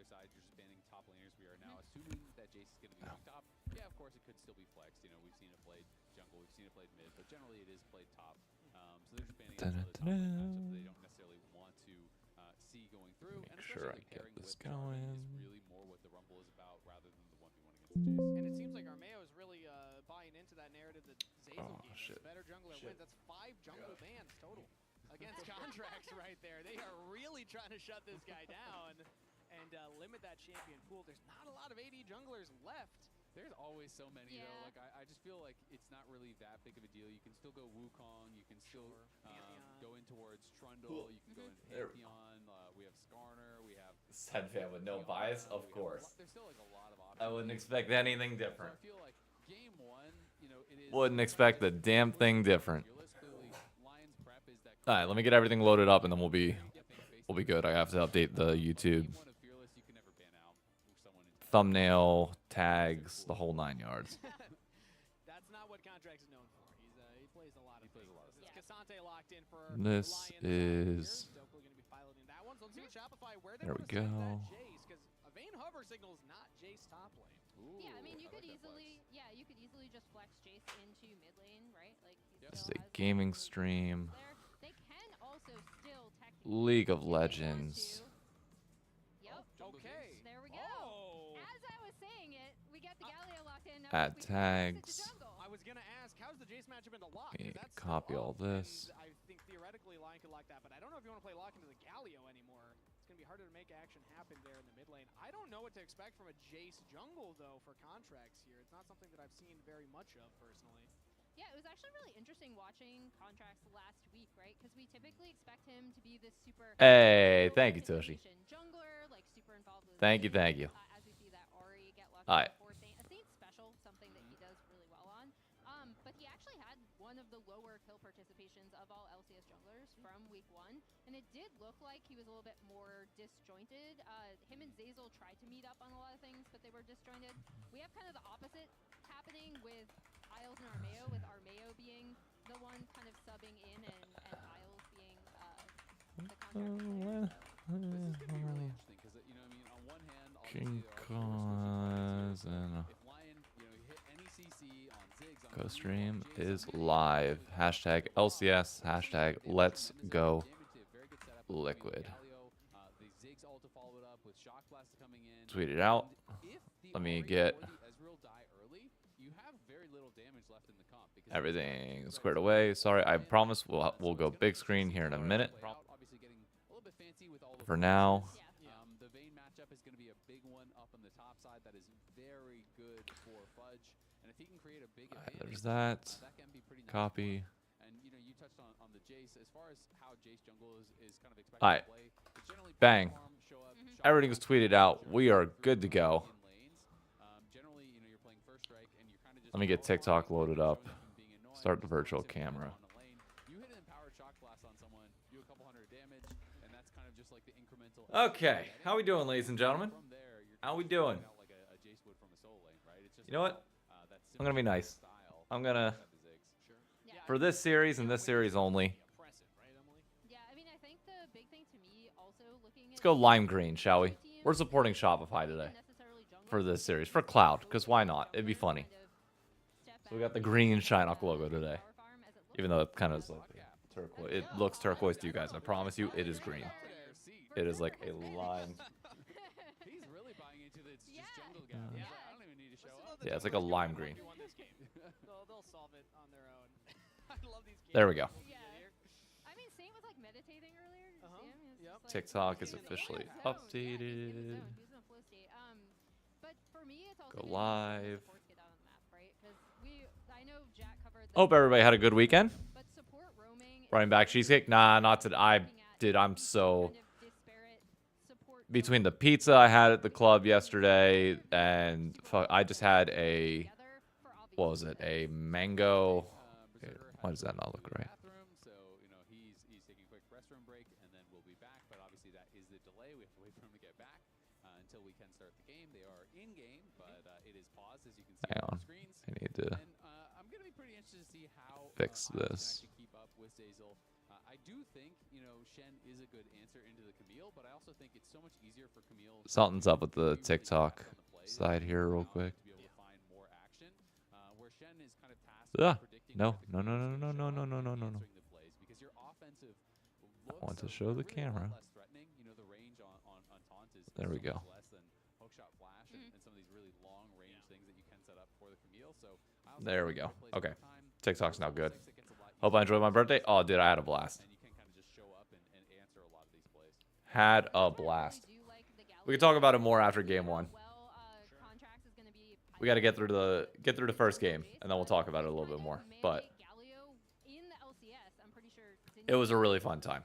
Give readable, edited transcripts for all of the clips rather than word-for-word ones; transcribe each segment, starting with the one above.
side, you're just banning top laners. We are now assuming that Jace is going to be going top. Yeah, of course, it could still be flexed. You know, we've seen it played jungle, we've seen it played mid, but generally it is played top. So they're just banning some of the top lane matchups that they don't necessarily want to see going through. Make And sure I especially get pairing this with Jarvan going. is really more what the Rumble is about rather than the 1v1 against the Jace. And it seems like Armeo is really buying into that narrative that Zazel gave us. Better jungler wins. That's 5 jungle bans total against contracts right there. They are really trying to shut this guy down and limit that champion pool. There's not a lot of AD junglers left. There's always so many though. Like I just feel like it's not really that big of a deal. You can still go Wukong. You can still go in towards Trundle. You can go in Pantheon. We have Skarner. We have SEN fan with no bias, of course. There's still like a lot of options. I wouldn't expect anything different. So I feel like game 1, you know, it is. Wouldn't expect the damn thing different. All right, let me get everything loaded up, and then we'll be good. I have to update the YouTube thumbnail, tags, the whole 9 yards. That's not what Contracts is known for. He plays a lot of things. Cassante locked in for This Lyon is. going to be piloting that one. So let's see what Shopify, where they There we want to send go. that Jace, because a Vayne hover signal is not Jace top lane. Ooh, Yeah, I mean, you like could that easily, you could easily just flex Jace into mid lane, right? Like, he This is still a has gaming the stream. there. They can also still technically League of if they want Legends. to. Yep. Okay. There we go. Oh. As I was saying it, we got the Galio locked in. Now Add we can flex it to tags. jungle. I was going to ask, how's the Jace matchup into lock? Okay, 'Cause that's copy still all up, this. and I think theoretically Lyon could lock that, but I don't know if you want to play lock into the Galio anymore. It's going to be harder to make action happen there in the mid lane. I don't know what to expect from a Jace jungle, though, for Contracts here. It's not something that I've seen very much of, personally. Yeah, it was actually really interesting watching Contracts last week, right? Because we typically expect him to be this super. Hey, thank you, Toshi. Jungler, like super involved with. Thank you. As we see that Ori get lucky All right. for Saint. A Saint special, something that he does really well on. But he actually had one of the lower kill participations of all LCS junglers from week 1, and it did look like he was a little bit more disjointed. Him and Zazel tried to meet up on a lot of things, but they were disjointed. We have kind of the opposite happening with Isles and Armeo, with Armeo being the one kind of subbing in and Isles being the contract player. This is going to be really interesting because, you know, I mean, on one hand, King obviously, and if Lyon, you know, hit any CC on Ziggs, on Go Blue, stream on Jace, is on live. Galio, Hashtag LCS. Hashtag Let's Go Liquid. The Ziggs ulti followed up with Shock Blast coming in. Tweet it out. And if the Let me Ori get or the Ezreal die early, you have very little damage left in the comp because everything squared away. Sorry, I promise we'll go big screen here in a minute. Obviously getting a little bit fancy with all the For now, the Vayne matchup is going to be a big one up on the top side that is very good for Fudge. And if he can create a big advantage, there's that. that can be pretty nice. Copy. And you know, you touched on the Jace as far as how Jace jungle is kind of expected All right. to play. It's generally Bang. farm, show up, shot Everything's down, tweeted out. sure, We are good to go. in lanes. Generally, you know, you're playing first strike and you're kind of just Let me get power TikTok farming, loaded up. showing them being annoying, Start the just virtual sitting there camera. on the lane. You hit an empowered shock blast on someone, do a couple hundred damage, and that's kind of just like the incremental. Okay, how we doing, ladies and gentlemen? From there, you're How we kind of doing? out like a Jace would from a solo lane, right? It's just You know what? that I'm gonna be simple nice. style I'm gonna, of the Ziggs. Sure. Yeah. for this series and this series only, Impressive, right, Emily? Yeah, I mean, I think the big thing to me also looking let's go lime green, shall we? We're supporting Shopify today for this series, for Cloud, because why not? It'd be funny. So we got the green ShyKnock logo today, even though it kind of is like turquoise. It looks turquoise to you guys. I promise you, it is green. It is like a lime. He's really buying into the it's Yeah. just jungle guy. He's like, I don't even need to show up. Yeah, it's like a lime green. They'll solve it on their own. I love these games. There we go. Yeah. I mean, Saint was like meditating earlier. Did you see him? He was Yep. just, like, TikTok is in the officially zone. Yeah, he's in the updated. zone. He's in a flow state. But for me, it's also Go gonna be when the live. supports get out on the map, right? 'Cause I know Jack covered the Hope everybody had a good weekend. but support roaming. Running back cheesecake? Nah, not today. I'm so kind of disparate support between the pizza I had at the club yesterday and I just had a together for obvious what was it? A mango. Okay, why does that not look right? Bathroom, so you know he's taking a quick restroom break, and then we'll be back. But obviously that is the delay. We have to wait for him to get back until we can start the game. They are in game, but it is paused as you can see Hang on on. the screens. I need to And I'm gonna be pretty interested to see how fix Isles can this. actually keep up with Zazel. I do think, you know, Shen is a good answer into the Camille, but I also think it's so much easier for Camille. Something's up with the TikTok side here real quick. To be able to find more action, where Shen is kind of tasked with predicting No. where the Camille is gonna show up and No. answering the plays, because your offensive looks want to are show the really a lot camera. less threatening. You know, the range on taunt is There we so go. much less than hookshot flash and some of these really long range things that you can set up for the Camille. So I also There we think go. it plays Okay. more time. TikTok's now good. 6, it gets a lot Hope I easier enjoyed my birthday. Oh, dude, I had a blast. and you can kind of just show up and answer a lot of these plays. Had a blast. We can talk about it more after game 1. We got to get through the first game, and then we'll talk about it a little bit more. But it was a really fun time.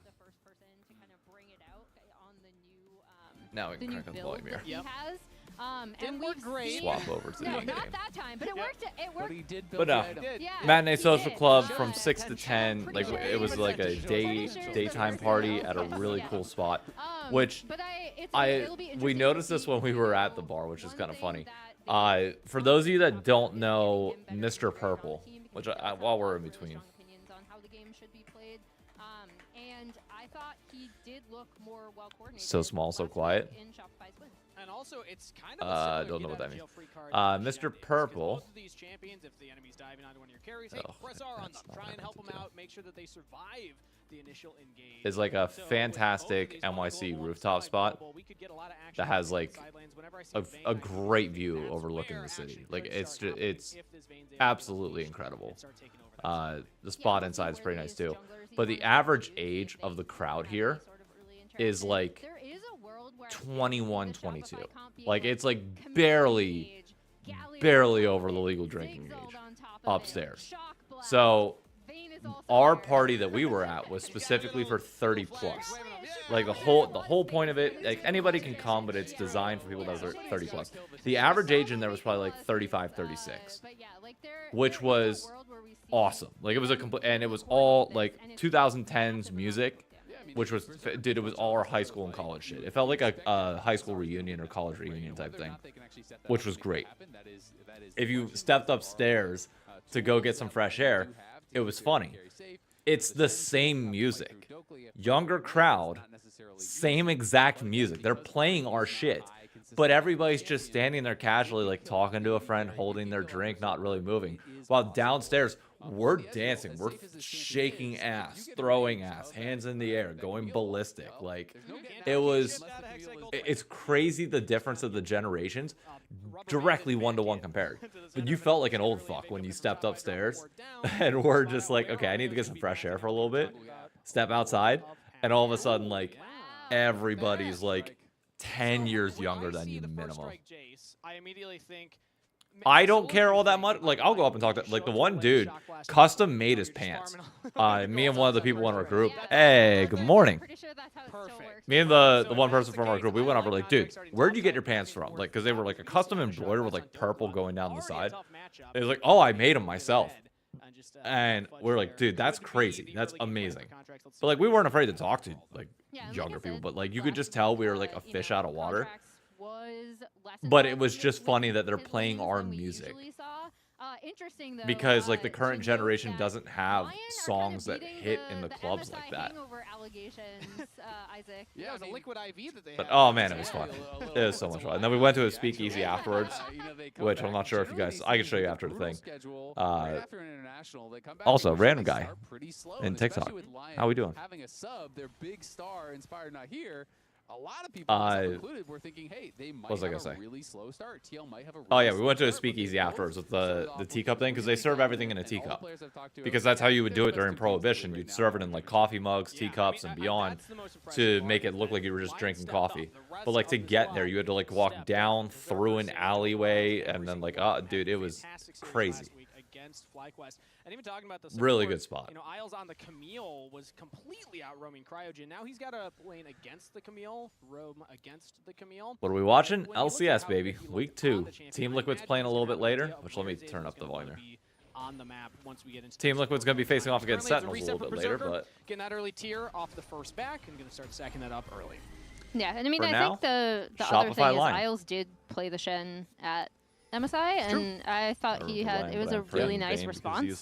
Now we can crank up the volume here. Yep. And work great. Swap over to the No, end not game. that time, but it worked. It But worked. he did But build no. the item. Did. Yeah, Matinee he Social did. Club Sure. from 6 to 10. Like it was like a daytime party at a really cool spot. Which But it'll be we interesting noticed to this see, when we you were at know, the bar, which is one kind of thing funny. that For those of you that don't is know getting him better Mr. to grade on Purple, the team because which he does have while we're a in lot of really between, strong opinions on how the game should be played. And I thought he did look more well coordinated. So small, so last week quiet. in Shopify's win. And also, it's kind of a don't know similar what get out that of means. jail free card Mr. shenanigans, 'cause Purple. both of these champions, if the enemy's diving onto one of your carries, hey, Oh, press R on that's them. not Try what I and help meant them to do. out. Make sure that they survive the initial engage. Is like a So with both of fantastic these, one NYC global and rooftop spot semi-global, we could get a lot of action that has on the like sidelines. Whenever I see a Vayne, I great think view that's overlooking where the city. action Like could it's start just happening it's if this Vayne's able to absolutely unleash incredible. and start taking over that side. The spot inside is pretty nice too. But the average age of the crowd here is like 21, 22. Like it's like barely over the legal drinking age upstairs. So our party that we were at was specifically for 30 plus. Like the whole point of it, like anybody can come, but it's designed for people that are 30 plus. The average age in there was probably like 35, 36, which was awesome. Like it was a complete, and it was all like 2010s music, which was, dude, it was all our high school and college shit. It felt like a high school reunion or college reunion type thing, which was great. If you stepped upstairs to go get some fresh air, it was funny. It's the same music. Younger crowd, same exact music. They're playing our shit. But everybody's just standing there casually, like talking to a friend, holding their drink, not really moving. While downstairs, we're dancing. We're shaking ass, throwing ass, hands in the air, going ballistic. Like, it's crazy the difference of the generations, directly one-to-one compared. But you felt like an old fuck when you stepped upstairs, and we're just like, okay, I need to get some fresh air for a little bit, step outside, and all of a sudden, like, everybody's like 10 years younger than you minimum. I immediately think I don't care all that much. Like, I'll go up and talk to, like, the one dude custom made his pants. Me and one of the people in our group. Hey, good morning. Me and the one person from our group, we went over like, dude, where'd you get your pants from? Like, because they were like a custom embroidered with like purple going down the side. It was like, oh, I made them myself. And we're like, dude, that's crazy. That's amazing. But like, we weren't afraid to talk to like younger people, but like, you could just tell we were like a fish out of water. But it was just funny that they're playing our music. Because like the current generation doesn't have songs that hit in the clubs like that. Yeah, it was a liquid IV that they But had. oh man, it was fun. It was so much fun. And then we went to a speakeasy afterwards, which I'm not sure if you guys, I can show you after the thing. Also, random guy in TikTok. How we doing? Having a sub, their big star inspired not here. A lot of people, myself included, were thinking, hey, they might have a really slow start. TL might have a really Oh yeah, we slow went to a start, but speakeasy they afterwards both with the started off teacup with thing, because they serve everything in a and all the teacup. players I've talked to Because have that's how you would do it best during two teams Prohibition. right You'd now. serve it in like coffee mugs, Yeah, I teacups, mean, and beyond that's the most impressive to part make is it look that like you were just Lyon drinking stepped up. coffee. The rest But like to of the get squad there, you had to like walk stepped down up. through an alleyway and then like, dude, it was Fantastic series crazy. last week against FlyQuest. And even talking about the Really support, good spot. You know, Isles on the Camille was completely out roaming Cryogen. Now he's got a lane against the Camille, roam against the Camille. What are we watching? When you look at LCS, how baby. good he looked Week on 2. the champion, Team I Liquid's imagine playing a he's little gonna bit have an later, idea of which let where me Zayden's turn up the gonna volume here. be on the map once we get into Team the Liquid's going to be support facing off against Currently, it's Sentinels a reset little for bit later, Berserker. but Getting that early tier off the first back and going to start stacking that up early. Yeah, and I mean, For I now, think the Shopify other thing Lyon. is Isles did play the Shen at MSI, and I thought he had, it was a really nice response.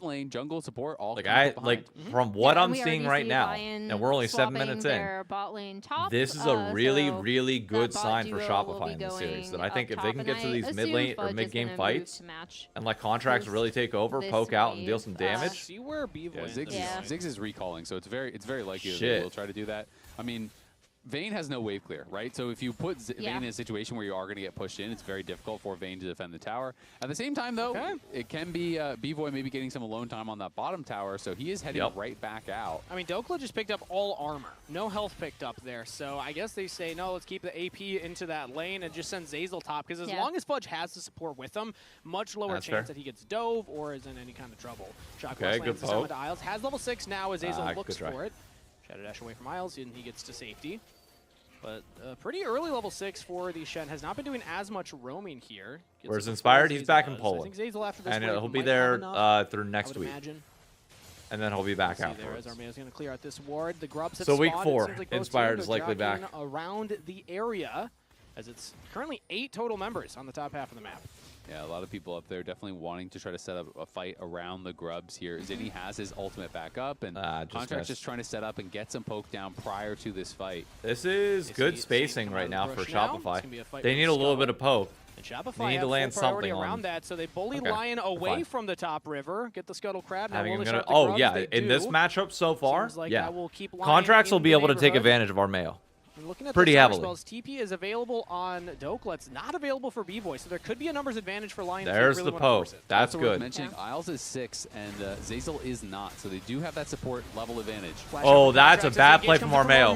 mid lane, jungle, support, all Like kind of behind. from what Yeah, I'm we seeing already right see now, Lyon and we're only 7 swapping minutes in. their bot lane top, This is a really, so really good that bot sign for duo will Shopify be in this series. That going I think up if they top, can and get to I these mid assume lane or Fudge mid is game gonna move fights, to match and like contracts post really take over, this poke out and deal wave. some damage. See where Beeve Yeah, lands. Ziggs, Yeah. Ziggs is recalling, so it's very likely that Shit. they will try to do that. I mean, Vayne has no wave clear, right? So if you put Vayne in a situation where you are going to get pushed in, it's very difficult for Vayne to defend the tower. At the same time, though, it can be B-Boy maybe getting some alone time on that bottom tower, so he is heading right back out. I mean, Dokla just picked up all armor. No health picked up there, so I guess they say, no, let's keep the AP into that lane and just send Zeyzal top, because as long as Fudge has the support with him, much lower chance that he gets dove or is in any kind of trouble. Shotgun lands the to Isles. Has level 6 now as Zeyzal looks for it. Shadow Dash away from Isles, and he gets to safety. But pretty early level 6 for the Shen. Has not been doing as much roaming here. Whereas Inspired, he's back in Poland. And he'll be there through next week. And then he'll be back afterwards. As Armeo's going to clear out this ward. The grubs have so week spawned. 4, like Inspired is likely back. Around the area, as it's currently 8 total members on the top half of the map. Yeah, a lot of people up there definitely wanting to try to set up a fight around the grubs here. Zinni has his ultimate back up, and Contract's just trying to set up and get some poke down prior to this fight. This is good spacing right now for Shopify. They need a little bit of poke. And Shopify they need to land something around that, so they bully Lyon away from the top river, get the Scuttle Crab. Now in this matchup so far, like Contracts will be able to take advantage of Armeo. Looking at pretty heavily. Spells, TP is available on Dokla. It's not available for B-Boy, so there could be a numbers advantage for Lyon. There's the poke. That's good. Mentioning Isles is 6 and Zeyzal is not, so they do have that support level advantage. Oh, that's a bad play from Armeo.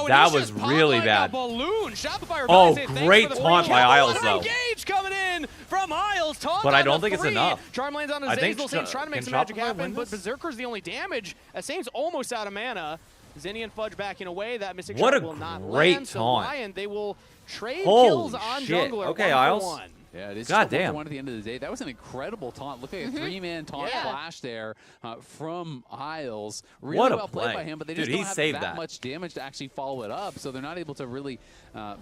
That was really bad. Oh, great taunt by Isles though. Engage coming in from Isles. But I don't think it's enough. Charm lands on Zeyzal. Saint's trying to make some magic happen, but Berserker's the only damage. Saint's almost out of mana. Zinni and Fudge backing away. That Mystic Shot will not land. So Lyon, they will trade kills on jungler. Okay, Isles. Yeah, it is. God damn. One at the end of the day. That was an incredible taunt. Look at a 3-man taunt flash there from Isles. Really well played by him, but they just don't have that much damage to actually follow it up, so they're not able to really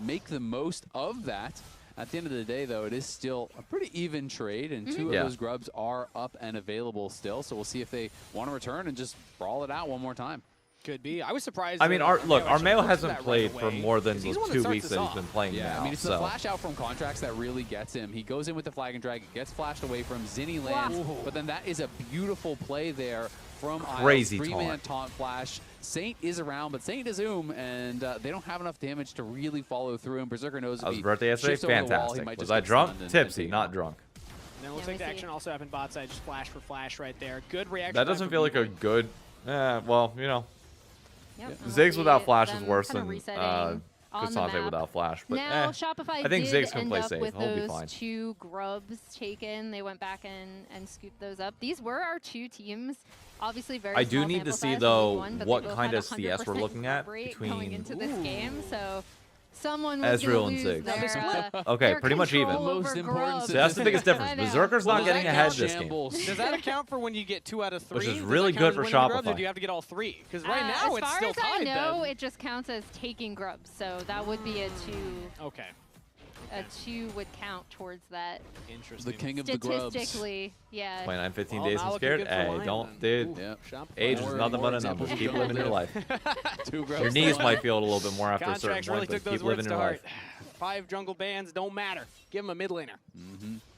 make the most of that. At the end of the day, though, it is still a pretty even trade, and 2 of those grubs are up and available still, so we'll see if they want to return and just brawl it out one more time. Could be. I was surprised. I mean, look, Armeo hasn't played for more than the 2 weeks that he's been playing now. I mean, it's the flash out from Contracts that really gets him. He goes in with the Flag and Drag, it gets flashed away from Zinni lands, but then that is a beautiful play there from Crazy 3-man taunt flash. Saint is around, but Saint is Zoom, and they don't have enough damage to really follow through, and Berserker knows that was his birthday yesterday. Fantastic. Was I drunk? Tipsy, not drunk. And then it looks like the action also happened bot side, just flash for flash right there. Good reaction. That doesn't feel like a good, well, you know. Ziggs without flash is worse than Cassante without flash, but now Shopify I think did Ziggs can play safe. He'll be fine. 2 grubs taken. They went back and scooped those up. These were our 2 teams. Obviously, very. I do need to see though what kind of CS we're looking at between going into this game. So someone was Ezreal and Ziggs. Okay, pretty much even. Most important. So that's the biggest difference. Berserker's not getting ahead this game. Does that account for when you get 2 out of 3? Which is really good for Shopify. Or do you have to get all 3? Because right now it's still tied. As far as I know, it just counts as taking grubs. So that would be a 2. Okay. A 2 would count towards that. Interesting. The king of the grubs. Statistically, yeah. 29, 15 days and scared. Hey, don't, dude. Age is nothing but a number. Keep living your life. Your knees might feel it a little bit more after a certain point, but keep living your life. 5 jungle bands don't matter. Give him a mid laner.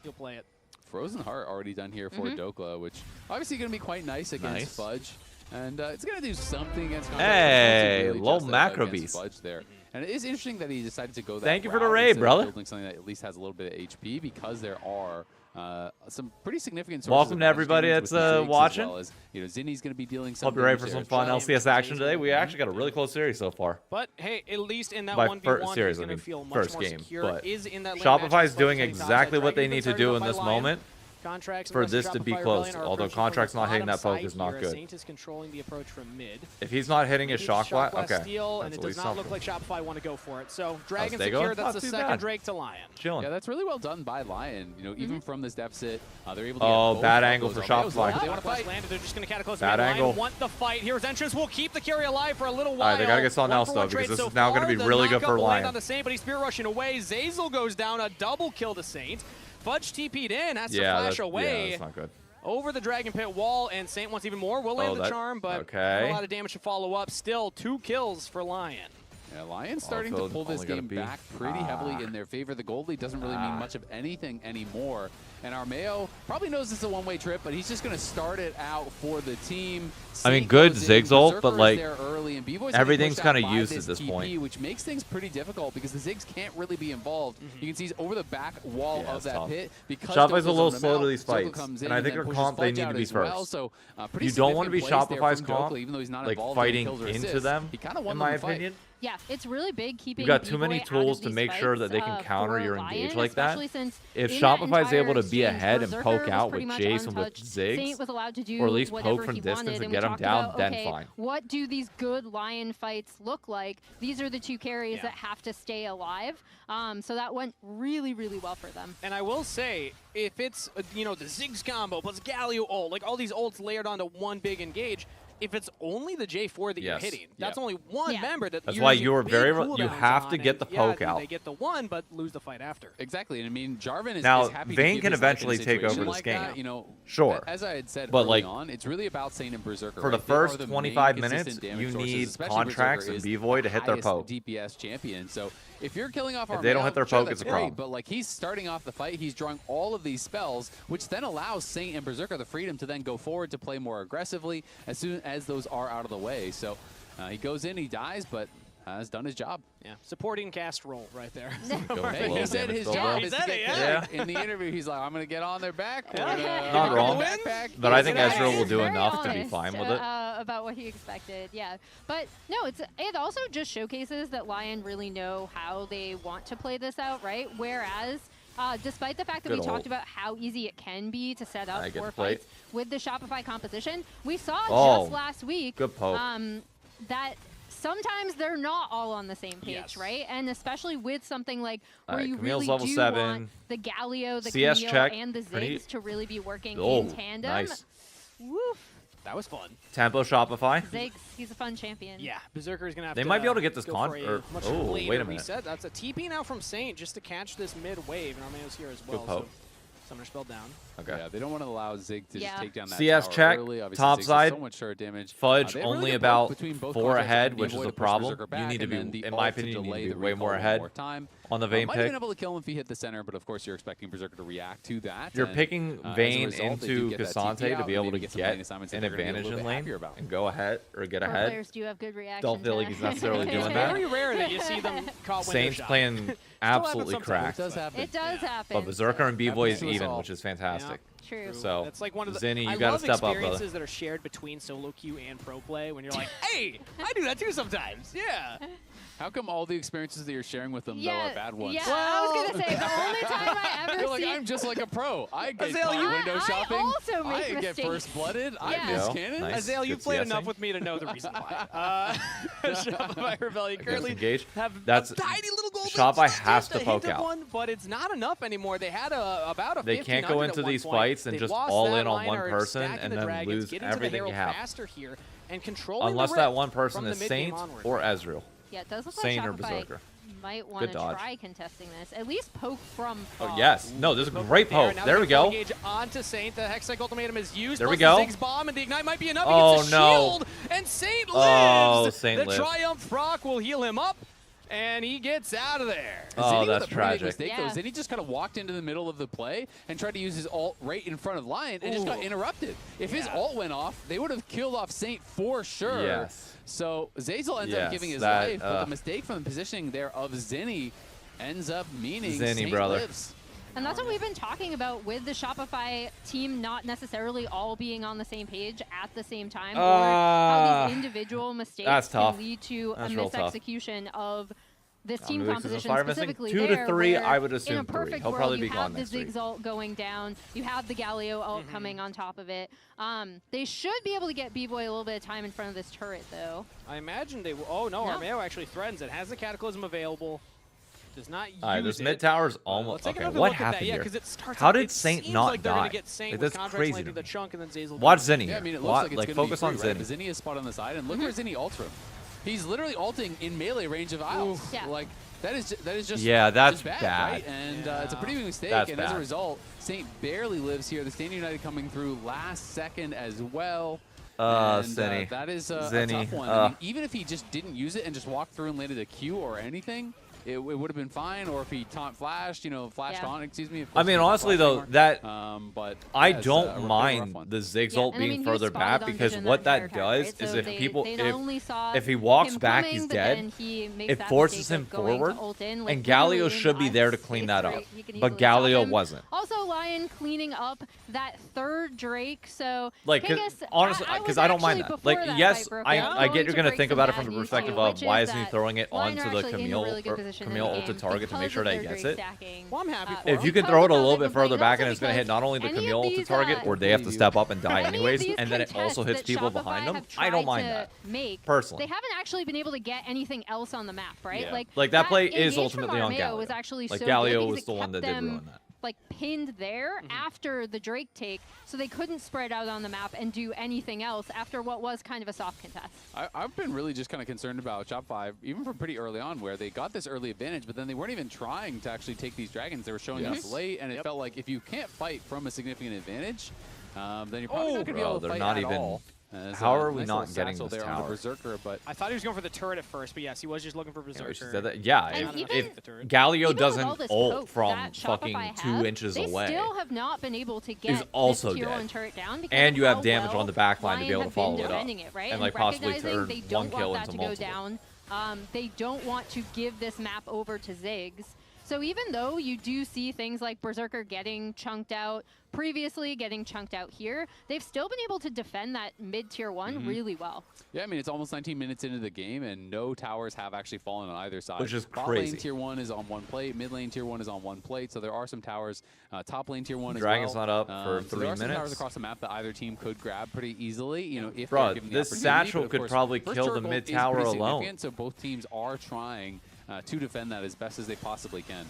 He'll play it. Frozen Heart already done here for Dokla, which obviously going to be quite nice against Fudge. And it's going to do something against Hey, really low macro beast. Fudge there. And it is interesting that he decided to go that Thank you for the raid, brother. Building something that at least has a little bit of HP, because there are some pretty significant sources. Welcome to everybody that's watching. As well as, you know, Zinni's going to be dealing some. Hope you're ready for some fun LCS action today. We actually got a really close series so far. But hey, at least in that 1v1, series, he's going to feel much first more game. secure. But is in that Shopify's doing exactly what they need to do in this moment. For this to be close, although Contract's not hitting that poke is not good. Saint is controlling the approach from mid. If he's not hitting his shock blast, okay. Steal, and it does not look like Shopify want to go for it. So Dragon secure, that's the second Drake to Lyon. Chilling. Yeah, that's really well done by Lyon. You know, even from this deficit, they're able to get bad angle for Shopify. They want to fight. Landed, they're just going to cataclysm. Bad angle. Want the fight. Here's entrance. We'll keep the carry alive for a little while. Alright, they got to get something else though, because this is now going to be really good for Lyon. On the Saint, but he's spear rushing away. Zeyzal goes down, a double kill to Saint. Fudge TP'd in, has to flash away. Yeah, that's not good. Over the Dragon Pit wall, and Saint wants even more. Will land the charm, but not a lot of damage to follow up. Still 2 kills for Lyon. Yeah, Lion's starting to pull this game back pretty heavily in their favor. The gold lead doesn't really mean much of anything anymore. And Armeo probably knows it's a one-way trip, but he's just going to start it out for the team. I mean, good Ziggs ult, but like everything's kind of used at this TP, point. which makes things pretty difficult because the Ziggs can't really be involved. You can see he's over the back wall of that pit. Because Shopify's a little slow to these fights, and I think our comp, they need to be first. So, you don't want to be Shopify's comp, even though he's not like fighting into them, in my opinion. Yeah, it's really big keeping You got too many tools to make sure that they can counter your engage like that. If Shopify's able to be ahead and poke out with Jace and with Ziggs, or at least poke from distance and get them down, then fine. What do these good Lyon fights look like? These are the two carries that have to stay alive. So that went really, really well for them. And I will say, if it's, you know, the Ziggs combo plus Galio ult, like all these ults layered onto one big engage, if it's only the J4 that you're hitting, that's only one member that that's why you're very you have to get the poke out. They get the one, but lose the fight after. Exactly, and I mean Jarvan is now happy Vayne to can eventually take over this game. You know, sure, as I had said but early like on, it's really about Saint and Berserker. For the first 25 minutes, you need Contracts and B-Voy to hit their poke. DPS champion, so if you're killing off if they don't hit their poke, it's a problem. But like he's starting off the fight, he's drawing all of these spells, which then allows Saint and Berserker the freedom to then go forward to play more aggressively as soon as those are out of the way. So he goes in, he dies, but has done his job. Yeah, supporting cast role right there. He said his job is to get in the interview. He's like, I'm going to get on their back. Not wrong, but I think Ezreal will do enough to be fine with it. About what he expected, yeah. But no, it also just showcases that Lyon really know how they want to play this out, right? Whereas despite the fact that we talked about how easy it can be to set up for fights with the Shopify composition, we saw just last week that sometimes they're not all on the same page, right? And especially with something like where you really level do 7. want the Galio, the CS Camille, and the Ziggs to really be working in tandem. Nice. Woof. That was fun. Tempo Shopify. Ziggs, he's a fun champion. Yeah, Berserker's gonna have they to. might be able to get this oh, wait a minute. Reset. That's a TP now from Saint just to catch this mid wave, and Armeo's here as well. So Summoner spell down. Okay. Yeah, they don't want to allow Zig to just take down that CS tower check, early. Obviously, top Ziggs side, so much short damage. Fudge Really only about 4 ahead, which is a a problem. You need to be, in my opinion, you need to be way more ahead on the Vayne might pick. have been able to kill him if he hit the center, but of course you're expecting Berserker to react to that. You're picking Vayne into Cassante to be able to get an advantage in lane and go ahead or get ahead. Players do have good reaction. Don't feel like he's necessarily doing that. It's very rare that you see them caught Saints playing absolutely cracked. It does happen. It does happen. But Berserker and B-Boy is even, which is fantastic. True. So it's like one of the Zinni, you gotta step up, brother. experiences that are shared between solo queue and pro play when you're like, hey, I do that too sometimes. Yeah. How come all the experiences that you're sharing with them though are bad ones? Yeah, I was gonna say the only time I ever you're like, I'm just like a pro. I get window shopping. I also make get first blooded. I miss cannon. Nice. Azael, you've played enough with me to know the reason why. Shopify Rebellion currently have that's a tiny little gold. Shopify has to poke out. One, but it's not enough anymore. They had about a. They can't go into these fights and just all in on one person and then lose everything you have. Here and control unless that one person is Saint or Ezreal. Yeah, it does look Saint like or Berserker. Might want to try contesting this. At least poke from far. Oh, yes. No, this is a great poke. There we go. Onto Saint. The Hextech ultimatum is used. There we go. The Ziggs bomb and the Ignite might be enough. Oh, he gets a shield, and Saint lives. Oh, Saint lives. The Triumph Proc will heal him up. And he gets out of there. Oh, that's tragic. Mistake, Then he just kind of walked into the middle of the play and tried to use his ult right in front of Lyon and just got interrupted. If his ult went off, they would have killed off Saint for sure. Yes. So Zazel ends up giving his life, but the mistake from the positioning there of Zinni ends up meaning Saint lives. And that's what we've been talking about with the Shopify team not necessarily all being on the same page at the same time, or how these individual mistakes can lead to a misexecution of this team composition specifically. 2 to 3, I would assume in a perfect 3. He'll world, probably be gone next week. You have the Ziggs ult going down. You have the Galio ult coming on top of it. They should be able to get B-Boy a little bit of time in front of this turret, though. I imagine they will. Oh, no. Armeo actually threatens it. Has the Cataclysm available. Does not use this mid tower's almost okay. What happened here? How did Saint not die? That's crazy. Watch Zinni. Yeah, I mean, it looks like it's focus on Zinni. Zinni. Zinni is spot on the side, and look where Zinni ults from. He's literally ulting in melee range of Isles. Like that is just that's bad. Right? And it's a pretty big mistake. And as a result, Saint barely lives here. The Stand United coming through last second as well. Zinni. That is a tough one. I mean, even if he just didn't use it and just walked through and landed a Q or anything, it would have been fine, or if he taunt flashed, flashed on, excuse me. I mean, honestly, though, but I don't mind the Ziggs ult being further back, because what that does is if if he walks back, he's dead. It forces him forward, and Galio should be there to clean that up. But Galio wasn't. Also, Lyon cleaning up that third Drake, so like, honestly, because I don't mind that. Like, yes, I get you're gonna think about it from the perspective of why isn't he throwing it onto the Camille ulted target to make sure that he gets it. Well, I'm happy for if you can throw it a little bit further back and it's gonna hit not only the Camille ulted target, or they have to step up and die anyways, and then it also hits people behind them, I don't mind that personally. They haven't actually been able to get anything else on the map, right? Yeah. Like that play is ultimately on Galio. Like Galio was the one that did ruin that. Like pinned there after the Drake take, so they couldn't spread out on the map and do anything else after what was kind of a soft contest. I've been really just kind of concerned about Shopify, even from pretty early on, where they got this early advantage, but then they weren't even trying to actually take these dragons. They were showing up late, and it felt like if you can't fight from a significant advantage, then you're probably not going to be able to fight at all. How are we not getting this there tower? On the Berserker, but I thought he was going for the turret at first, but yes, he was just looking for Berserker. Yeah, if Galio doesn't ult from fucking 2 inches away, they still have not been able to get this tier 1 turret down, and you have damage on the back line to be able to follow it up, right? and like possibly turn one kill into multiple. Down. They don't want to give this map over to Ziggs. So even though you do see things like Berserker getting chunked out, previously getting chunked out here, they've still been able to defend that mid-tier 1 really well. Yeah, I mean, it's almost 19 minutes into the game, and no towers have actually fallen on either side. Which is Bot crazy. lane tier 1 is on 1 plate, mid lane tier 1 is on 1 plate, so there are some towers. Top lane tier 1 Dragon's as well. not up for 3 so there are some minutes. towers across the map that either team could grab pretty easily, if Bro, they're given this the satchel opportunity. could probably kill the mid tower alone. So both teams are trying to defend that as best as they possibly can.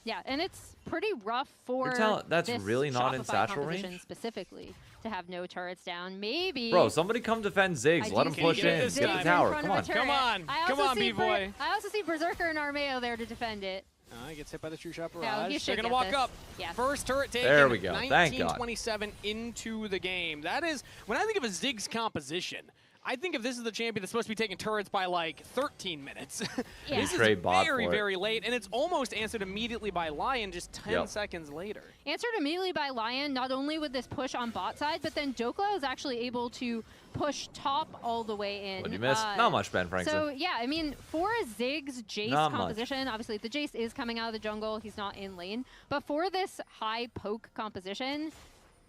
Yeah, and it's pretty rough for that's this really not in Shopify satchel composition range? Specifically to have no turrets down. Maybe. Bro, somebody come defend Ziggs. Let him push in. Get the tower. Come on. Come on, B-boy. I also see Berserker and Armeo there to defend it. He gets hit by the True Shot Barrage. Yeah, They're going to walk up. Yeah. First turret taken. There we go. Thank God. 1927 into the game. That is, when I think of a Ziggs composition, I think if this is the champion that's supposed to be taking turrets by like 13 minutes. Yeah. This is very, very late, and it's almost answered immediately by Lyon just 10 seconds later. Answered immediately by Lyon, not only with this push on bot side, but then TLAW is actually able to push top all the way in. What did you miss? Not much, Ben Franklin. So, yeah, I mean, for a Ziggs Jace composition, obviously the Jace is coming out of the jungle. He's not in lane. But for this high poke composition,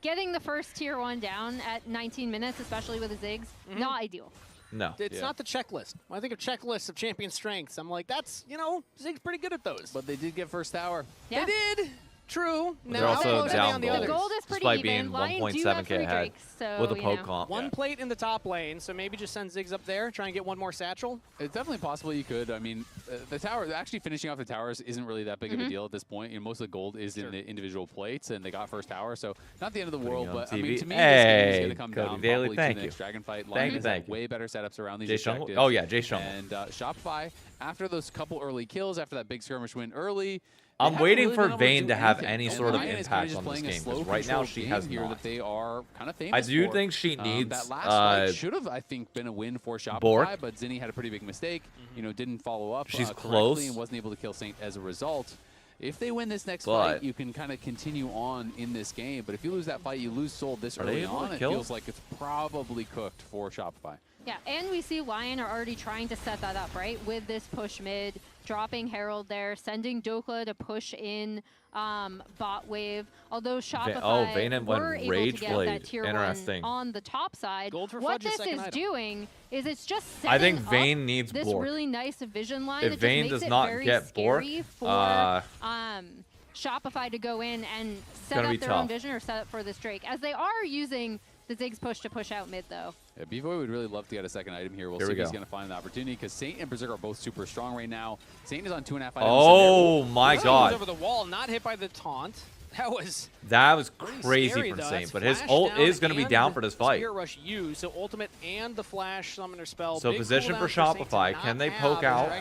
getting the first tier 1 down at 19 minutes, especially with the Ziggs, not ideal. No. It's not the checklist. When I think of checklists of champion strengths, I'm like, that's, Ziggs pretty good at those. But they did get first tower. Yeah. They did. True. They're also down the gold is pretty despite even. being 1.7k ahead with a poke comp. One plate in the top lane, so maybe just send Ziggs up there, try and get one more satchel. It's definitely possible you could. I mean, the tower, actually finishing off the towers isn't really that big of a deal at this point. Most of the gold is in the individual plates, and they got first tower, so not the end of the world. But I mean, to me, this game is going to come down probably to the next Dragon fight. Lion has way better setups around these objectives. Oh yeah, Jace Jungle. And Shopify, after those couple early kills, after that big skirmish win early, I'm waiting for Vayne to have any sort of impact on this game, because right now she has here not. That they are kind of famous I do for. think she needs that last fight should have, I think, been a win for Shopify, but Zinni had a pretty big mistake. Didn't follow up. She's correctly close and wasn't able to kill Saint as a result. If they win this next fight, you can kind of continue on in this game. But if you lose that fight, you lose Soul this early on. It feels like it's probably cooked for Shopify. Yeah, and we see Lyon are already trying to set that up, right? With this push mid, dropping Herald there, sending TLAW to push in bot wave. Although Shopify were able to get that tier 1 on the top side, what this is doing is it's just setting I think Vayne needs this Bork. really nice vision line. If Vayne does not get Bork, for Shopify to go in and set up their own vision or set up for this Drake, as they are using the Ziggs push to push out mid, though. Yeah, B-Boy would really love to get a second item here. We'll see if he's going to find the opportunity, because Saint and Berserker are both super strong right now. Saint is on 2.5 items. Oh my God! Over the wall, not hit by the taunt. That was crazy from Saint, but his ult is going to be down for this fight. Spirit Rush used, so ultimate and the flash summoner spell. So position for Shopify. Can they poke out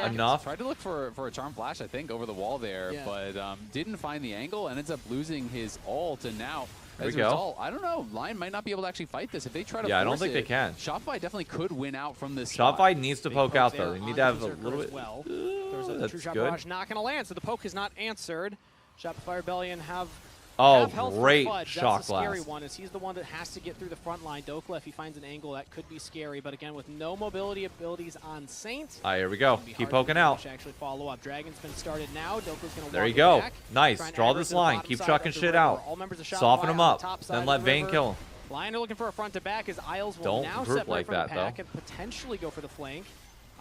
enough? Tried to look for a charm flash, I think, over the wall there, but didn't find the angle and ends up losing his ult, and now. As a result, I don't know. Lion might not be able to actually fight this. If they try to force I don't think they can. Shopify definitely could win out from this. Shopify needs to poke out, though. They need to have a little bit. That's True Shot good. Barrage not going to land, so the poke is not answered. Shopify Rebellion have Oh, health for great Fudge. shot That's the scary glass. one, is he's the one that has to get through the front line. Dokla, if he finds an angle, that could be scary. But again, with no mobility abilities on Saint. All right, here we go. Keep poking out. Actually follow up. Dragon's been started now. Dokla's going to There you go. Nice. Draw this line. Keep chucking shit out. Soften him up. Then let Vayne kill him. Lion are looking for a front to back as Isles will Don't now group separate like from that, the pack though. and potentially go for the flank.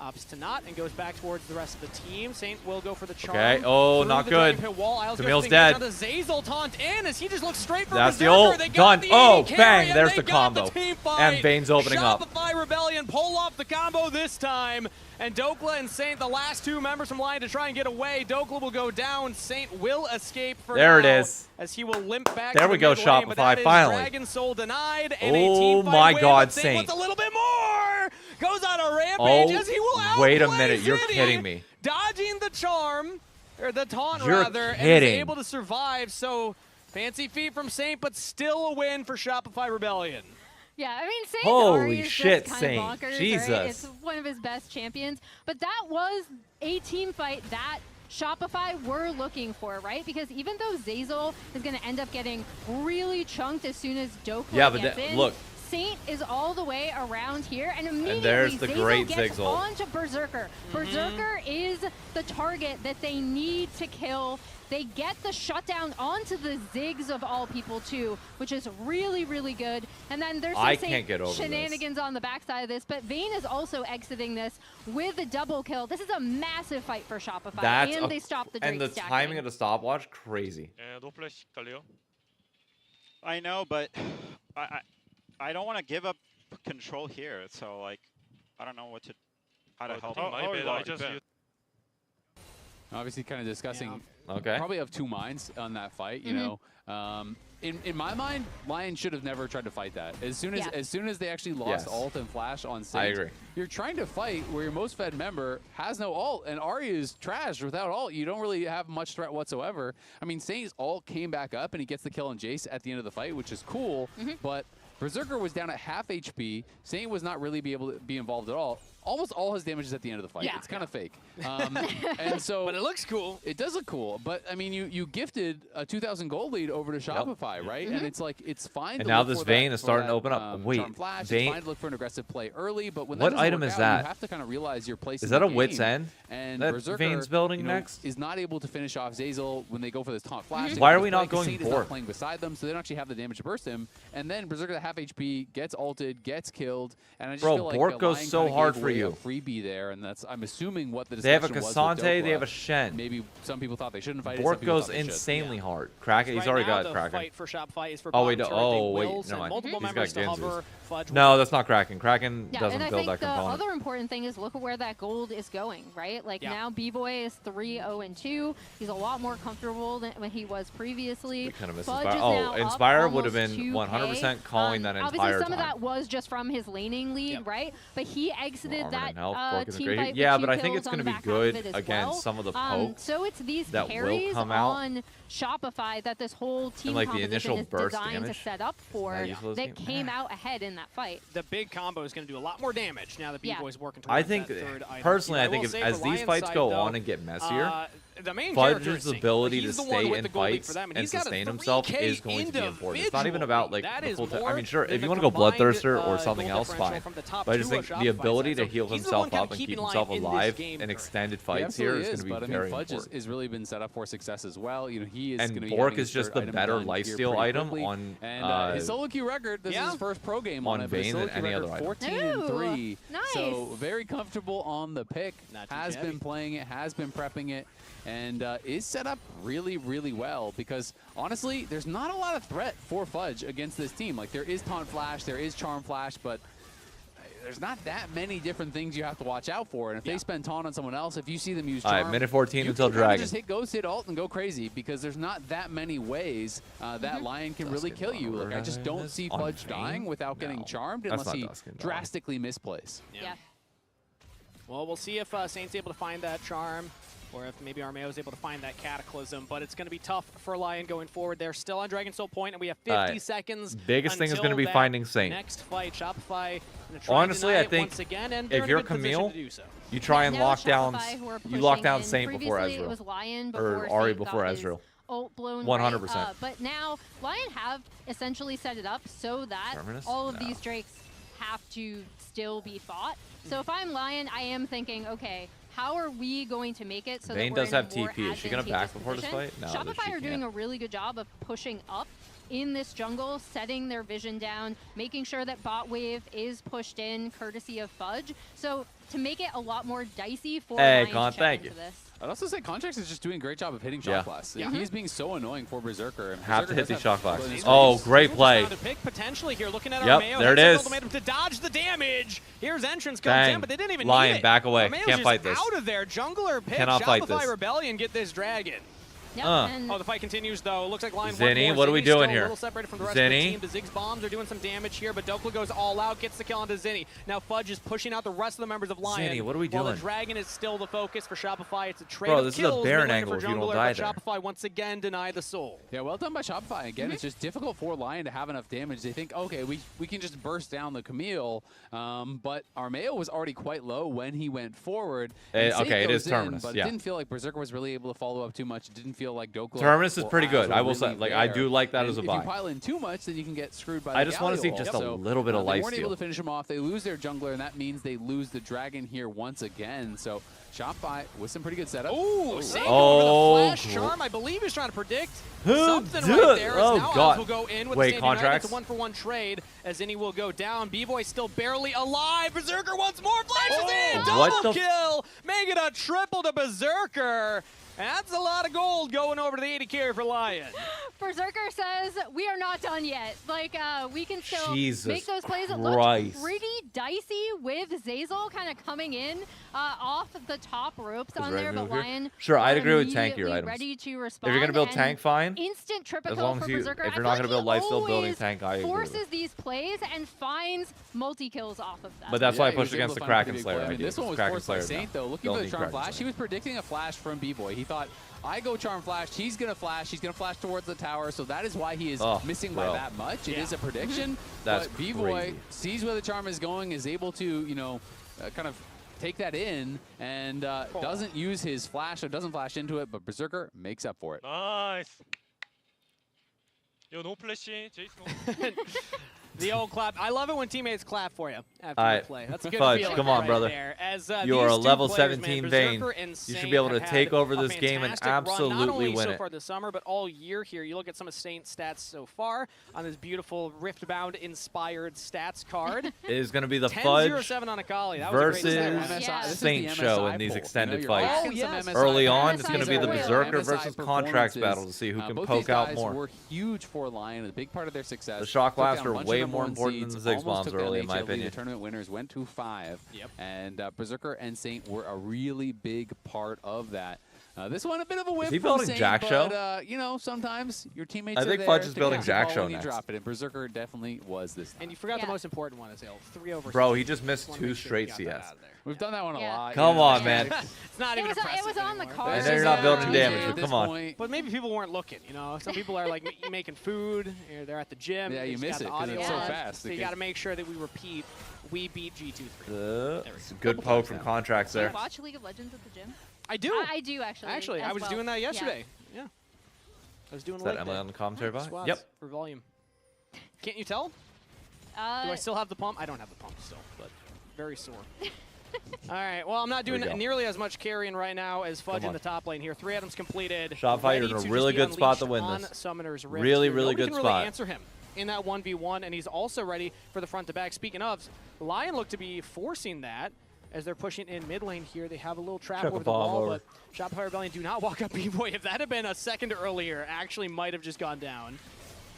Opts to not and goes back towards the rest of the team. Saint will go for the charm. Okay. Oh, not good. Camille's dead. Zazel taunt in as he just looks straight for That's the Berserker. ult. They got Done. the Oh, AD bang. carry, There's and the they got combo. the team fight. And Vayne's opening up. Shopify Rebellion pull off the combo this time. And Dokla and Saint, the last two members from Lyon to try and get away. Dokla will go down. Saint will escape for There now. it is. As he will limp back There to we the go, mid lane, but that Shopify, is finally. Dragon Soul denied, and a Oh team fight my win, God, but Saint. wants a little bit more. Goes on a rampage as he will outplay wait a minute. You're Ziddy, kidding me. dodging the charm, or the taunt You're rather, and kidding. is able to survive. So fancy feat from Saint, but still a win for Shopify Rebellion. Yeah, I mean, Saint's Holy Ahri is shit, just Saint. kind of bonkers, Jesus. Right? It's one of his best champions. But that was a team fight that Shopify were looking for, right? Because even though Zazel is going to end up getting really chunked as soon as Dokla gets in, look. Saint is all the way around here, and immediately there's the Zazel great gets Zigzal. onto Berserker. Berserker is the target that they need to kill. They get the shutdown onto the Ziggs of all people too, which is really, really good. And then there's some can't get over shenanigans on the backside of this, but Vayne is also exiting this with a double kill. This is a massive fight for Shopify, and they stopped the Drake And the stacking. timing of the stopwatch, crazy. I know, but I don't want to give up control here. So like, I don't know how to help. Obviously, kind of discussing. Okay. Probably of two minds on that fight. You know, in my mind, Lyon should have never tried to fight that. As soon as they actually lost ult and flash on Saint, I agree. You're trying to fight where your most fed member has no ult, and Ahri is trashed without ult. You don't really have much threat whatsoever. I mean, Saint's ult came back up, and he gets the kill on Jace at the end of the fight, which is cool. But Berserker was down at half HP. Saint was not really able to be involved at all. Almost all his damage is at the end of the fight. Yeah. It's kind of fake. And so, But it looks cool. It does look cool. But I mean, you gifted a 2,000 gold lead over to Shopify, right? And it's like it's fine. And to now look this for Vayne that, is starting for to open that, up. Wait, charm flash. Vayne. It's fine to look for an aggressive play early, but when What that doesn't item work is out, that? You have to kind of realize your place. Is in that the a Wit's game. End? And That Berserker, Vayne's building you know, next? is not able to finish off Zazel when they go for this taunt flash. Why are we not Because going Saint is Bork? not playing beside them, so they don't actually have the damage to burst him. And then Berserker at half HP gets ulted, gets killed, and I just Bro, feel like Bork goes Lion so kinda hard gave for away you. a freebie there, and that's I'm assuming what the They have a discussion was with Cassante, they Dokla. have a Shen. Maybe some people thought they shouldn't fight it. some Bork people goes thought they should. insanely hard. Kraken, he's Right already now, got the Kraken. fight for Shopify is for Oh, wait, bottom no, turret. They oh, wait, will never send mind. multiple He's got members to Genzus. hover. Fudge No, that's not Kraken. Kraken Yeah, doesn't and I build think that the component. other important thing is look at where that gold is going, right? Like Yeah. now B-Boy is 3-0-2. He's a lot more comfortable than when he was previously. We kind of missed Fudge Inspire. is Oh, now up Inspire would have almost been 2K. 100% calling that Obviously, entire some time. of that was just from his laning lead, right? But he exited Armor that and health, Bork isn't team great. fight Yeah, with but I 2 think kills it's on gonna the be back good half of it as against well. some of the poke So it's these that will carries come out. on Shopify that this whole team like, the composition initial is burst designed damage. to set up for Not useful this that game. came out ahead in that fight. The big combo is going to do a lot more damage now that Yeah. B-Boy's working I towards think, that third item. personally, I think will if, say as for these Lion's fights side, go though, on and get messier, the main character is Fudge's Saint. ability He's to the one stay with in the gold lead fights for them, and he's got a sustain 3K himself is going to be important. It's not even about like That the is full time. I more mean, sure, than if the you want to go combined, Bloodthirster or something goal else, differential fine. from the top But I two just of think the Shopify ability to sides. So heal he's the one himself kinda up and keeping keep himself Lyon in this alive game in currently. extended He fights here absolutely is going to be but I very mean, Fudge important. is really been set up for success as well. You know, he is And going to be Bork having is his just third the item better done here lifesteal pretty item quickly. on And his solo queue record, this is his first pro game on it, but his Vayne solo than queue any record, other item. 14-3. Nice. So very comfortable on the pick. Not too Has shabby. been playing it, has been prepping it, and is set up really, really well because honestly, there's not a lot of threat for Fudge against this team. Like there is Taunt Flash, there is Charm Flash, but there's not that many different things you have to watch out for. And if they spend Taunt on someone else, if you see them use Charm, All right, minute 14 you until can kinda Dragon. just hit Ghost, hit Alt, and go crazy because there's not that many ways that Lion can really kill you. Like I just don't see On Fudge Vayne? dying without getting No. charmed That's unless not he Duskin dying. drastically misplays. Yeah. Well, we'll see if Saint's able to find that charm. or if maybe Armeo is able to find that Cataclysm. But it's going to be tough for Lyon going forward. They're still on Dragon Soul point, and we have 50 seconds. Biggest thing is going to be finding Saint. Next fight, Shopify. Honestly, I think once again, and if you're Camille, you try and lock down. You lock down Saint before Ezreal, it was Lyon or before Ari Saint before got his Ezreal. ult blown 100%. right, but now Lyon have essentially set it up so that all of these Drakes have to still be fought. So if I'm Lyon, I am thinking, okay, how are we going to make it so Vayne that we're does in have a more TP. Is she going to back before this position? fight? No, Shopify are doing a really good job of pushing up in this jungle, setting their vision down, making sure that bot wave is pushed in courtesy of Fudge. So to make it a lot more dicey for Lyon to check into this. I'd also say Contracts is just doing a great job of hitting shot blasts. Yeah. He's being so annoying for Berserker. And Have to hit Berserker these shot blasts. does have- Oh, great play. Pick potentially here, looking at Yep, Armeo. there it Hexagon is. ultimatum to dodge the damage. Here's entrance comes Bang. in, but they didn't even Lyon, need it. back away. Armeo's Can't just fight this. out of there. Jungler pick. Cannot fight Shopify this. Rebellion get this dragon. Yep, Oh, the fight continues though. Looks like Lyon Zinni, one more. what are we Zinni's doing still here? A little separated from the rest Zinni? of the team. The Ziggs bombs are doing some damage here, but Dokla goes all out, gets the kill onto Zinni. Now Fudge is pushing out the rest of the members of Lyon. Zinni, what are we While doing? the dragon is still the focus for Shopify. It's a trade Bro, of this is a kills Baron mid lane angle for if you don't Jungler, die but there. Shopify once again deny the soul. Yeah, well done by Shopify. Again, it's just difficult for Lyon to have enough damage. They think, okay, we can just burst down the Camille, but Armeo was already quite low when he went forward. And Saint Okay, it goes is in, Terminus, but yeah. it didn't feel like Berserker was really able to follow up too much. It didn't feel like Dokla. Terminus is or pretty good. Az I were will say, really like, I there. do like that And as a if buy. you pile in too much, then you can get screwed by I the just want to see Galio just ult. a So, little bit of they life weren't able steal. to finish him off. They lose their jungler, and that means they lose the dragon here once again. So Shopify with some pretty good setup. Ooh, Saint Oh, over the flash charm. I believe he's trying to predict Who something did? right there. As Oh, now God. Az will go in with Wait, the standing contracts? It's a one-for-one trade as Zinni will go down. B-Boy still barely alive. Berserker once more flashes in. What Double the kill. Make it a triple to Berserker. And that's a lot of gold going over to the 80 carry for Lyon. Berserker says we are not done yet. Like we can still Jesus make those plays. It Christ. looked pretty dicey with Zeyzal kind of coming in off the top ropes on there, but Lyon. Sure, I'd were agree with tank your immediately items. ready to respond. If you're gonna build and tank, fine. Instant triple As kill long for as you, Berserker. if I you're feel not like gonna build he life steal building always tank, I agree with forces it. these plays and finds multi-kills off of them. But that's why I he was pushed able against to the find a Kraken big Slayer play. I mean, idea. this one was Kraken forced by Slayer Saint, now. though. Looking Don't for the need Charm Kraken Flash. Slayer. He was predicting a flash from B-Boy. He thought, I go Charm Flash, he's going to flash towards the tower, so that is why he is missing by that much. It is a prediction, That's but B-Boy crazy. sees where the Charm is going, is able to, you know, kind of take that in, and doesn't use his flash, or doesn't flash into it, but Berserker makes up for it. 나이스. 요 노 플래시 제이슨. The old clap. I love it when teammates clap for you after All you right. play. That's a good Fudge, feeling come on, right brother. there. As, You are a these two level players, 17 man, Vayne. Berserker and You should Saint be able to have take had over a this game and fantastic run, not absolutely only win so it. far this summer, but all year here. You look at some of Saint's stats so far on this beautiful Riftbound inspired stats card. It is going to be the 10-0-7 Fudge on Akali. That was a great versus stat. Saint show in these extended fights. Oh, yes. Early on, it's MSI going to be the performances. Berserker versus Contracts battle to see who can Both poke these guys out more. were huge for Lyon, a big part of their success. The shock Took down blasts a are bunch of way number more one important than seeds, the Ziggs almost bombs took down early, in my HLE. opinion. The tournament winners went to 5. Yep. And Berserker and Saint were a really big part of that. This one a bit of a whiff he from building Saint, Jack but, Show? you know, sometimes your teammates I are think there Fudge is to building catch the Jack ball Show when you next. drop it, and Berserker definitely was this time. And you forgot Yeah. the most important one, Azale. 3 over Bro, 6. he just missed Wanna 2 make sure straight we got CS. that out of there. We've done that one a Yeah. lot. Come you know, on, man. It's not It even was on impressive the anymore. card. And then you're not building At damage, but this come on. point, But maybe people weren't looking, you know. Some people are like making food, or they're at the gym. Yeah, they you just miss got it the 'cause audio it's so on. fast. So you It got to can- make sure that we repeat. We beat G2-3. It's a good poke from Contracts Do you there. watch League of Legends at the gym? I do. I do actually. Actually, I as was well. doing that Yeah. yesterday. Yeah. I was doing Is a that leg Emily day. on the commentary bot? Squats Yep. For volume. Can't you tell? Do I still have the pump? I don't have the pump still, but very sore. All right. Well, I'm not Here we doing go. nearly as much carrying right now as Fudge Come in on. the top lane here. 3 items completed. Shopify, Ready you're in a to just really be good spot to unleashed win on this. Summoner's Rift Really, here. really Nobody good can spot. Really answer him in that 1v1, and he's also ready for the front to back. Speaking of, Lyon looked to be forcing that as they're pushing in mid lane here. They have a little trap Chuck a over the bomb wall, over. but Shopify Rebellion do not walk up B-Boy. If that had been a second earlier, actually might have just gone down.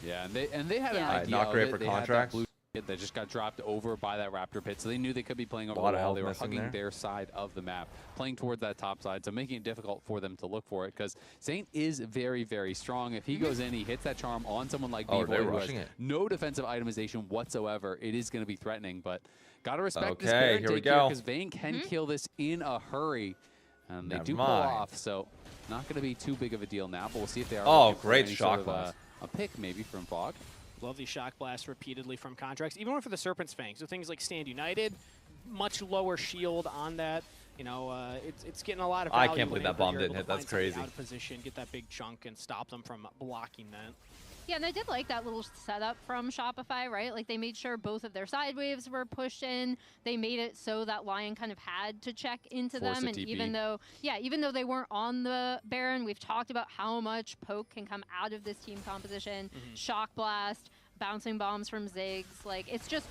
Yeah, and they had an Yeah. idea Not of great it. for They had that Contracts. blue kid that just got dropped over by that Raptor pit, so they knew they could be playing over A lot the of wall. health They were missing hugging there. their side of the map, playing towards that top side, so making it difficult for them to look for it, because Saint is very, very strong. If he goes in, he hits that charm on someone like Oh, B-Boy they're who has rushing it. no defensive itemization whatsoever, it is going to be threatening, but got to respect this Okay, Baron here we take go. because Vayne can kill this in a hurry. And they do pull off, so not going to be too big of a deal now, but we'll see if they are. Oh, great any shock sort of, blast. a pick maybe from Fog. Lovely shock blast repeatedly from Contracts, even one for the Serpent's Fang. So things like Stand United, much lower shield on that. You know, it's getting a lot of value. I can't believe that bomb didn't hit. That's crazy. Out of position, get that big chunk, and stop them from blocking that. Yeah, and I did like that little setup from Shopify, right? Like, they made sure both of their side waves were pushed in. They made it so that Lyon kind of had to check into them. And even though they weren't on the Baron, we've talked about how much poke can come out of this team composition. Shock blast, bouncing bombs from Ziggs. Like, it's just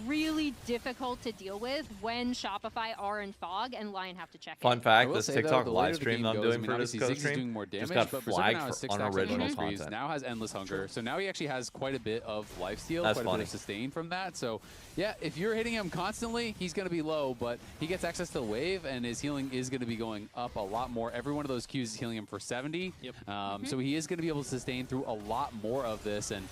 really difficult to deal with when Shopify are in Fog and Lyon have to check in. Fun fact, this TikTok live stream I'm doing for this stream just got flagged for unoriginal content. Now has Endless Hunger, so now he actually has quite a bit of lifesteal, quite a bit of sustain from that. So yeah, if you're hitting him constantly, he's going to be low, but he gets access to the wave, and his healing is going to be going up a lot more. Every one of those Qs is healing him for 70, so he is going to be able to sustain through a lot more of this, and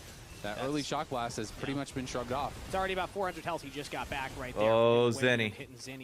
that early shock blast has pretty much been shrugged off. It's already about 400 health. He just got back right there. Oh, Zenny.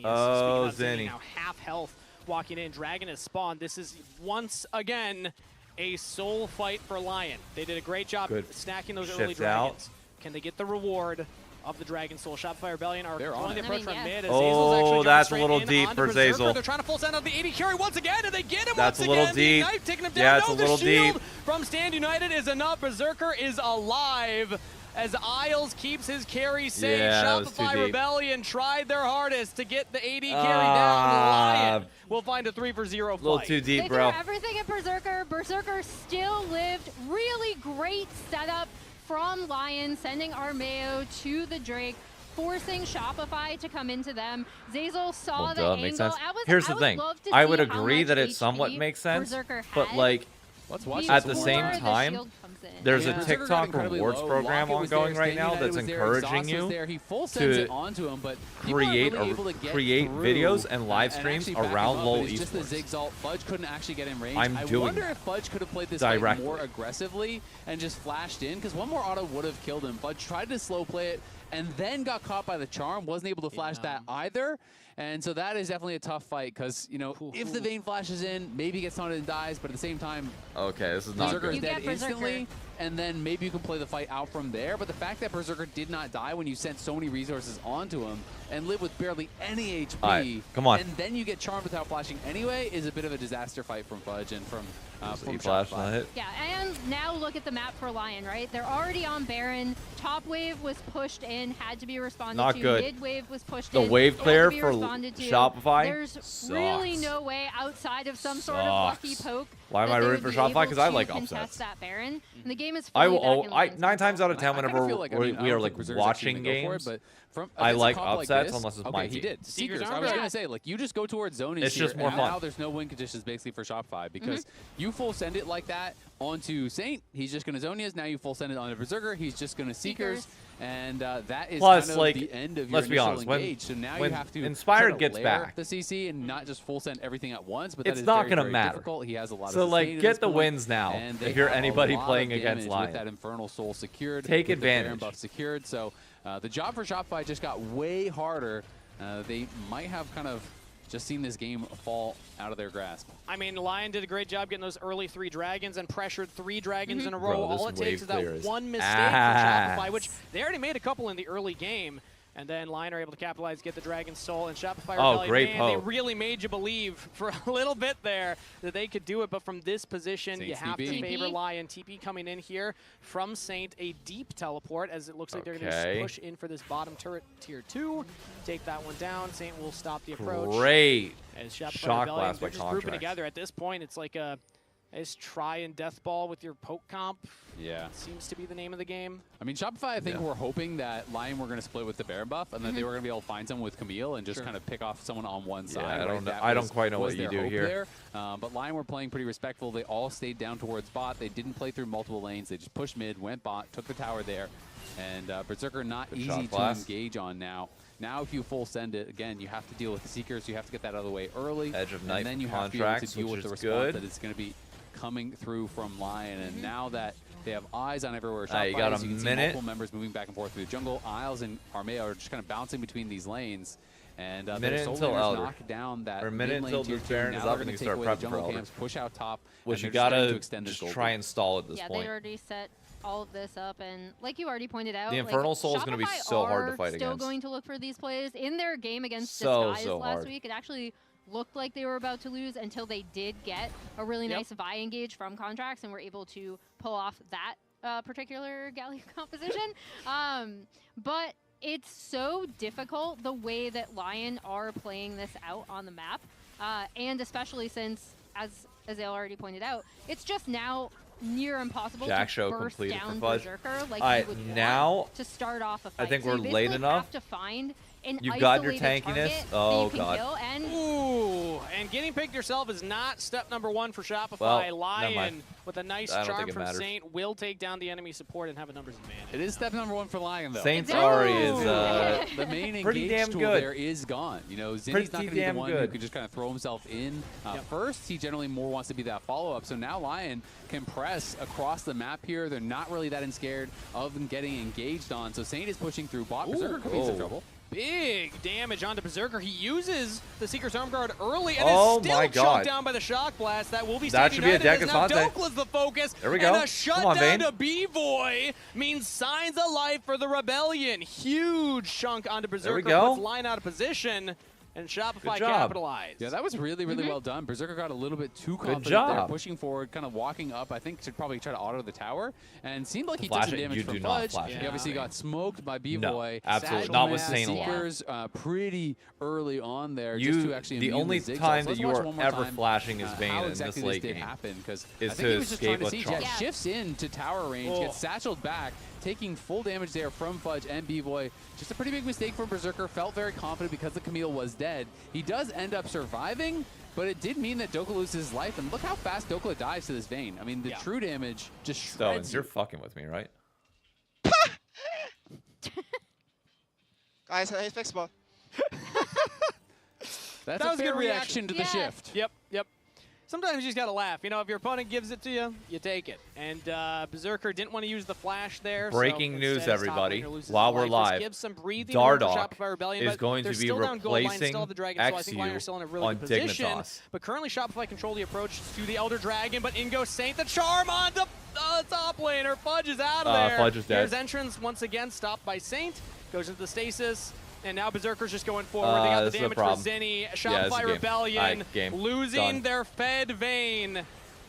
Oh, Zenny. Now half health walking in. Dragon has spawned. This is once again a soul fight for Lyon. They did a great job snacking those early dragons. Can they get the reward of the Dragon Soul? Shopify Rebellion are going to approach from mid. As oh, that's a little deep for Zeyzal. They're trying to full send on the 80 carry once again, and they get him that's once a little again. Deep. The knife taking him down. Yeah, it's no, a little the shield deep. From Stand United is enough. Berserker is alive as Isles keeps his carry safe. Shopify Rebellion tried their hardest to get the 80 carry down. Lyon will find a 3-for-0 fight. A little too deep, bro. They threw everything at Berserker. Berserker still lived. Really great setup from Lyon, sending Armeo to the Drake, forcing Shopify to come into them. Zeyzal saw the angle. Makes sense. Here's the thing. I would agree that it somewhat makes sense, but like at the same time, there's a TikTok rewards program ongoing right now that's encouraging you to create videos and live streams around LoL esports. Just the Zigzalt. Fudge couldn't actually get in range. I wonder if Fudge could have played this fight more aggressively and just flashed in, because one more auto would have killed him. Fudge tried to slow play it and then got caught by the charm. Wasn't able to flash that either. And so that is definitely a tough fight, because, you know, if the Vayne flashes in, maybe he gets taunted and dies, but at the same time, okay, this is not Berserker good. is dead instantly, and then maybe you can play the fight out from there. But the fact that Berserker did not die when you sent so many resources onto him and live with barely any HP, come on, and then you get charmed without flashing anyway, is a bit of a disaster fight from Fudge and from Shopify. Yeah, and now look at the map for Lyon, right? They're already on Baron. Top wave was pushed in, had to be responded to. Mid wave was pushed in. The wave clear for Shopify There's really no way outside of some sort of lucky poke. Why am I rooting for Shopify? Because I like upsets. That Baron. And the game is fully 9 times out of 10 whenever we are like watching games, I like upsets unless it's my team. He did. Seekers, I was going to say, like, you just go towards zone. It's just more fun. Now there's no win conditions basically for Shopify, because you full send it like that onto Saint, he's just going to Zonias. Now you full send it onto Berserker, he's just going to Seekers. And that is kind of like the end of your initial engage. So now you have to Inspired gets back the CC and not just full send everything at once. But it's that is not going to matter. Difficult. He has a lot so of like get the wins now. And if you're anybody playing against Lyon, with that Infernal Soul secured, take with advantage. The Baron buff secured. So the job for Shopify just got way harder. They might have kind of just seen this game fall out of their grasp. I mean, Lyon did a great job getting those early 3 dragons and pressured 3 dragons in a row. All it takes is that one mistake for Shopify, which they already made a couple in the early game. And then Lyon are able to capitalize, get the Dragon Soul, and Shopify Rebellion, man, they really made you believe for a little bit there that they could do it. But from this position, you have to favor Lyon. TP coming in here from Saint, a deep teleport, as it looks like they're going to push in for this bottom turret, tier 2. Take that one down. Saint will stop the approach. Great as Shopify shock Rebellion, blast by just grouping together. At this point, it's like a nice try and death ball with your poke comp. Yeah. Seems to be the name of the game. I mean, Shopify, I think we're hoping that Lyon were going to split with the Baron buff, and then they were going to be able to find someone with Camille and just kind of pick off someone on one side. I don't quite know what you do here. But Lyon were playing pretty respectful. They all stayed down towards bot. They didn't play through multiple lanes. They just pushed mid, went bot, took the tower there. And Berserker not easy to engage on now. Now, if you full send it, again, you have to deal with the Seekers. You have to get that out of the way early. Edge of Night and then you have to be able to deal with the response that it's going to be coming through from Lyon. And now that they have eyes on everywhere, you got a you can minute. see multiple members moving back and forth through the jungle. Isles and Armeo are just kind of bouncing between these lanes. And minute their solo until laners Elder. knock down that Or a minute mid lane until tier this 2. Baron Now is they're up going and to you take start away the prepping for jungle Elder. camps, push out top. Which and you they're starting to gotta extend this just gold try lead. and stall at this Yeah, point. they'd already set all of this up, and like you already pointed out, The like, Infernal Soul is going to be Shopify so hard to are fight still against. going to look for these plays. In their game against So Disguise last hard. week, it actually looked like they were about to lose until they did get a really nice Vi engage from Contracts and were able to pull off that particular Galio composition. But it's so difficult the way that Lyon are playing this out on the map, and especially since, as Azale already pointed out, it's just now near impossible Jack to show burst completed down for Fudge. Berserker like Alright, you would now want to start off a fight. I think So we're you late basically enough. have to find an You've got your isolated tankiness. target Oh, that you can God. kill, and Ooh, and getting picked yourself is not step number 1 for Shopify. Well, never Lyon, mind. with a nice I don't charm think it from matters. Saint, will take down the enemy support and have a numbers advantage. It is step number 1 for Lion, though. Saint's Ooh. Ari is the main pretty engage damn tool good. there is gone. You know, Zinni's Pretty not going to be the damn one who good. could just kind of throw himself in first. He generally more wants to be that follow-up. So now Lion can press across the map here. They're not really that scared of them getting engaged on. So Saint is pushing through bot. Berserker could be in some trouble. Big damage onto Berserker. He uses the Seeker's Arm Guard early and Oh is still my God. choked down by the Shock Blast. That will be That Stevie should be a Knight, and deck it is now of Sante. Dokla's the focus. There we go. And a Come on, shutdown Vayne. to B-Boy means signs of life for the Rebellion. Huge chunk onto Berserker. go. Puts Line out of position. And Shopify Good job. capitalized. Yeah, that was really, really well done. Berserker got a little bit too confident job. there, pushing forward, kind of walking up. I think should probably try to auto the tower, and seemed like he took Flash some it. damage You from do not Fudge. flash He it. obviously got smoked by B-Boy. absolutely. Satchel Not with Man, Saint alone. Seekers, pretty early on there, just to actually The immune only the zigzags. time Let's that you watch are one more ever time, flashing is Vayne how in exactly this late did game happen, because is I think to he was just trying escape to with see Jet Charm. shifts into tower range, gets satcheled back, taking full damage there from Fudge and B-Boy. Just a pretty big mistake from Berserker. Felt very confident because the Camille was dead. He does end up surviving, but it did mean that Dokla loses his life. And look how fast Dokla dies to this Vayne. I mean, the true damage just shreds You're you. fucking with me, right? Guys, I fix ball. That's That a was a fair good reaction to the shift. Yep. Sometimes you just gotta laugh. You know, if your opponent gives it to you, you take it. And Berserker didn't want to use the flash there. Breaking so news, instead, his top everybody. laner loses While his we're life. live, This gives some breathing room for Dardoch Shopify Rebellion, is but going they're to be still down gold line, replacing still have the dragon, so I think XU Lion's still in a really on good position. Dignitas. But currently Shopify control the approach to the Elder Dragon, but in goes Saint. The charm on the top laner. Fudge is out of there. Fudge is dead. Here's entrance once again, stopped by Saint. Goes into the stasis. And now Berserker's just going forward. They got the this is a damage for problem. Zinni. this is Shopify a game. Rebellion Game. losing Done. their Fed Vayne.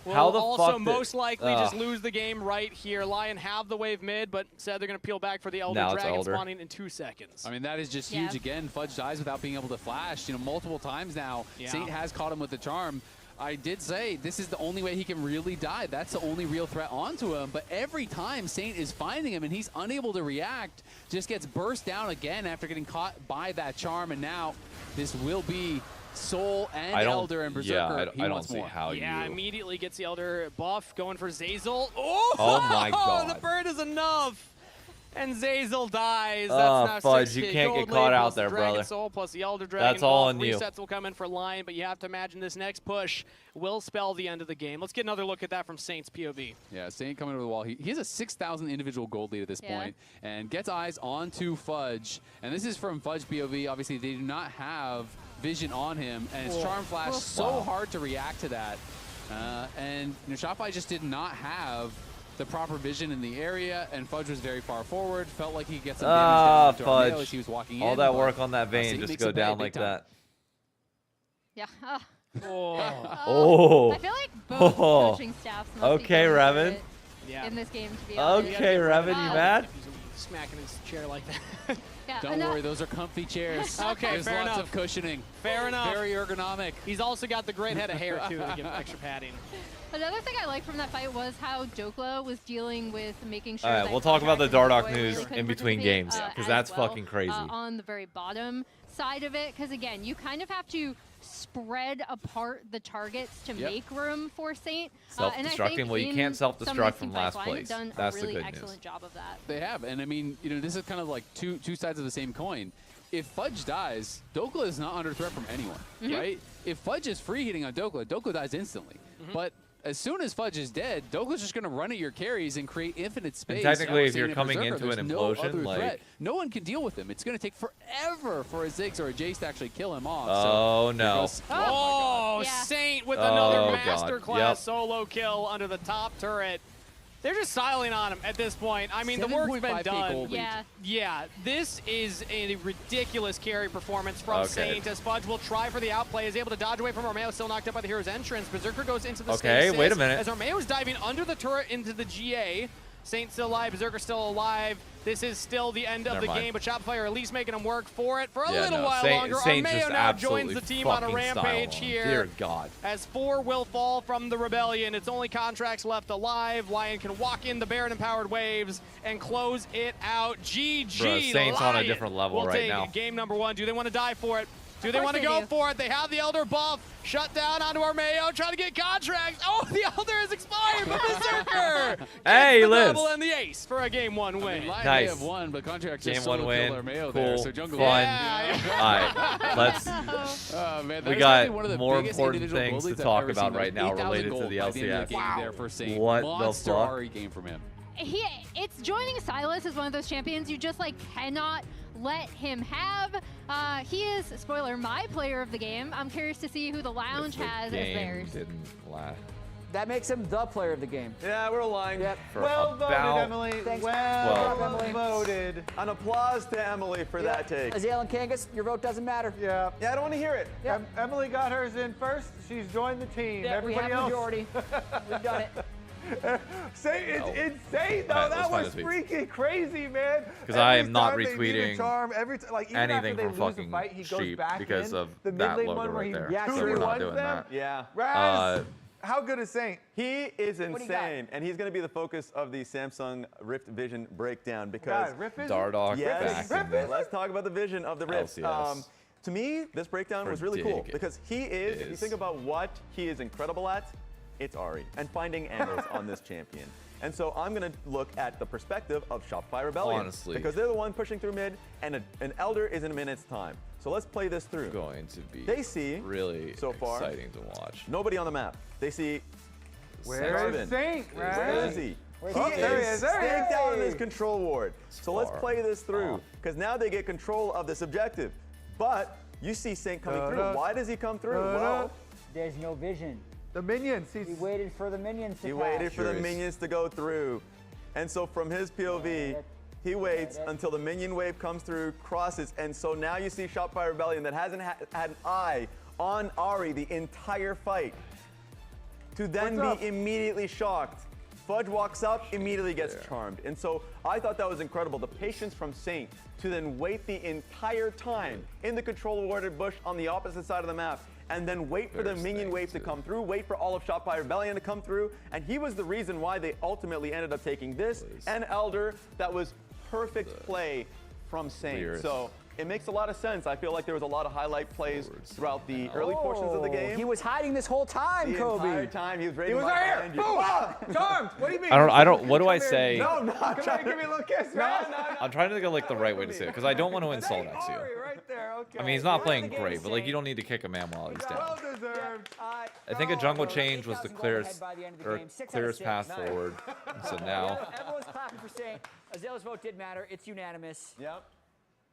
Will How the also fuck most likely just lose the game right here. Lion have the wave mid, but said they're going to peel back for the Elder Now it's Dragon Elder. spawning in 2 seconds. I mean, that is just huge. Again, Fudge dies without being able to flash, multiple times now. Yeah. Saint has caught him with the charm. I did say this is the only way he can really die. That's the only real threat onto him. But every time Saint is finding him and he's unable to react, just gets burst down again after getting caught by that charm. And now this will be Soul and Elder and Berserker. Yeah, he I don't wants see more. how Yeah, you... immediately gets the Elder buff, going for Zazel. Oh my God. The bird is enough. And Zazel dies. That's now Fudge, 6 you hit. can't Gold get caught lane out plus the there, Dragon brother. Soul plus the Elder Dragon That's all buff. on you. Resets will come in for Lion, but you have to imagine this next push will spell the end of the game. Let's get another look at that from Saint's POV. Yeah, Saint coming over the wall. He has a 6,000 individual gold lead at this point, and gets eyes onto Fudge. And this is from Fudge POV. Obviously, they do not have vision on him, and it's Charm Flash so hard to react to that. And Shopify just did not have the proper vision in the area, and Fudge was very far forward. Felt like he could get some damage down to Armeo as he was walking in. All that but, work on that Vayne Saint just makes go him pay down big like time. that. Yeah. Oh. I feel like both Oh. coaching staffs must be Okay, going through Revan. it in this game, to be honest. Okay, Revan, you mad? He's smacking his chair like that. Yeah, Don't worry, those are comfy chairs. Okay, There's fair lots enough. of cushioning. Fair enough. Very ergonomic. He's also got the great head of hair, too, to give him extra padding. Another thing I liked from that fight was how Dokla was dealing with making sure All right, that we'll talk about the Contract Dardoch and Boy news really couldn't in between participate, games, because as that's well, fucking crazy. on the very bottom side of it, because again, you kind of have to spread apart the targets to make room for Saint. Self-destructing? Well, you can't self-destruct from last place. Done That's a the really good excellent news. job of that. They have, and I mean, this is kind of like two sides of the same coin. If Fudge dies, Dokla is not under threat from anyone, right? If Fudge is free hitting on Dokla, Dokla dies instantly. But as soon as Fudge is dead, Douglas is just going to run at your carries and create infinite space. And technically, if Saying you're and coming Berserker, into an there's no implosion, other like threat. No one can deal with him. It's going to take forever for a Ziggs or a Jace to actually kill him off. Oh, so no. Oh, Yeah. Saint with Oh, another God. masterclass Yep. solo kill under the top turret. They're just siling on him at this point. I mean, the work's been 7.5K done. gold lead. Yeah. Yeah, this is a ridiculous carry performance from Okay. Saint as Fudge will try for the outplay, is able to dodge away from Armeo, still knocked up by the hero's entrance. Berserker goes into the Okay, stasis wait a minute. as Armeo is diving under the turret into the GA. Saint still alive, Berserker still alive. This is still the end of Never the mind. game, but Shopify are at least making him work for it for a Yeah, little no, while Saint- longer. Saint Armeo just now joins absolutely the team on a fucking styled rampage on. here. Dear God. As 4 will fall from the Rebellion. It's only Contracts left alive. Lyon can walk in the Baron-empowered waves and close it out. GG, Bruh, Saint's on a Lyon different level will right take now. Game number 1. Do they want to die for it? Do they course want to they go do. for it? They have the Elder buff. Shut down onto Armeo, trying to get Contracts. Oh, the Elder is expired from Berserker. Hey, Gets the lives. double and the ace for a Game 1 win. Lion may Nice. have won, but Contracts Game just 1 solo win. killed Armeo Cool. there. So Jungle Fun. Yeah. All right, let's. Oh, man, that We is got probably one of the more biggest important individual things gold to leads I've talk ever about seen. right now 8,000 related to gold the by end of LCS. game there for Saint. What the Monster fuck? RE game from him. It's joining Silas as one of those champions you just like cannot let him have. He is, spoiler, my player of the game. I'm curious to see who the lounge If the has as game theirs. didn't last. That makes him the player of the game. Yeah, we're aligned. Yep. For Well voted, about Emily. Thanks. Well Emily. voted. An applause to Emily for that take. Azael and Kangas, your vote doesn't matter. Yeah, I don't want to hear it. Yep. Emily got hers in first. She's joined the team. Yeah, we Everybody have else. majority. We've done it. It's insane, though. Alright, That let's find was the tweets. freaking crazy, man. 'Cause I Every am not time they beat a retweeting charm, every like, even anything after they from lose a fucking fight, he goes Sheep back because in. of the that mid lane logo one where right he there. Yeah, So sure. we're not 2v1s doing them. that. Yeah. Raz, how good is Saint? He is What do you got? insane, and he's going to be the focus of the Samsung Rift Vision breakdown because God, Riff is Dardoch yes, back in the let's talk about the vision of the Rift. LCS. To me, this breakdown For was really cool dig because he is, if you is- think about what he is incredible at, it's Ahri and finding angles on this champion. And so I'm going to look at the perspective of Shopify Rebellion. Honestly. Because they're the one pushing through mid, and an Elder is in a minute's time. So let's play this through. Going to be They see, really so far, exciting to watch. nobody on the map. They see Where Jarvan. is Saint, Where Raz? is he? Where's He he? There he is is, there he staked out in is. his control ward. So let's Far play this through, off. because now they get control of this objective. But you see Saint coming through. Why does he come through? Well, There's no vision. The minions. He waited for the minions to he pass. waited for the Curious. minions to go through. And so from his POV, he waits until the minion wave comes through, crosses, and so now you see Shopify Rebellion that hasn't had an eye on Ahri the entire fight, to then What's up? be immediately shocked. Fudge walks up, immediately gets there. charmed. And so I thought that was incredible. The patience from Saint to then wait the entire time in the control awarded bush on the opposite side of the map, and then wait for the There's minion things wave to too. come through, wait for all of Shopify Rebellion to come through, and he was the reason why they ultimately ended up taking this and Elder. That was perfect play from Saint. Clearest. So it makes a lot of sense. I feel like there was a lot of highlight plays throughout the early portions of the game. He was hiding this whole time, the Kobe. entire time he was ready He to was line right here. behind you. Boom! Ah, charmed. What do you mean? I don't. What do I Come here. say? No, no, Come here, give me a little kiss, Raz. I'm trying to think of like the right way to say it because I don't want to insult Hey, Exio. Ahri right there. Okay. I mean, he's not the playing game great, is but like Saint. you don't need to kick a man while he's down. Well deserved. I think a jungle change was the 8,000 gold clearest ahead by the end of the or game. 6 out of clearest 6. path Nice. forward. So now, Everyone's clapping for Saint. Azael's vote did matter. It's unanimous. Yep.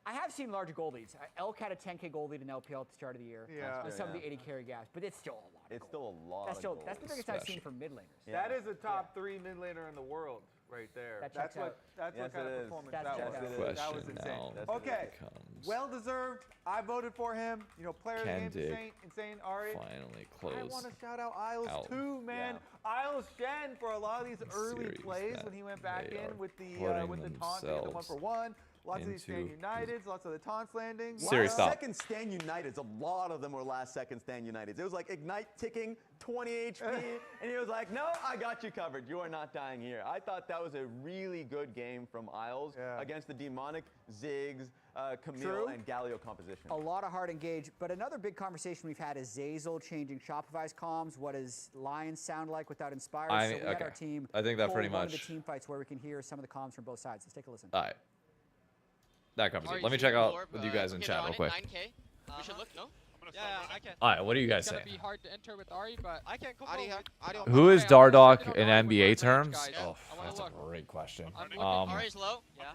I have seen larger gold leads. Elk had a 10K gold lead in LPL at the start of the year. Yeah. And some of the 80 carry gaps, but it's still a lot. It's still a lot That's of still gold. that's the biggest I've seen from mid laners. That is a top 3 mid laner in the world right there. That That's checks out. what Yes, kind it of is. performance That that checks was. out. That was question insane. now That's Okay. becomes Well deserved. I voted for him. You know, player of the Can game, dig insane Ahri. finally I close. want to shout out Isles out. too, man. Isles Shen for a lot of these early series plays that when he went back they in are with the putting taunt, they got the 1-for-1. Lots of these stand into Uniteds, lots of the taunts landing. Series Last stop. second stand Uniteds, a lot of them were last second stand Uniteds. It was like Ignite ticking, 20 HP, and he was like, no, I got you covered. You are not dying here. I thought that was a really good game from Isles against the demonic Ziggs, Camille, True. and Galio composition. A lot of hard engage, but another big conversation we've had is Zazel changing Shopify's comms. What does Lion sound like without Inspire? I So mean, we had okay. our team I think that hold pretty one of much- the team fights where we can hear some of the comms from both sides. Let's take a listen. All right. That covers Are it. Let me you check out orb? with you guys in Okay, chat they're real on it, quick. 9K. We should look, no? I can. All right, what do you guys It's say? gonna be hard to enter with Ari, but I can come Who is Okay, I wanna Dardoch look in at Ari with NBA my range, terms? guys. Oh, I wanna that's a look. great question. I'm looking. Ari's low. Yeah.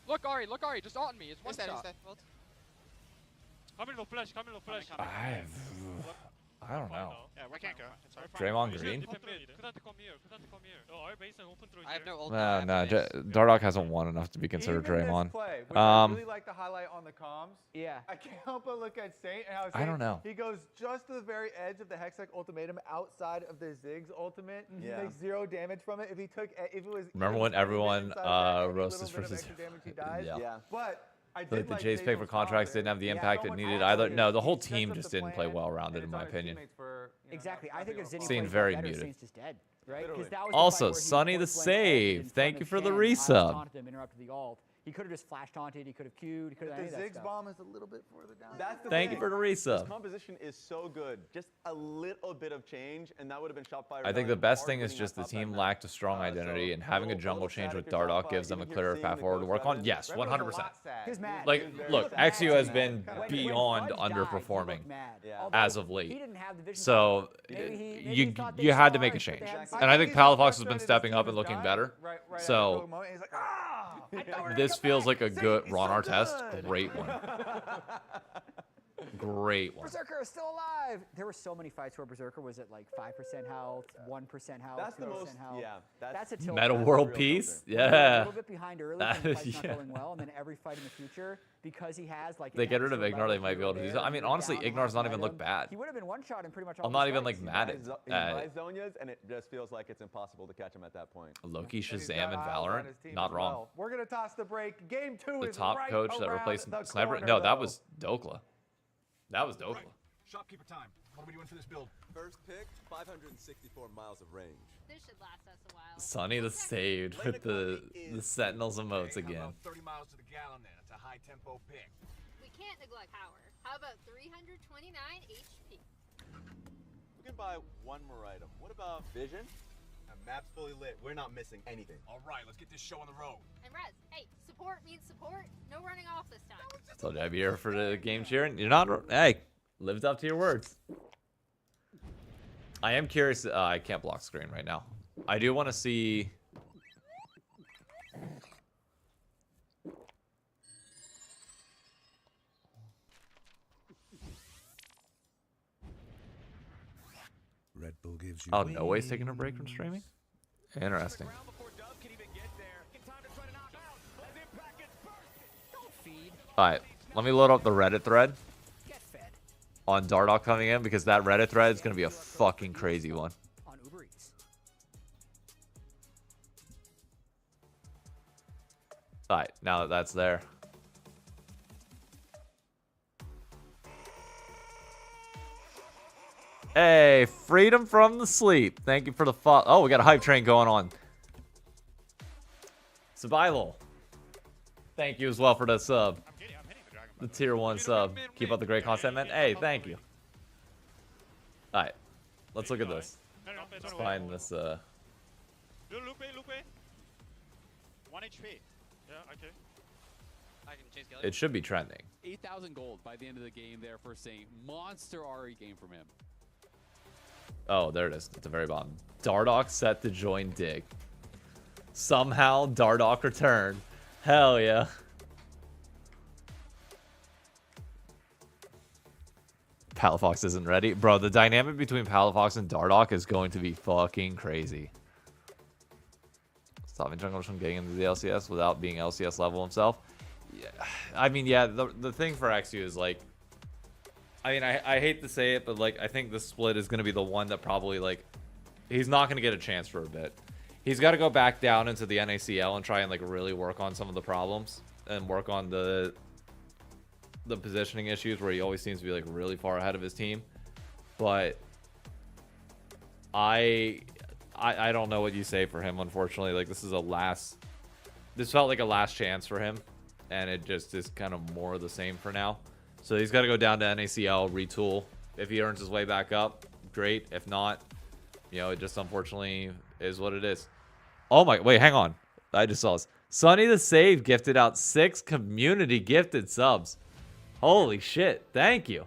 Look, Ari, just on me. It's one shot. I don't know. Yeah, we can't go. It's alright. Draymond Green? I have no ult. No, Dardoch hasn't won enough to be considered Even Draymond. This play, which I really like to highlight on the comms. Yeah. I can't help but look at Saint and how I don't know. he goes just to the very edge of the Hextech ultimatum outside of the Ziggs ultimate. He takes 0 damage from it. If it was Remember when everyone roasted versus Yeah. But I like did the like Jays pick for Zazel's contracts comment. didn't have the Yeah, impact it so much needed higher. either. No, the whole He team sets just up the didn't play plan, well rounded in and my it's on his opinion. teammates for, Exactly. I think if Zinni Seemed plays very better, muted. Saint's just dead, right? 'Cause Literally. that was the Also, fight where he Sonny the point blank Save. ulted in Thank front you of for the Shen, resub. taunted him, interrupted the ult. He could have just flash taunted. He could have queued. He could have The any of that Ziggs stuff. bomb is a little bit further down. That's the Thank you thing. for the This resub. composition is so good. Just a little bit of change, and that would have been Shopify. I think the best thing is just the team lacked a strong identity, and having a jungle change with Dardoch gives them a clearer path forward to work on. Yes, 100%. He's mad. Like, look, XU has been When beyond Fudge died, he underperforming looked mad. Yeah. Although as of he late. didn't have the vision So for it. Maybe he you thought they you had to saw make a ours, but they change, hadn't and I think he's Palafox so has been frustrated stepping his up team and is looking dying better. right after So the moment, he's like, ah! I thought we were gonna this come feels back. like a See, good he's Ron so Artest. good. Great one. Great one. Berserker is still alive. There were so many fights where Berserker was at like 5% health, 1% health, That's the 2% most. health. Yeah. That's a tilt. Meta That's World the real Peace? filter. A Yeah. little bit behind early That when the is- fight's yeah. not going well, and then every fight in the future, because he has like. They an get rid of extra Ignore, they level might be able to do there, something. I mean, you're honestly, down Ignor's not half even look item. bad. He would have been one-shot in pretty much all I'm the not even fights. like mad He at buys Zonias, and it just feels like it's impossible to catch him at that point. Loki, And he's Shazam, got and Isles on Valorant. his team Not as wrong. well. We're gonna toss the break. Game 2 The is top right coach that around replaced the Sniper. corner, No, that though. was Dokla. That was Dokla. Shopkeeper time. What are we doing for this build? First pick, 564 miles of range. This should last us a while. Sonny the Saved with the Sentinels emotes Okay, how again. about 30 miles to the gallon then? It's a high tempo pick. We can't neglect power. How about 329 HP? We can buy one more item. What about vision? The map's fully lit. We're not missing anything. All right, let's get this show on the road. And Rez, hey, support means support. No running off this time. Told you I'd be here for the game cheering. You're not. Hey, lived up to your words. I am curious. I can't block screen right now. I do want to see. Red Bull gives you. Oh, no way's taking a break from streaming. Interesting. All right, let me load up the Reddit thread on Dardoch coming in because that Reddit thread is gonna be a fucking crazy one. On Uber Eats. All right, now that that's there. Hey, freedom from the sleep. Thank you for the oh, we got a hype train going on. Survival. Thank you as well for the sub. The tier 1 sub. Keep up the great content, man. Hey, thank you. All right, let's look at this. Let's find this. Look way. 1 HP. Yeah, okay. I can chase Gilly. It should be trending. 8,000 gold by the end of the game there for Saint. Monster Ari game from him. Oh, there it is at the very bottom. Dardoch set to join Dig. Somehow Dardoch returned. Hell yeah. Palafox isn't ready. Bro, the dynamic between Palafox and Dardoch is going to be fucking crazy. Stopping Jungle from getting into the LCS without being LCS level himself. Yeah, I mean, yeah, the thing for XU is like, I mean, I hate to say it, but like, I think the split is going to be the one that probably like, he's not going to get a chance for a bit. He's got to go back down into the NACL and try and like really work on some of the problems and work on the positioning issues where he always seems to be like really far ahead of his team. But I don't know what you say for him, unfortunately. Like, this felt like a last chance for him, and it just is kind of more of the same for now. So he's got to go down to NACL, retool. If he earns his way back up, great. If not, you know, it just unfortunately is what it is. Oh my, wait, hang on. I just saw this. Sonny the Save gifted out 6 community gifted subs. Holy shit. Thank you.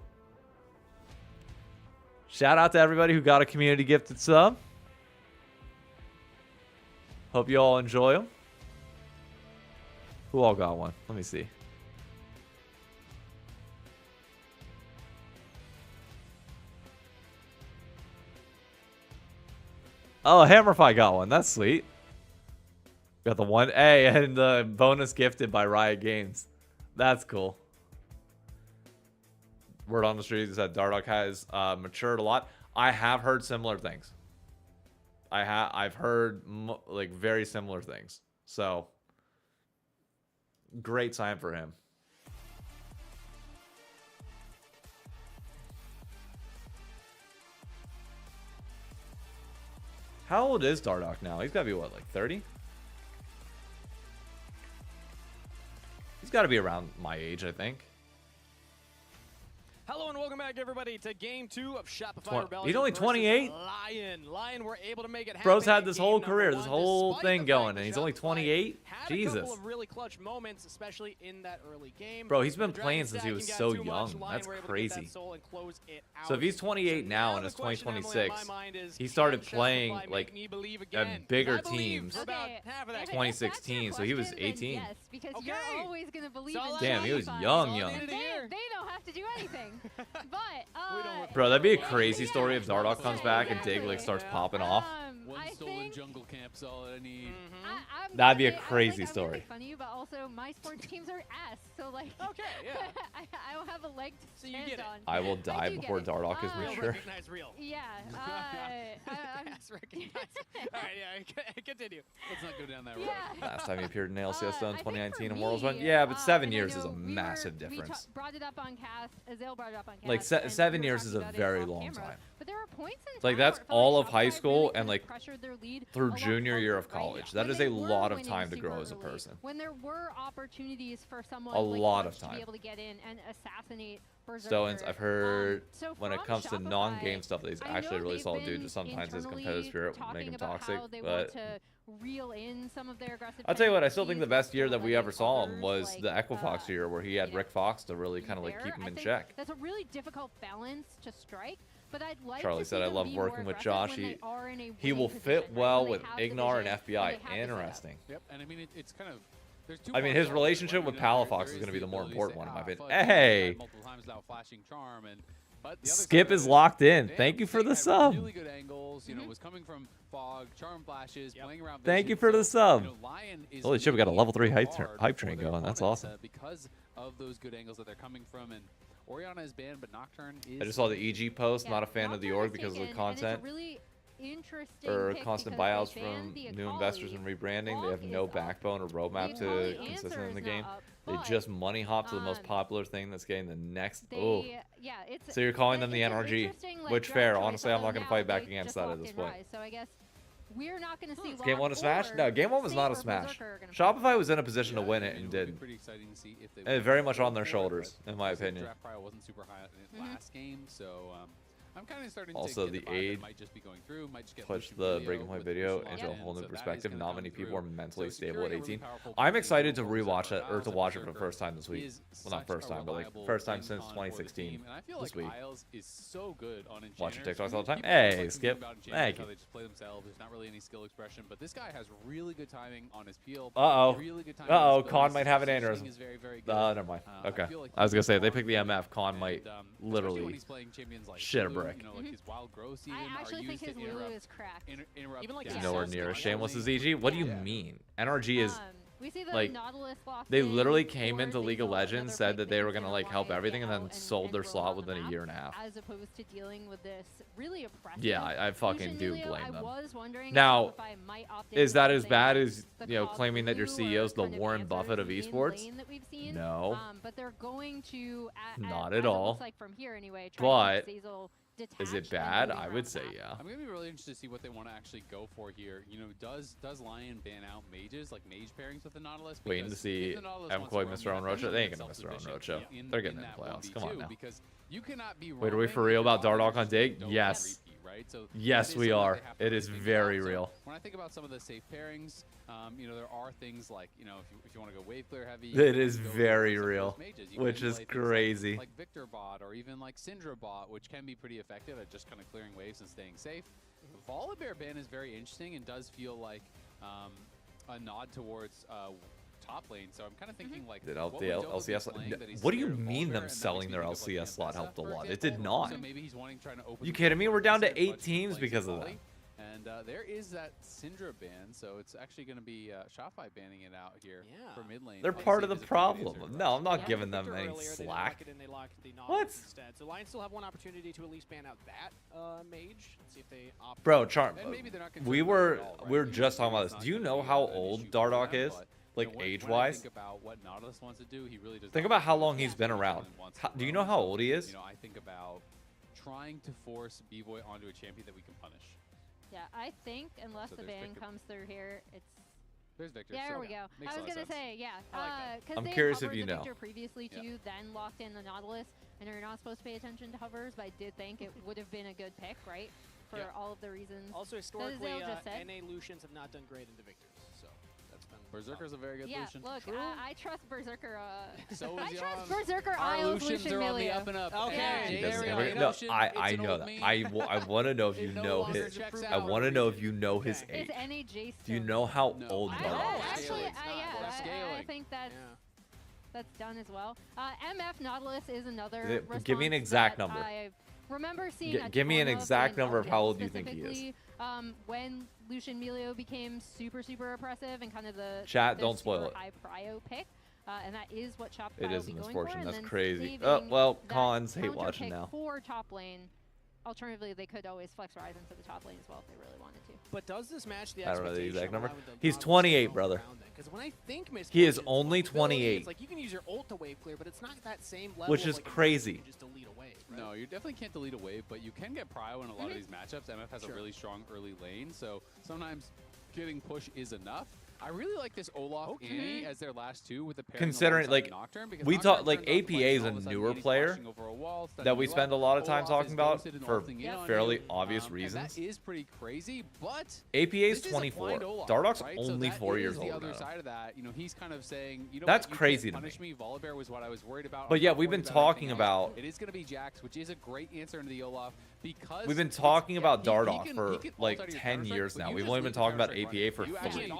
Shout out to everybody who got a community gifted sub. Hope you all enjoy them. Who all got one? Let me see. Oh, Hammerfy got one. That's sweet. Got the 1A and the bonus gifted by Riot Games. That's cool. Word on the street is that Dardoch has matured a lot. I have heard similar things. I've heard like very similar things. So great sign for him. How old is Dardoch now? He's got to be what, like 30? He's got to be around my age, I think. Hello and welcome back, everybody, to Game 2 of Shopify Rebellion. He's only 28? Lion were able to make it happen. Bro's had this whole career, this whole thing going, and he's only 28? Jesus. A couple of really clutch moments, especially in that early game. Bro, he's been playing since he was so young. That's crazy. So if he's 28 now and it's 2026, he started playing like at bigger teams 2016, so he was 18. Yes, because you're always going to believe in Damn, he was young. They don't have to do anything. But bro, that'd be a crazy story if Dardoch comes back and Dig like starts popping off. One stolen jungle camp's all I need. That'd be a crazy story. Really funny, but also my sports teams are ass, so like, okay, yeah, I don't have a leg to stand on. I will die before Dardoch is mature. Yeah, That's recognized. All right, yeah, continue. Let's not go down that road. Last time he appeared in LCS in 2019 and Worlds Run. Yeah, but 7 years is a massive difference. We brought it up on cast. Azale brought it up on cast. Like 7 years is a very long time. But there are points in like that's all of high school and like their lead through junior year of college. That is a lot of time to grow as a person. When there were opportunities for someone a lot of time to be able to get in and assassinate Stones, I've heard when it comes to non-game stuff that he's actually a really solid dude. Just sometimes his competitive spirit would make him toxic. But I'll tell you what, I still think the best year that we ever saw him was the Equifox year, where he had Rick Fox to really kind of like keep him in check. That's a really difficult balance to strike. But I'd like Charlie said, I love working with Josh. He will fit well with Ignar and FBI. Interesting. Yep, and I mean, it's kind of... I mean, his relationship with Palafox is going to be the more important one, in my opinion. Hey! Skip is locked in. Thank you for the sub. Really good angles, you know, was coming from fog, charm flashes, playing around. Thank you for the sub. Holy shit, we got a level 3 hype train going. That's awesome. Because of those good angles that they're coming from, and Orianna is banned, but Nocturne is... I just saw the EG post. Not a fan of the org because of the content. Or constant buyouts from new investors and rebranding. They have no backbone or roadmap to consistent in the game. They just money hop to the most popular thing that's getting the next. Oh, so you're calling them the NRG, which fair. Honestly, I'm not going to fight back against that at this point. So I guess we're not going to see Game 1 a smash? No, Game 1 was not a smash. Shopify was in a position to win it and did. And very much on their shoulders, in my opinion. Draft probably wasn't super high in last game, so I'm kind of starting also, to the aid pushed the breaking point video into a whole new perspective. Not many people are mentally stable at 18. I'm excited to rewatch it, or to watch it for the first time this week. Well, not first time, but like first time since 2016 this week. Watch your TikToks all the time. Hey, Skip. Thank you. They just play themselves. There's not really any skill expression, but this guy has really good timing on his peel. Uh-oh. Con might have an aneurysm. Never mind. Okay. I was going to say, if they pick the MF, Con might literally shit a brick. You know, like his wild growth even I actually think his Lulu is cracked. Even like he's nowhere near as shameless as EG. What do you mean? NRG is we see the like Nautilus they literally came into League of Legends, said that they were gonna like help everything, and then sold their slot within a year and a half. As opposed to dealing with this really oppressive. Yeah, I fucking do blame them. Now, is that as bad as claiming that your CEO is the Warren Buffett of esports? No, but they're going to not at all. Like from here anyway. But is it bad? I would say yeah. I'm gonna be really interested to see what they want to actually go for here. You know, does Lyon ban out mages, like mage pairings with the Nautilus? Waiting to see MCoy miss their own roadshow. They ain't gonna miss their own roadshow. They're getting in the playoffs. Come on now. You cannot be wait, are we for real about Dardoch on Dig? Yes. right? So yes, we are. It is very real. When I think about some of the safe pairings, you know, there are things like, you know, if you want to go wave clear heavy, it is very real, which is crazy. Like Victor bot or even like Syndra bot, which can be pretty effective at just kind of clearing waves and staying safe. Volibear ban is very interesting and does feel like a nod towards top lane. So I'm kind of thinking like, the LCS. What do you mean them selling their LCS slot helped a lot? It did not. So maybe he's wanting trying to open. You kidding me? We're down to 8 teams because of that. And there is that Syndra ban, so it's actually going to be Shopify banning it out here for mid lane. They're part of the problem. No, I'm not giving them any slack. What? Instead. So Lions still have one opportunity to at least ban out that mage. Let's see if they opt. Bro, we're just talking about this. Do you know how old Dardoch is? Like age-wise? Think about what Nautilus wants to do. He really does. Think about how long he's been around. Do you know how old he is? You know, I think about trying to force B-Boy onto a champion that we can punish. Yeah, I think unless the ban comes through here, it's. There's Victor. Yeah, there we go. I was gonna say, yeah, because I'm they curious if hovered you the know. Victor previously too, then locked in the Nautilus, and you're not supposed to pay attention to hovers, but I did think it would have been a good pick, right? For all of the reasons. Also, historically, NA Lucians have not done great into Victors, so that's been. Berserker's a very good Lucian. Look, I trust Berserker. So I trust Berserker Isles Lucian Millia. Up and up. Okay. No, I know that. I want to know if you know his. I want to know if you know his age. It's NAJ. Do you know how old Dardoch is? Actually, I think that's done as well. MF Nautilus is another. Give me an exact number. I remember seeing. Give me an exact number of how old you think he is. When Lucian Milio became super oppressive and kind of the chat, don't spoil it. High prio pick, and that is what Shopify it is will be a going misfortune. for, That's crazy. Oh well, cons hate watching now. For top lane. Alternatively, they could always flex Ryzen to the top lane as well if they really wanted to. But does this match the I don't know the exact number. with the He's 28, brother. Because when I think he is only 28. It's like you can use your ult to wave clear, but it's not that same level. Which is crazy. You can just delete a wave, right? No, you definitely can't delete a wave, but you can get prio in a lot of these matchups. MF has a really strong early lane, so sometimes getting push is enough. I really like this Olaf Annie as their last two with the pairing. Considering like we talk like APA is a newer player that we spend a lot of time talking about for fairly obvious reasons. That is pretty crazy, but APA is 24. Dardoch's only 4 years old. The other side of that, you know, he's kind of saying, you know, that's crazy to punish me. Volibear was what I was worried about. But yeah, we've been talking about. It is going to be Jax, which is a great answer into the Olaf because we've been talking about Dardoch for like 10 years now. We've only been talking about APA for 3.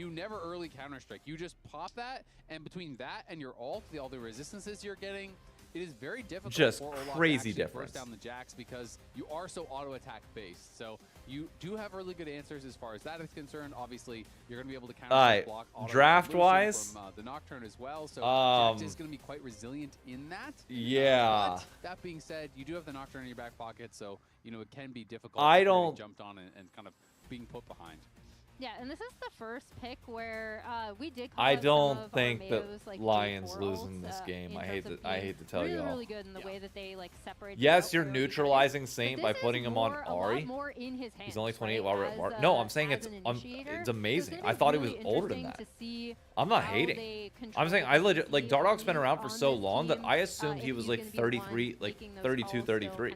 You never early Counter-Strike. You just pop that, and between that and your ult, all the resistances you're getting, it is very difficult just for Olaf crazy to difference. Burst down the Jax because you are so auto-attack based. So you do have really good answers as far as that is concerned. Obviously, you're going to be able to counter-block draft-wise from the Nocturne as well. So Jax is going to be quite resilient in that. Yeah. But that being said, you do have the Nocturne in your back pocket, so you know it can be difficult. I don't jumped on and kind of being put behind. Yeah, and this is the first pick where we did. I don't think that Lions losing this game. I hate to tell you all. Really good in the way that they like separate. Yes, you're neutralizing Saint by putting him on Ari. More in his hands, he's only 28 while we're at Mark. No, I'm saying it's amazing. I thought he was older than that. I'm not hating. I'm saying I legit like Dardoch's been around for so long that I assumed he was like 33, like 32, 33.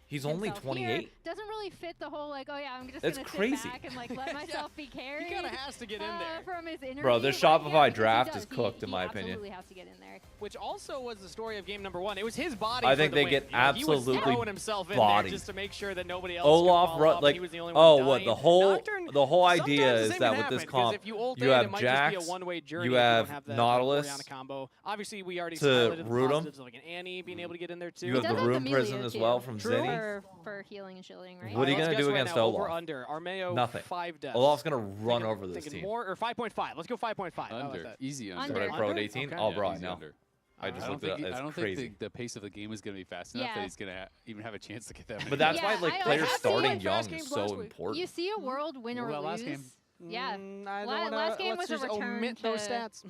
He's only 28. Doesn't really fit the whole like, oh yeah, I'm just That's gonna crazy. sit back and like let myself be carried. He kind of has to get in there from his interview. Bro, this Shopify draft is cooked in my opinion. Absolutely has to get in there. Which also was the story of game number 1. It was his body. I think they get absolutely bodied. He was throwing himself in there just to make sure that nobody else. Olaf, like, he was the only one dying. the whole idea is that with this comp, you have Jax, you have Nautilus combo. Obviously, we already to root him. Like an Annie being able to get in there too. You have the Room Prison as well from Zinni. For healing and shielding, right? What are you gonna do against Olaf? Over under Armeo. Nothing. 5 deaths. Olaf's gonna run over this team. More or 5.5. Let's go 5.5. Under. Easy under. Right, pro at 18. Okay. Oh, bro, I easy know. Under. I just looked it up. It's I don't crazy. think the pace of the game is going to be fast enough that he's going to even have a chance to get that. But that's why like players starting young is so important. You see a world win or lose. Last game. Yeah. Last game was a return to those stats.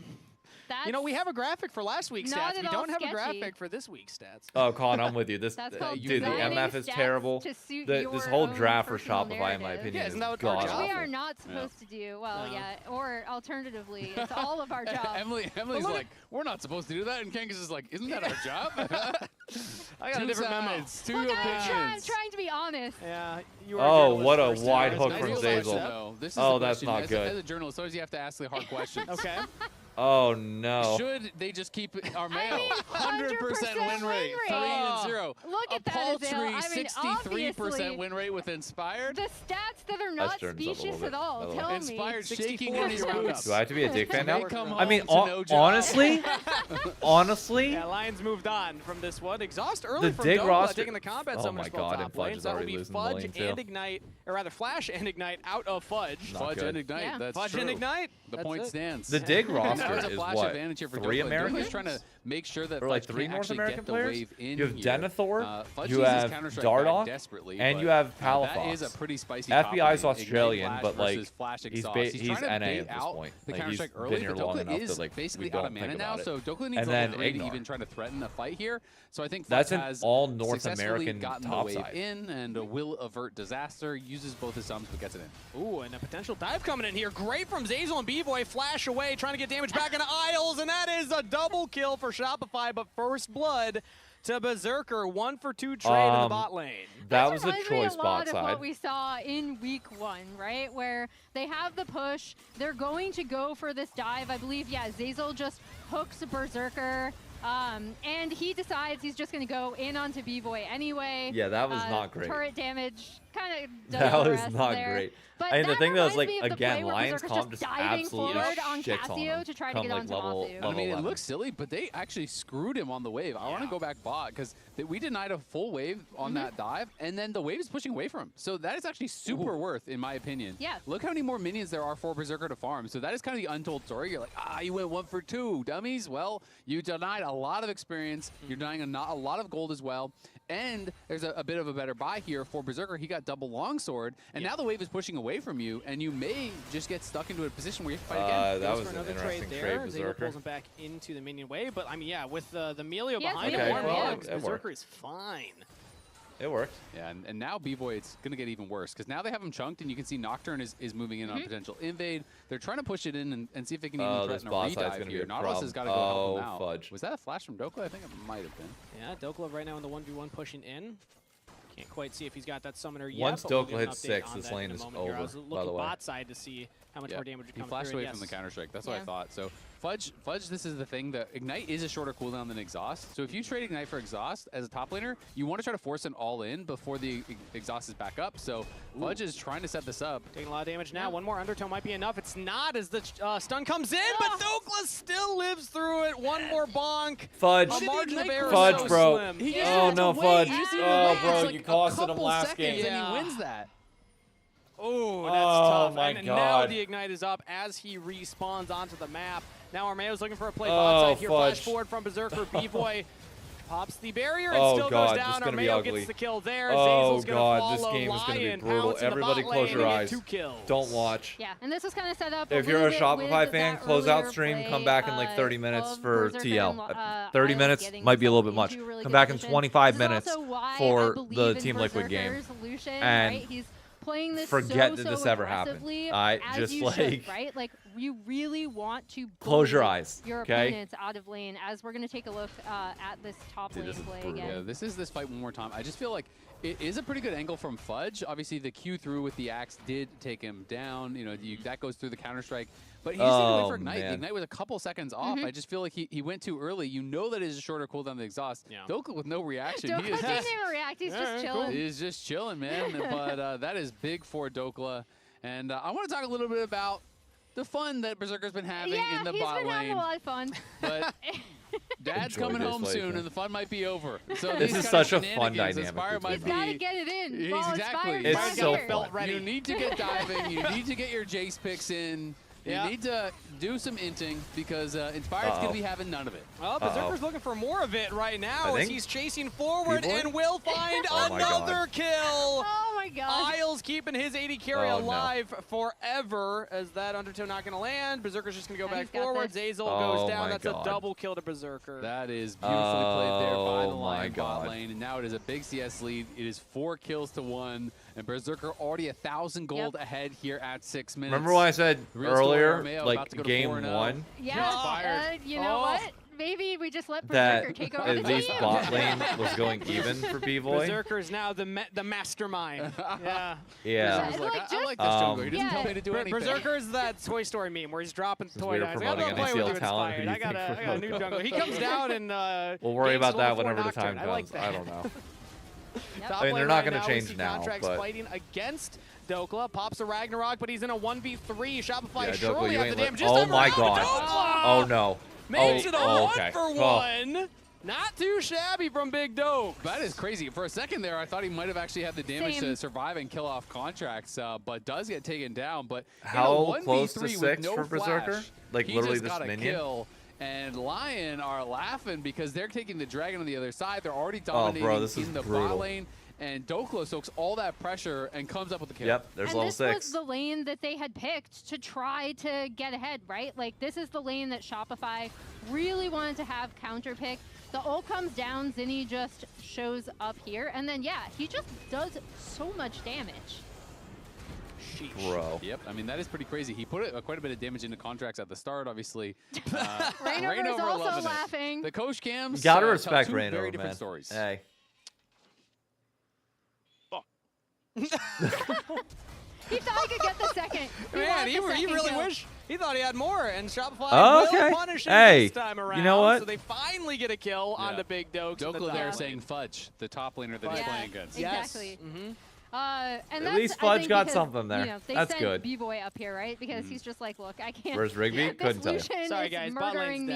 You know, we have a graphic for last week's Not stats. We at don't all have a sketchy. graphic for this week's stats. Oh, Colin, I'm with you. This That's called dude, the designing MF is stats terrible. to suit This your whole own draft for personal Shopify, in my narrative. opinion, Yeah, is isn't that what god our Which job? awful. we are not supposed to do. Well, No. yeah, or alternatively, it's all of our job. Emily's like, we're not supposed to do that, and Kangas is like, isn't that our job? I got a different memo. Two Look, I'm opinions. trying to be honest. Yeah, you Oh, what a first, wide yeah. hook Nice from little Zazel. sidestep. No, this is Oh, the that's question. not good. As a journalist, always you have to ask the hard questions. Okay. Oh no. Should they just keep our mail? I mean, 100% win rate, 3-0. Look a at that, paltry Azale. I mean, 63% obviously, win rate with Inspired. the stats that are That not turns up a little specious bit, at all. by the way. Tell me. Inspired shaking 64 in his roundup. boots. Do I have to be a Dick fan now? They come I mean, home to no job. honestly, Yeah, Lions moved on from this one. Exhaust early The from dig Dola, roster- taking the combat Oh summoner my spell God, top and Fudge lane. is So that would already be losing the Fudge lane, and too. Ignite, or rather Flash and Ignite out of Fudge. Not Fudge good. and Ignite, Yeah. that's Fudge true. and Ignite. The That's point it. stands. the Dig roster There's a is flash what? advantage here for 3 Dola. Americans? He's trying to make sure that Or like Fudge 3 can't North actually American get the players? wave in You have here. Denethor, Fudge you uses have Counter-Strike Dardoch, back desperately, and but, you have that Palafox. is a pretty spicy FBI's top lane. Australian, Ignite but Flash like versus Flash he's exhaust. he's trying to NA bait at this out point. the Like, he's Counter-Strike been early, here but long Dola enough is that like we basically don't out of think mana now, about it. so Dola needs And a then level 3 to Ignar. even try to threaten a fight here. So I think That's Fudge an has all North successfully American gotten the top wave side. in and will avert disaster, uses both his thumbs but gets it in. Ooh, and a potential dive coming in here. Great from Zazel and B-Boy. Flash away, trying to get damage back into Isles, and that is a double kill for Shopify, but first blood to Berserker. 1 for 2 trade in the bot lane. That This was a reminds me choice a lot bot of side. what we saw in week 1, right? Where they have the push, they're going to go for this dive. I believe, yeah, Zazel just hooks Berserker, and he decides he's just going to go in onto B-Boy anyway. Yeah, that was not great. Turret damage kind of does That the was rest not there. great. But And the that thing that was reminds like, me of the again, play where Lions Berserker's comp just diving absolutely forward on shits on Cassio him. to try to Come, get like, onto level Masu. I mean, it 11. looks silly, but they actually screwed him on the wave. I want to go back bot because we denied a full wave on that dive, and then the wave is pushing away from him. So that is actually super worth, in my opinion. Yeah. Look how many more minions there are for Berserker to farm. So that is kind of the untold story. You're like, you went 1 for 2, dummies. Well, you denied a lot of experience. You're denying a lot of gold as well. And there's a bit of a better buy here for Berserker. He got double longsword, and now the wave is pushing away from you, and you may just get stuck into a position where you have to fight again. That Goes was for an another interesting trade trade, there. Zazel Berserker. pulls him back into the minion wave, but I mean, yeah, with the Melio Yes, behind okay, him, well, Berserker it worked. is fine. It worked. Yeah, and now B-Boy, it's going to get even worse because now they have him chunked, and you can see Nocturne is moving in on potential invade. They're trying to push it in and see if they can even this threaten a bot side's redive gonna be here. a Nautilus has got to problem. go help him Oh, out. fudge. Was that a flash from Dokla? I think it might have been. Yeah, Dokla right now in the 1v1 pushing in. Can't quite see if he's got that summoner yet. Once but we'll Dokla get an hits update 6, on this that lane in a is moment here. I was over, by looking the way. bot side to see how much more damage would He come flashed through. away Yes. from the Counter-Strike. That's what I thought. So Fudge, this is the thing. The Ignite is a shorter cooldown than Exhaust. So if you trade Ignite for Exhaust as a top laner, you want to try to force an all-in before the Exhaust is back up. So Fudge is trying to set this up. Taking a lot of damage now. One more Undertow might be enough. It's not as the stun comes in, but Dokla still lives through it. One more bonk. Fudge. A margin of error Fudge, so bro. slim. Oh, no, Fudge. Oh, bro, It's like you a costed him couple last seconds game. and he wins that. Oh, that's Oh, tough. my And now God. the Ignite is up as he respawns onto the map. Now Armeo's looking for a play Oh, bot side here. Flash fudge. forward from Berserker. B-Boy pops the barrier and Oh, still God, goes this down. is gonna be Armeo ugly. gets the kill there. Oh, Zazel's gonna God, follow. this game is going to be Lyon brutal. pounds in the Everybody bot close lane your and get eyes. 2 kills. Don't watch. Yeah, and this was kind of set up. If you're a little bit Shopify with fan, that close out earlier stream, play, come back in like 30 minutes of for Berserker TL. and, 30 Isles minutes getting might be a little bit himself much. into a really Come good back in position. 25 This is minutes also why I for believe the in Team Liquid game. Berserker's solution, And right? He's playing this forget that so this ever happened. aggressively I as just you like should, right? Like you really want to close your bully eyes, your okay? opponents out of lane. As we're gonna take a look at this top lane play again. Yeah, this is this fight one more time. I just feel like it is a pretty good angle from Fudge. Obviously, the Q through with the axe did take him down. You know, that goes through the Counter-Strike. But he just didn't wait for Ignite. The Ignite was a couple seconds off. I just feel like he went too early. You know that it is a shorter cooldown than Exhaust. Dokla with no reaction. Dokla He is didn't just, even react. He's just chilling. He's just chilling, man. But that is big for Dokla. And I want to talk a little bit about the fun that Berserker's been having in the he's bot been lane. having a lot of fun. But Dad's Enjoy coming this home life, soon, man. and the fun might be over. So This these is kind of such a fun shenanigans, dynamic Inspire between might He's them. got to get it in. He's While exactly. Inspired It's Fire's so here. fun. You need to get diving. You need to get your Jace picks in. You need to do some inting because Inspired's going to be having none of it. Well, Berserker's looking for more of it right now I as think he's chasing forward B-Boy? and will find Oh my another God. kill. Oh my god. Isles keeping his 80 carry alive forever as that Undertow not going to land. Berserker's just going to go back forward. Zazel goes down. That's a double kill to Berserker. That is beautifully played there by the Lion bot lane. And now it is a big CS lead. It is 4 kills to 1. And Berserker already 1,000 gold ahead here at 6 minutes. Remember what I said earlier, like game 1? Yeah, you know what? Maybe we just let That Berserker take over at the least team. bot lane was going even for B-Boy. Berserker is now the mastermind. Yeah. Yeah. Berserker's like, I like this jungler. He doesn't tell me to do anything. Berserker is that Toy Story meme where he's dropping toy dimes. I gotta play with you inspired. I got a new jungler. He comes down and we'll worry about that whenever the time comes. I don't know. I mean, they're not going to change now, but fighting against Dokla, pops a Ragnarok, but he's in a 1v3. Shopify yeah, surely Dokla, has the damage. oh my god. Oh no. Makes it a 1 for 1. Well. Not too shabby from Big Doke. That is crazy. For a second there, I thought he might have actually had the damage to survive and kill off contracts, but does get taken down. But how close to 6 no for Berserker? Flash, Like he literally just this got a minion? Kill. And Lyon are laughing because they're taking the dragon on the other side. They're already dominating in the bot lane. And Dokla soaks all that pressure and comes up with the kill. Yep, there's level 6. And this was the lane that they had picked to try to get ahead, right? Like, this is the lane that Shopify really wanted to have counter pick. The ult comes down, Zinni just shows up here, and then, yeah, he just does so much damage. Sheesh. Bro. Yep, I mean, that is pretty crazy. He put quite a bit of damage into contracts at the start, obviously. Rainover's also laughing. The coach cams gotta respect tell 2 very Rainover, different man. stories. Hey. He thought he could get the second. Man, he really wished. He thought he had more, and Shopify will punish him this time around. You know what? So they finally get a kill on the Big Dokes. Dokla there saying Fudge, the top laner that he's playing against. Exactly. Yes. And at least Fudge got something there. You know, they that's sent good. B-Boy up here, right? Because he's just like, look, I can't. Where's Rigby? Couldn't tell you. Sorry, guys. Bot lane's me.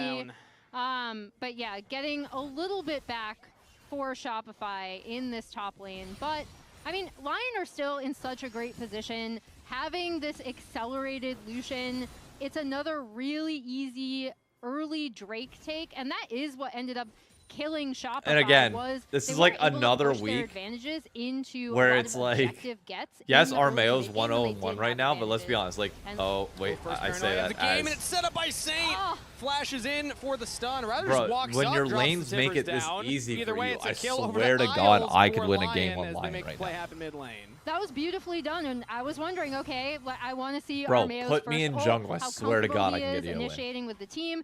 down. But yeah, getting a little bit back for Shopify in this top lane. But, I mean, Lyon are still in such a great position. Having this accelerated Lucian, it's another really easy early Drake take, and that is what ended up killing Shopify. And again, was this they is like weren't able to another push their week advantages into where a lot it's of like, objective gets yes, in the early Armeo's late game when they 1-0-1 did right have now, but let's be advantages. honest, like, And oh, wait, I say that the game, and as... it's set up by Saint. Flashes in for the stun. Rather Bro, just walks when up, your drops lanes the make timbers it this down. easy Either for way, you, it's a I kill over swear to Isles God, I for could win a Lyon game on as they Lyon make right play now. happen mid lane. That was beautifully done, and I was wondering, okay, I want to see Bro, Armeo's put me first in ult, jungle. I how swear to God, I comfortable can he get you a win. initiating with the team.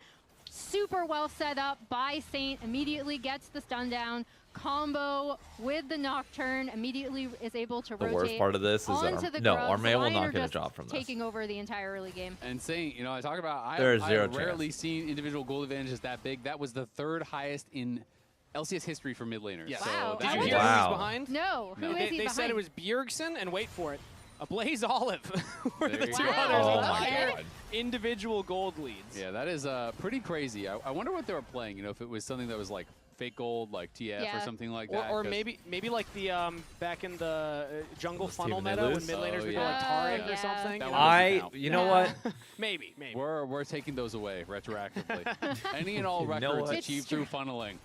Super well set up by Saint, immediately gets the stun down. Combo with the Nocturne, immediately is able to The rotate worst part of this is onto that the no, grubs. Armeo will Lyon not are get a just job from this. taking over the entire early game. And Saint, you know, I talk about There's I've zero rarely seen individual gold advantages that big. That was the 3rd highest in LCS history for mid laners. Yes. Wow. Did I you was- hear who Wow. he's behind? No, who is he They behind? said it was Bjergsen, and wait for it, a Blaze Olive were the There you 2 go. others Oh with my higher God. individual gold leads. Yeah, that is pretty crazy. I wonder what they were playing. You know, if it was something that was like fake gold, like TF or something like that. Or maybe like the back in the jungle Was funnel Team they meta when lose? mid laners Oh, would yeah. go like Taric Yeah. or something. That you know what? Maybe. We're taking those away retroactively. Any and all You know records what? achieved through funneling.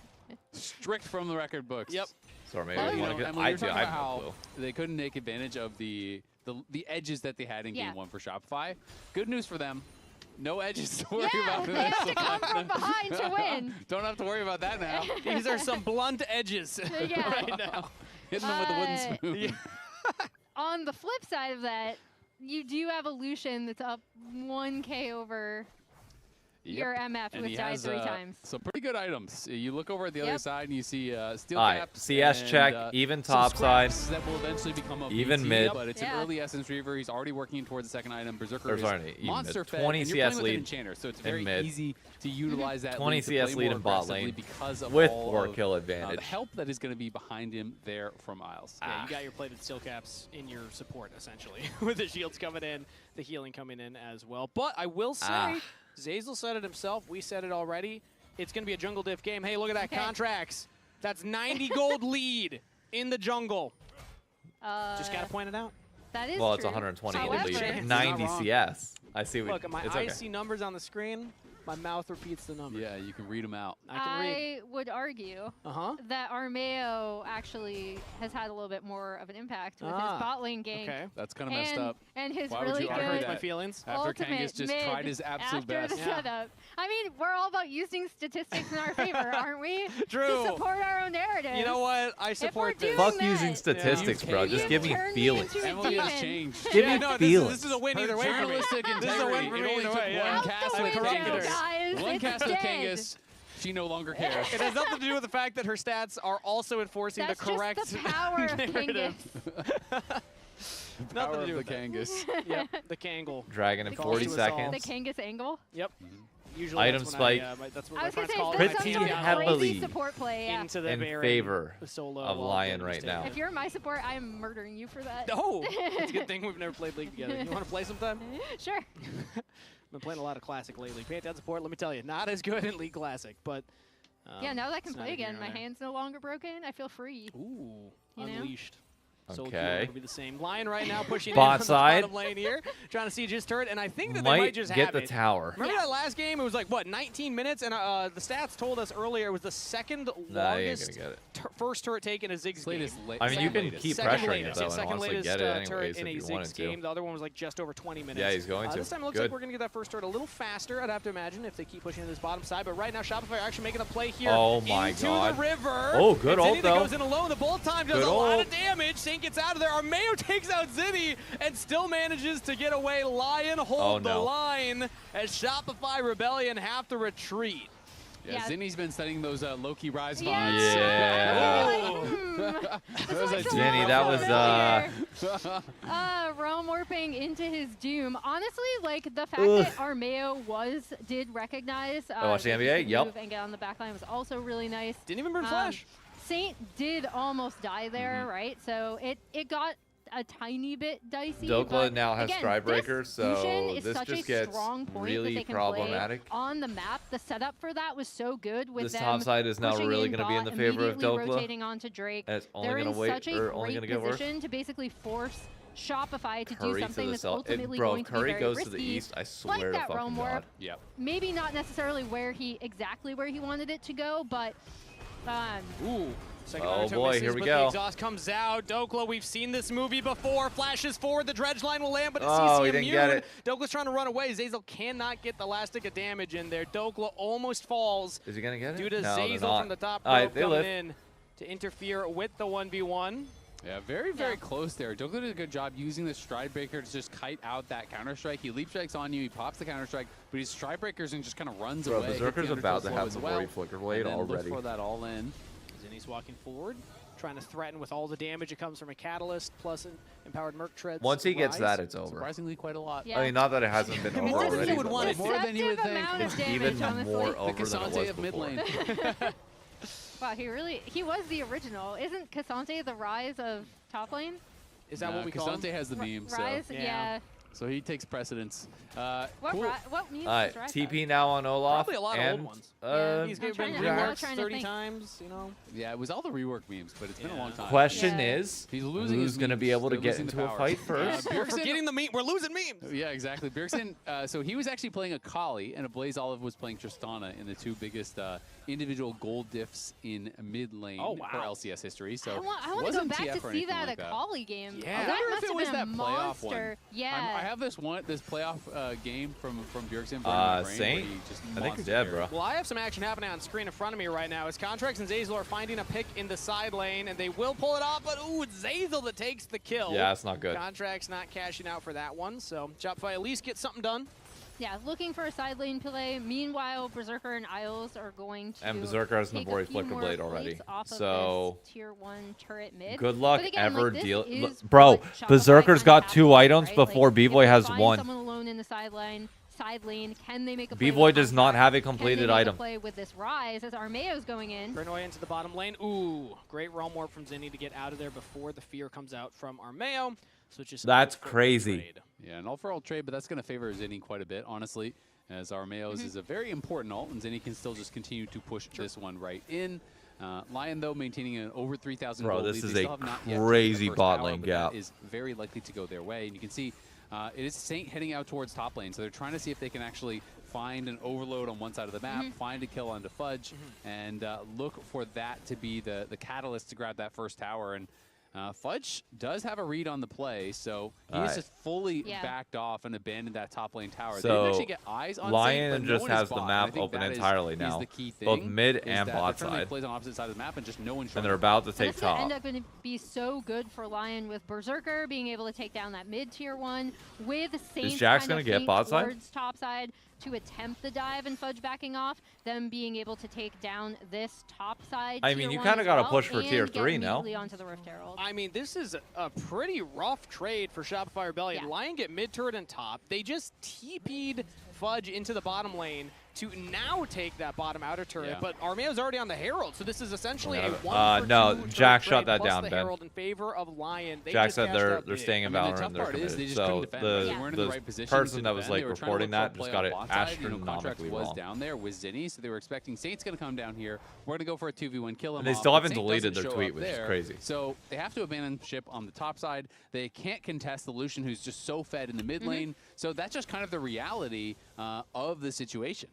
Strict from the record books. Yep. So Armeo, But, you you want know, to get? and when I you're do. talking I about have no how clue. they couldn't take advantage of the edges that they had in Yeah. game 1 for Shopify. Good news for them. No edges to worry Yeah, about. they have to come from behind to win. Don't have to worry about that now. These are some blunt edges Yeah. right now. Hitting them with a wooden spoon. On the flip side of that, you do have a Lucian that's up 1k over your MF And with he died has 3 times. some pretty good items. You look over at the other Yep. side and you see steel All right, caps. CS and, check, even some top side. scraps that will eventually become a Even BT, mid. But it's Yeah. an early Essence Reaver. He's already working towards the second item. Berserker Or is sorry, even monster mid. fed. 20 and you're CS playing with lead an enchanter, so it's in very mid. easy to utilize that 20 lead to CS play lead more in bot aggressively lane because of with all 4 of, kill the advantage. help that is going to be behind him there from Isles. Yeah, you got your plated steel caps in your support, essentially, with the shields coming in, the healing coming in as well. But I will say, Zazel said it himself. We said it already. It's going to be a jungle diff game. Hey, look at that. Contracts. That's 90 gold lead in the jungle. Just got to point it out. That is Well, it's true. 120 However, lead. You're 90 not wrong. CS. I see. Look, my it's eyes okay. see numbers on the screen. My mouth repeats the number. Yeah, you can read them out. I can read. I would argue that Armeo actually has had a little bit more of an impact with his bot lane gank. Okay. That's kind of messed up. And his Why really would you good argue that? My feelings. After ultimate Kangas just mid tried his absolute after best. the setup. I mean, we're all about using statistics in our favor, aren't we? True. To support our own narrative. You know what? I support this. Fuck using statistics, bro. Just give me feelings. Emily has changed. Give me feelings. This is a win either way for me. Journalistic This is a win integrity. for It me only either took way. one cast with Kangas. Kangas. One It's cast with dead. Kangas. She no longer cares. It has nothing to do with the fact that her stats are also enforcing That's the correct just the power of narrative. Kangas. Nothing to do the with that. Kangas. Yep, the Kangle. Dragon in The 40 calls to us all. seconds. The Kangas angle. Yep. Usually Item that's spike. when that's what I my was going friends to say, call it. that's Pretty some sort of heavily crazy support play. Yeah. Into the in very favor solo of wall Lyon game right mistake. now. If you're my support, I'm murdering you for that. Oh, it's a good thing we've never played League together. You want to play sometime? Sure. Been playing a lot of Classic lately. Pantheon support, let me tell you, not as good in League Classic, but Yeah, now that I can it's play neither again, here my nor there. hand's no longer broken. I feel free. Ooh, You know? unleashed. Soul Okay. will be the same. Lyon right now pushing Bot in from side. the bottom lane here, trying to siege his turret, and I think that they might just get have the it. tower. Remember that last game? It was like, what, 19 minutes? And the stats told us earlier it was the second Nah, you ain't longest gonna get it. first turret take in a Ziggs game. I mean, you can keep Second pressuring it latest, though, yeah, and second honestly latest, get it turret anyways in if a you Ziggs wanted game. to. The other one was like just over 20 minutes. Yeah, he's going to. This time it looks Good. like we're going to get that first turret a little faster, I'd have to imagine, if they keep pushing to this bottom side. But right now, Shopify are actually making a play here Oh my into God. the river. Oh, good and ult Zinni though. that goes in alone. The bolt time does Good a lot ult. of damage. Saint gets out of there. Armeo takes out Zinni and still manages to get away. Lyon hold the no. line as Shopify Rebellion have to retreat. Yeah, Zinni's been studying those Loki Rise Yeah. vibes. Yeah. That was like Zinni, that was realm warping into his doom. Honestly, like the fact that Armeo did recognize watch the that he NBA? could Yep. move and get on the back line was also really nice. Didn't even burn flash. Saint did almost die there, right? So it got a tiny bit dicey. Dokla but now has again, Strybreaker, this so fusion is this such just a gets strong point really that they can problematic. play on the map. The setup for that was so good with This them top side is now pushing really in going to be in bot, the favor of immediately Dokla. rotating onto Drake. And it's only They're going in to wait, such a or only great going to get worse. position to basically force Shopify to Curry do to something the that's cell. ultimately Bro, going to Curry be very goes risky, to the east. I swear like to that fucking realm God. warp. Yep. Maybe not necessarily exactly where he wanted it to go, but Ooh. Second Oh undertow boy, misses, here we but go. The exhaust comes out. Dokla, we've seen this movie before. Flashes forward, the dredge line will land, but it's Oh, he CC didn't immune. get it. Dokla's trying to run away. Zazel cannot get the last stick of damage in there. Dokla almost falls Is he going to get it? due to No, they're Zazel not. from the top All right, rope they coming live. in to interfere with the 1v1. Yeah, very, very close there. Dokla did a good job using the Stride Breaker to just kite out that Counter-Strike. He leap strikes on you, he pops the Counter-Strike, but he Stride Breakers and just kind of runs Bro, away. Hits Berserker's the about to undertow have as the well, Glory Flicker Blade and then look already. for that all in. Zinni's walking forward, trying to threaten with all the damage that comes from a Catalyst plus an Empowered Merc Treads. Once he gets Rise. that, it's over. Surprisingly, quite a lot. Yeah. I mean, not that it hasn't been over More than already. you would but want like, it. More than you would think. amount of It's damage, even honestly. more The over than it Cassante was of mid before. lane. Wow, he was the original. Isn't Cassante the rise of top lane? Is that what we call him? Cassante has the meme, so. Rise, yeah. So he takes precedence. What Cool. what memes All right, does Rise TP have? now on Olaf. Probably a lot and, of old ones. Yeah, He's I'm trying been to- I'm reworked trying to 30 think. times, you know. Yeah, it was all the rework memes, but it's been a long time. Question Yeah. is, He's losing who's his going to memes. be able to They're get losing the into a power. fight first? We're Bjergsen- forgetting the meme. We're losing memes. Yeah, exactly. Bjergsen, so he was actually playing a Kali, and a Blaze Olive was playing Tristana in the two biggest individual gold diffs in mid lane Oh, wow. for LCS history. So I want to go wasn't back TF to or see anything that like at Kali game. Yeah. I that wonder must if it have was been that a playoff monster. one. Yeah. I have this playoff game from Bjergsen. burning my brain where Saint? he just I think monster you're dead, carried. bro. Well, I have some action happening on screen in front of me right now as Contracts and Zazel are finding a pick in the side lane, and they will pull it off, but ooh, it's Zazel that takes the kill. Yeah, it's not good. Contracts not cashing out for that one, so Shopify at least gets something done. Yeah, looking for a side lane play. Meanwhile, Berserker and Isles are going to And Berserker has take Navori a few Flicker more Blade already. plates off of So, this tier 1 turret mid. good luck But again, ever like, this dealing. is Bro, what Shopify Berserker's kinda got has 2 to do, items right? before Like, B-Boy if they has find 1. someone alone in the side lane, can they make a play B-Boy with does not Contract? have a Can they completed make a item. play with this Rise as Armeo's going in? Granoy into the bottom lane. Ooh, great realm warp from Zinni to get out of there before the fear comes out from Armeo. So it's just That's an all-for-all crazy. trade. Yeah, an all-for-all trade, but that's going to favor Zinni quite a bit, honestly, as Armeo's is a very important ult, and Zinni can still just continue to push this one right in. Lyon, though, maintaining an over 3,000 Bro, gold this lead. is They a still have not yet crazy taken the first bot tower, lane but gap. that is very likely to go their way, and you can see it is Saint heading out towards top lane, so they're trying to see if they can actually find an overload on one side of the map, find a kill onto Fudge, and look for that to be the catalyst to grab that first tower. And Fudge does have a read on the play, so he's just fully backed off and abandoned that top lane tower. So they didn't actually get eyes on Lyon Saint, but just no one has is the bot. map I think open that entirely is now, the key thing, both mid is and that bot the friendly side. plays on opposite sides of the map, and just no one. And they're about to And take it's going to top. end up going to be so good for Lyon with Berserker being able to take down that mid tier 1 with Saint Jax kind gonna of get flank bot side? towards top side to attempt the dive and Fudge backing off, them being able to take down this top side. I mean, tier you 1 kind of as got to well push for and tier get 3 now. immediately onto the Rift Herald. I mean, this is a pretty rough trade for Shopify Rebellion. Lion get mid turret and top. They just TP'd Fudge into the bottom lane to now take that bottom outer turret, but Armeo's already on the Herald, so this is essentially a 1 for 2 no, turret Jack trade shut that plus down, the Ben. Herald in favor of Lion. They Jack just said cashed they're out big. staying in Valorant and they're committed. So the person that was like reporting that just got it astronomically was wrong. down there with Zinni, so they were expecting Saint's going to come down here. We're going to go for a 2v1 kill him And they off, still but haven't Saint deleted doesn't their show tweet, up which is there. crazy. So they have to abandon ship on the top side. They can't contest the Lucian, who's just so fed in the mid lane. So that's just kind of the reality of the situation.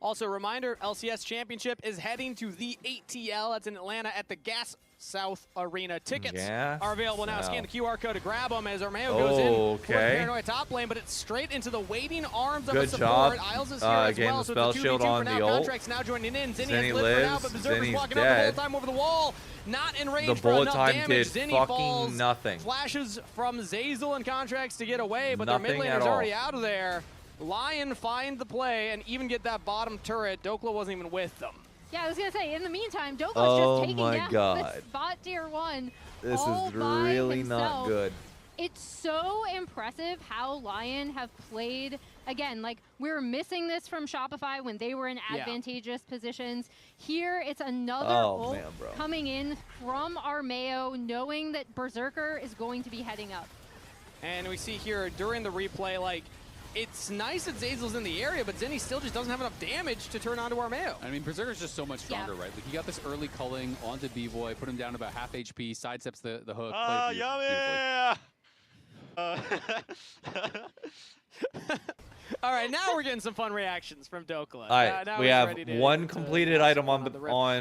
Also, reminder, LCS Championship is heading to the ATL. That's in Atlanta at the Gas South Arena. Tickets are available now. Scan the QR code to grab them as Armeo goes in for the Paranoid top lane, but it's straight into the waiting arms of a support. Isles is here as well, so it's a 2v2 for now. Contract's now joining in. Zinni has lived for now, but Berserker's walking up the whole time over the wall. Not in range for enough damage. Zinni falls. Nothing. Flashes from Zeyzal and Contracts to get away, but their mid laner's already out of there. Lion find the play and even get that bottom turret. Dokla wasn't even with them. Yeah, I was going to say, in the meantime, Dokla's just taking down God. this bot tier 1 This all is by really himself. not good. It's so impressive how Lion have played. Again, like, we were missing this from Shopify when they were in advantageous positions. Here, it's another ult coming in from Armeo, knowing that Berserker is going to be heading up. And we see here during the replay, like, it's nice that Zeyzal's in the area, but Zinni still just doesn't have enough damage to turn onto Armeo. I mean, Berserker's just so much stronger, right? Like, he got this early culling onto B-Boy, put him down about half HP, sidesteps the hook. Yummy! All right, now we're getting some fun reactions from Dokla. All right, we have one completed item on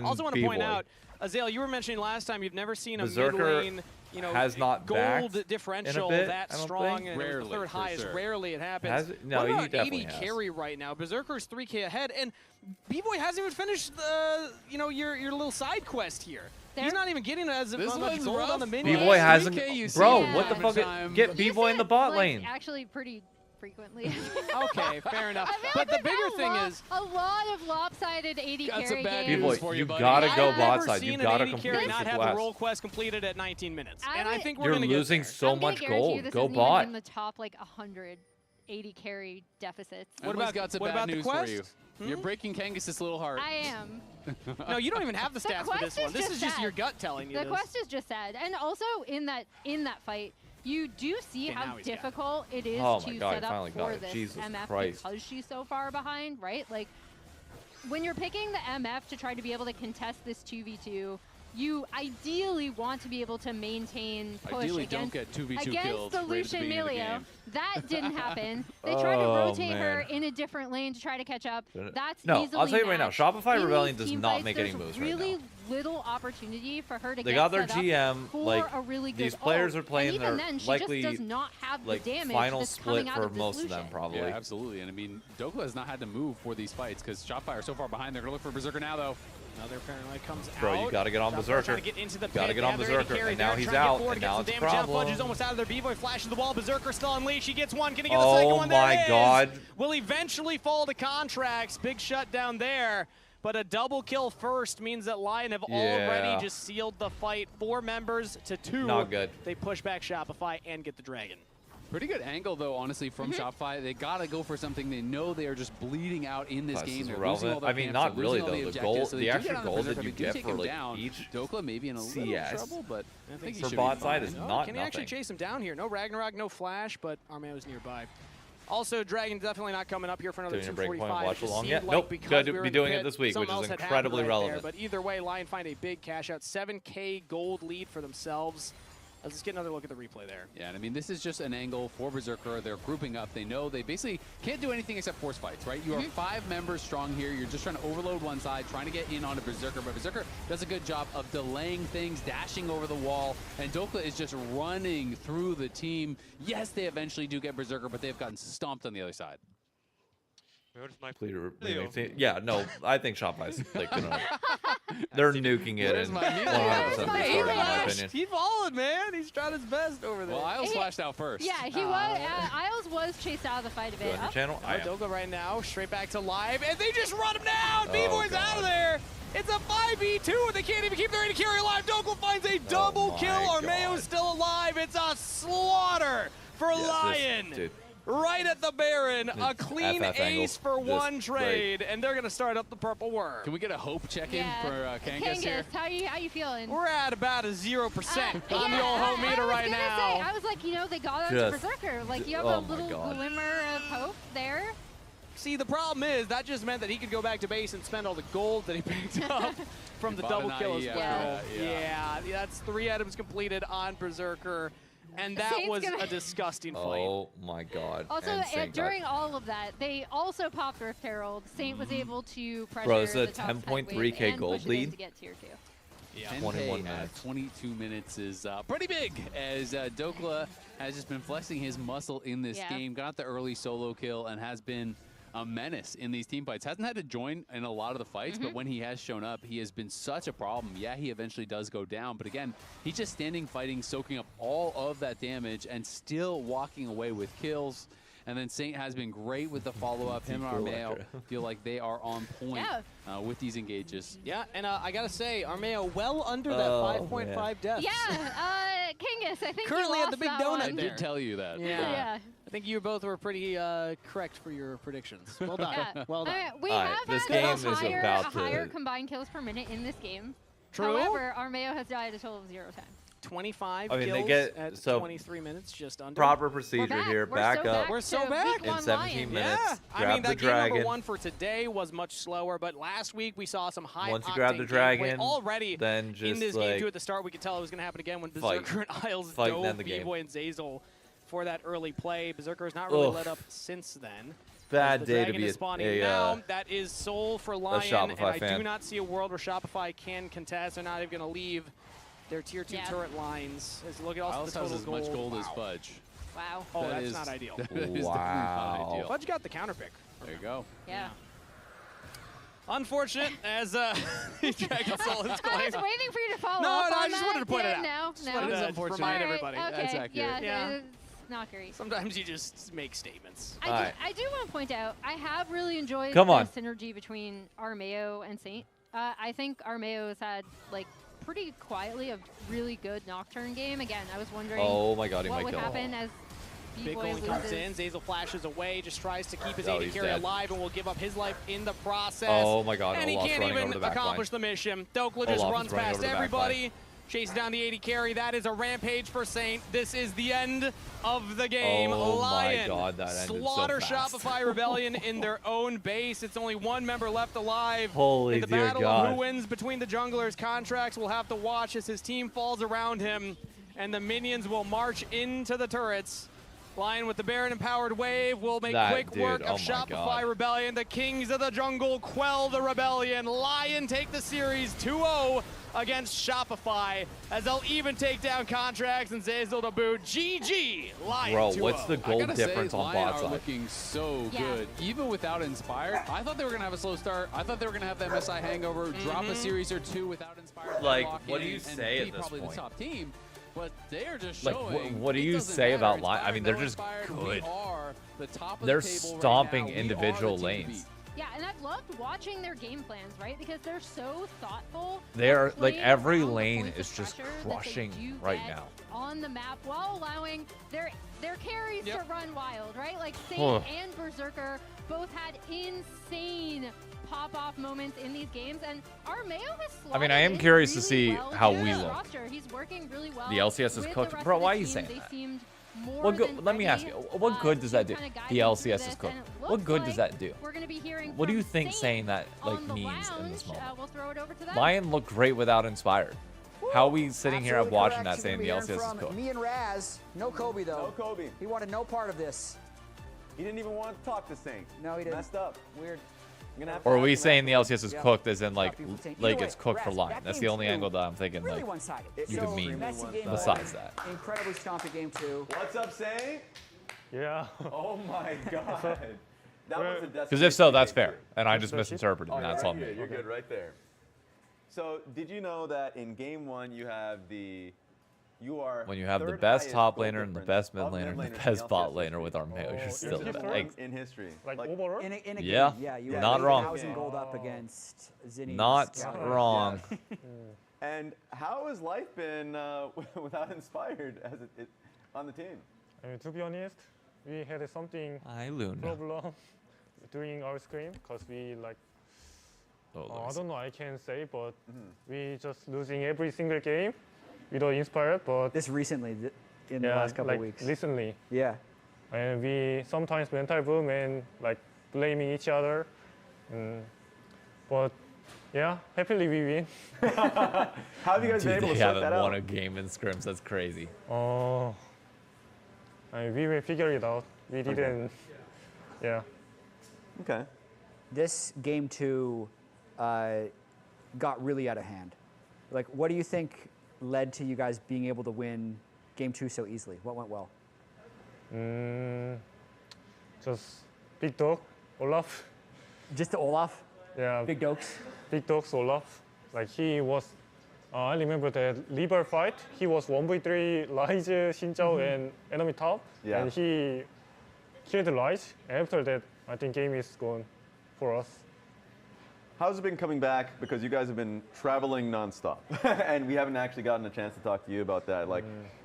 Also want to point out, Azale, you were mentioning last time you've never seen a mid lane, you know, has not gold differential that strong and rarely, the third highest. Sure. Rarely it happens. Has it? No, what he about definitely 80 has. carry right now? Berserker's 3K ahead, and B-Boy hasn't even finished the, you know, your little side quest here. He's not even getting as much gold on the menu. B-Boy hasn't. Bro, what the fuck? Get B-Boy in the bot like, lane. Actually, pretty frequently. Okay, fair enough. But the bigger thing is a lot of lopsided 80 carry games. B-Boy, you gotta go bot side. You gotta complete carry the not have quest. the role quest completed at 19 minutes. And I think we're You're gonna losing get there. so much gold. Go bot. In the top like 180 carry deficits. What about got some bad news for you? You're breaking Kangas' little heart. I am. No, you don't even have the stats for this one. This is just your gut telling you the quest is just sad. And also in that fight, you do see how difficult it is to set up for this MF because she's so far behind, right? Like, when you're picking the MF to try to be able to contest this 2v2, you ideally want to be able to maintain push against the Lucian Milio. That didn't happen. They tried to rotate her in a different lane to try to catch up. That's easily I'll tell you right now, matched. Shopify In Rebellion these does team not fights, make any there's moves right really now. little opportunity for her to They get got their set up GM, for like, a really good these players ult. are playing and even their then, she likely, just does not have like, the damage final that's split coming out for of this most of Lucian. them, probably. Yeah, absolutely. And I mean, Dokla has not had to move for these fights because Shopify are so far behind. They're going to look for Berserker now, though. Another Paranoid comes out. Bro, you gotta get on Berserker. Get into the gotta get on Berserker, and now he's out, and now it's a problem. Fudge is almost out of there. B-Boy flashes the wall. Berserker still unleashed. She gets one. Can he get the second one? Oh my God. Will eventually fall to Contracts. Big shutdown there. But a double kill first means that Lion have already just sealed the fight. 4 members to 2. Not good. They push back Shopify and get the dragon. Pretty good angle, though, honestly, from Shopify. They got to go for something. They know they are just bleeding out in this game. They're losing all their I mean, camps, not they're really, losing all though. the The goal, so the extra gold Berserker. that you They do get take for him like down. each Dokla maybe in a little CS, trouble, but I think he for should bot be side fine. is not Can he actually chase him down here? No Ragnarok, no Flash, but Armeo's nearby. Also, Dragon's definitely not coming up here for another 245. Watch along yet? Like nope. because Good to be doing it this week, which is incredibly relevant. But either way, Lion find a big cash out. 7K gold lead for themselves. Let's just get another look at the replay there. Yeah, and I mean, this is just an angle for Berserker. They're grouping up. They know they basically can't do anything except force fights, right? You are 5 members strong here. You're just trying to overload one side, trying to get in on a Berserker. But Berserker does a good job of delaying things, dashing over the wall. And Dokla is just running through the team. Yes, they eventually do get Berserker, but they've gotten stomped on the other side. Yeah, no, I think Shopify's like, they're nuking it and 100% restarting, in my opinion. He followed, man. He's trying his best over there. Well, Isles flashed out first. Yeah, he was. Isles was chased out of the fight a bit. Channel? Dokla right now, straight back to live, and they just run him down. B-Boy's out of there. It's a 5v2, and they can't even keep their AD carry alive. Dokla finds a double kill. Armeo's still alive. It's a slaughter for Lyon. Right at the Baron, a clean ace for one trade, and they're going to start up the Purple Worm. Can we get a hope check-in for Kangas here? How you feeling? We're at about a 0% on the old home meter right now. I was like, they got out to Berserker. Like, you have a little glimmer of hope there. See, the problem is that just meant that he could go back to base and spend all the gold that he picked up from the double kill as well. Yeah, that's 3 items completed on Berserker. And that was a disgusting fight. Oh my god. Also, during all of that, they also popped Rift Herald. Saint was able to pressure Bro, it's a the top 10.3k gold lead. To get tier 2. Yeah, 21 minutes. 22 minutes is pretty big, as Dokla has just been flexing his muscle in this game. Got the early solo kill and has been a menace in these team fights. Hasn't had to join in a lot of the fights, but when he has shown up, he has been such a problem. Yeah, he eventually does go down, but again, he's just standing, fighting, soaking up all of that damage, and still walking away with kills. And then Saint has been great with the follow-up. Him and Armeo feel like they are on point with these engages. Yeah, and I gotta say, Armeo well under that 5.5 deaths. Yeah, Kangas, I think currently you at the big lost donut. that I did tell you that. Yeah. I think you both were pretty correct for your predictions. Well done. Well done. We have had higher combined kills per minute in this game. True. However, Armeo has died a total of 0 times. 25 I mean, kills they get at so 23 minutes, just under. Proper procedure here. Back up. We're so back in 17 minutes. Yeah. Grab I mean, the that dragon. game number 1 for today was much slower, but last week we saw some high Once you grab the dragon, already then just in this game too at the start, we could tell it was going to happen again when Berserker and Isles dove B-Boy and Zazel for that early play. Berserker has not really let up since then. Bad day to be now. That is Soul for Lyon, and I fan. do not see a world where Shopify can contest. They're not even going to leave their tier 2 turret lines. Look at also the total has as much gold as Fudge. Wow. Oh, that's not ideal. Wow. Ideal. Fudge got the counter pick. There you go. Yeah. Unfortunate, as Dragon Soul is I was waiting for you to follow no, up no, on I just wanted to point it out. No, to remind everybody. Okay. That's accurate. Yeah. It's not great. Sometimes you just make statements. I do want to point out, I have really enjoyed the synergy between Armeo and Saint. I think Armeo has had, like, pretty quietly a really good Nocturne game. Again, I was wondering what would happen as B-Boy comes in, Zazel flashes away, just tries to keep his AD carry alive and will give up his life in the process. Oh my god, and he can't even accomplish the mission. Dokla just runs past everybody, chases down the AD carry. That is a rampage for Saint. This is the end of the game. Oh Lyon my god, that ended slaughter so fast. Shopify Rebellion in their own base. It's only one member left alive. Holy in the dear battle god. of who wins between the junglers, Contracts will have to watch as his team falls around him, and the minions will march into the turrets. Lyon with the Baron-empowered wave will make quick work of Shopify Rebellion. The Kings of the Jungle quell the rebellion. Lyon take the series 2-0 against Shopify, as they'll even take down Contracts and Zazel to boot. GG, Lyon. Bro, 2-0. what's the gold difference on bot side? Looking so good. Even without Inspired, I thought they were going to have a slow start. I thought they were going to have that MSI hangover, drop a series or 2 without Inspired. Like, what do you say at this probably point? The top team. But they are just like, showing. What do you say about Lyon? I mean, they're just good. They're stomping individual lanes. Yeah, and I've loved watching their game plans, right? Because they're so thoughtful. They are, like, every lane is just crushing right now. On the map, while allowing their carries to run wild, right? Like, Saint and Berserker both had insane pop-off moments in these games, and Armeo has slotted. I mean, I am curious to see how into we the look. roster. He's working really well. The LCS is cooked. Bro, why are you saying that? What good? Let me ask you. What good does that do? The LCS is cooked. What good does that do? We're going to be hearing what do you think saying that like means in this moment? Lyon looked great without Inspired. How are we sitting here and Absolutely watching correct. that saying the You're LCS gonna be is hearing cooked? from me and Raz. No Kobe, though. No Kobe. He wanted no part of this. He didn't even want to talk to Saint. No, he didn't. Messed up. Weird. I'm gonna have to Or are ask we him saying the afterwards. LCS is Yeah. cooked as in like People think- like Either it's way, cooked for Raz, Lyon? that That's game the only two, angle that I'm thinking Really like one-sided. you could mean Messy game besides one. that. Incredibly stompy game 2. What's up, Saint? Yeah. Oh my God. That was a Because if so, that's game fair, and I just misinterpreted, two. and Oh, that's you're on right me. here. You're good right there. So, did you know that in game 1 you have you are When you have the third best highest top goal laner and the difference best mid of laner and the mid laners in best bot LCS laner with Armeo, you're still the best. in history. Like overall? In a Yeah, game, yeah, you not had wrong. 8,000 gold up against Zinni. Not wrong. And how has life been without Inspired as it on the team? I mean, to be honest, we had something Hi, Luna. problem during our scrim because we like I don't know I can say, but we just losing every single game without Inspired. But This recently, in the yeah, last couple like of weeks. recently, Yeah. and we sometimes mental boom and like blaming each other. But yeah, happily we win. How have you guys been Dude, able they to sort haven't that won out? a game in scrims. That's crazy. Oh, we will figure it out. We Okay. didn't. Yeah. Okay. This game 2 got really out of hand. Like, what do you think led to you guys being able to win game 2 so easily? What went well? Just big dog, Olaf. Just the Olaf? Yeah. Big dogs? Big dogs, Olaf. Like he was, I remember the Liber fight. He was 1v3 Rise, Xinjiao, and enemy top. Yeah. And he killed Rise. And after that, I think game is gone for us. How's it been coming back? Because you guys have been traveling nonstop, and we haven't actually gotten a chance to talk to you about that. Like,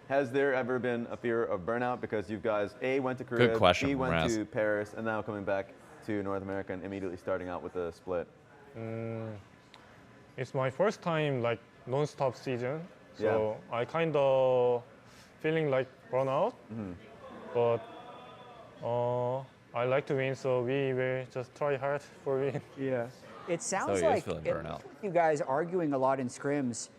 has there ever been a fear of burnout? Because you guys A, went to Korea, question B, from went Raz. to Paris, and now coming back to North America and immediately starting out with a split. It's my first time like non-stop season, so Yeah. I kind of feeling like burnout. But I like to win, so we will just try hard for win. Yeah. It sounds he is like feeling it burnout. looks like you guys arguing a lot in scrims.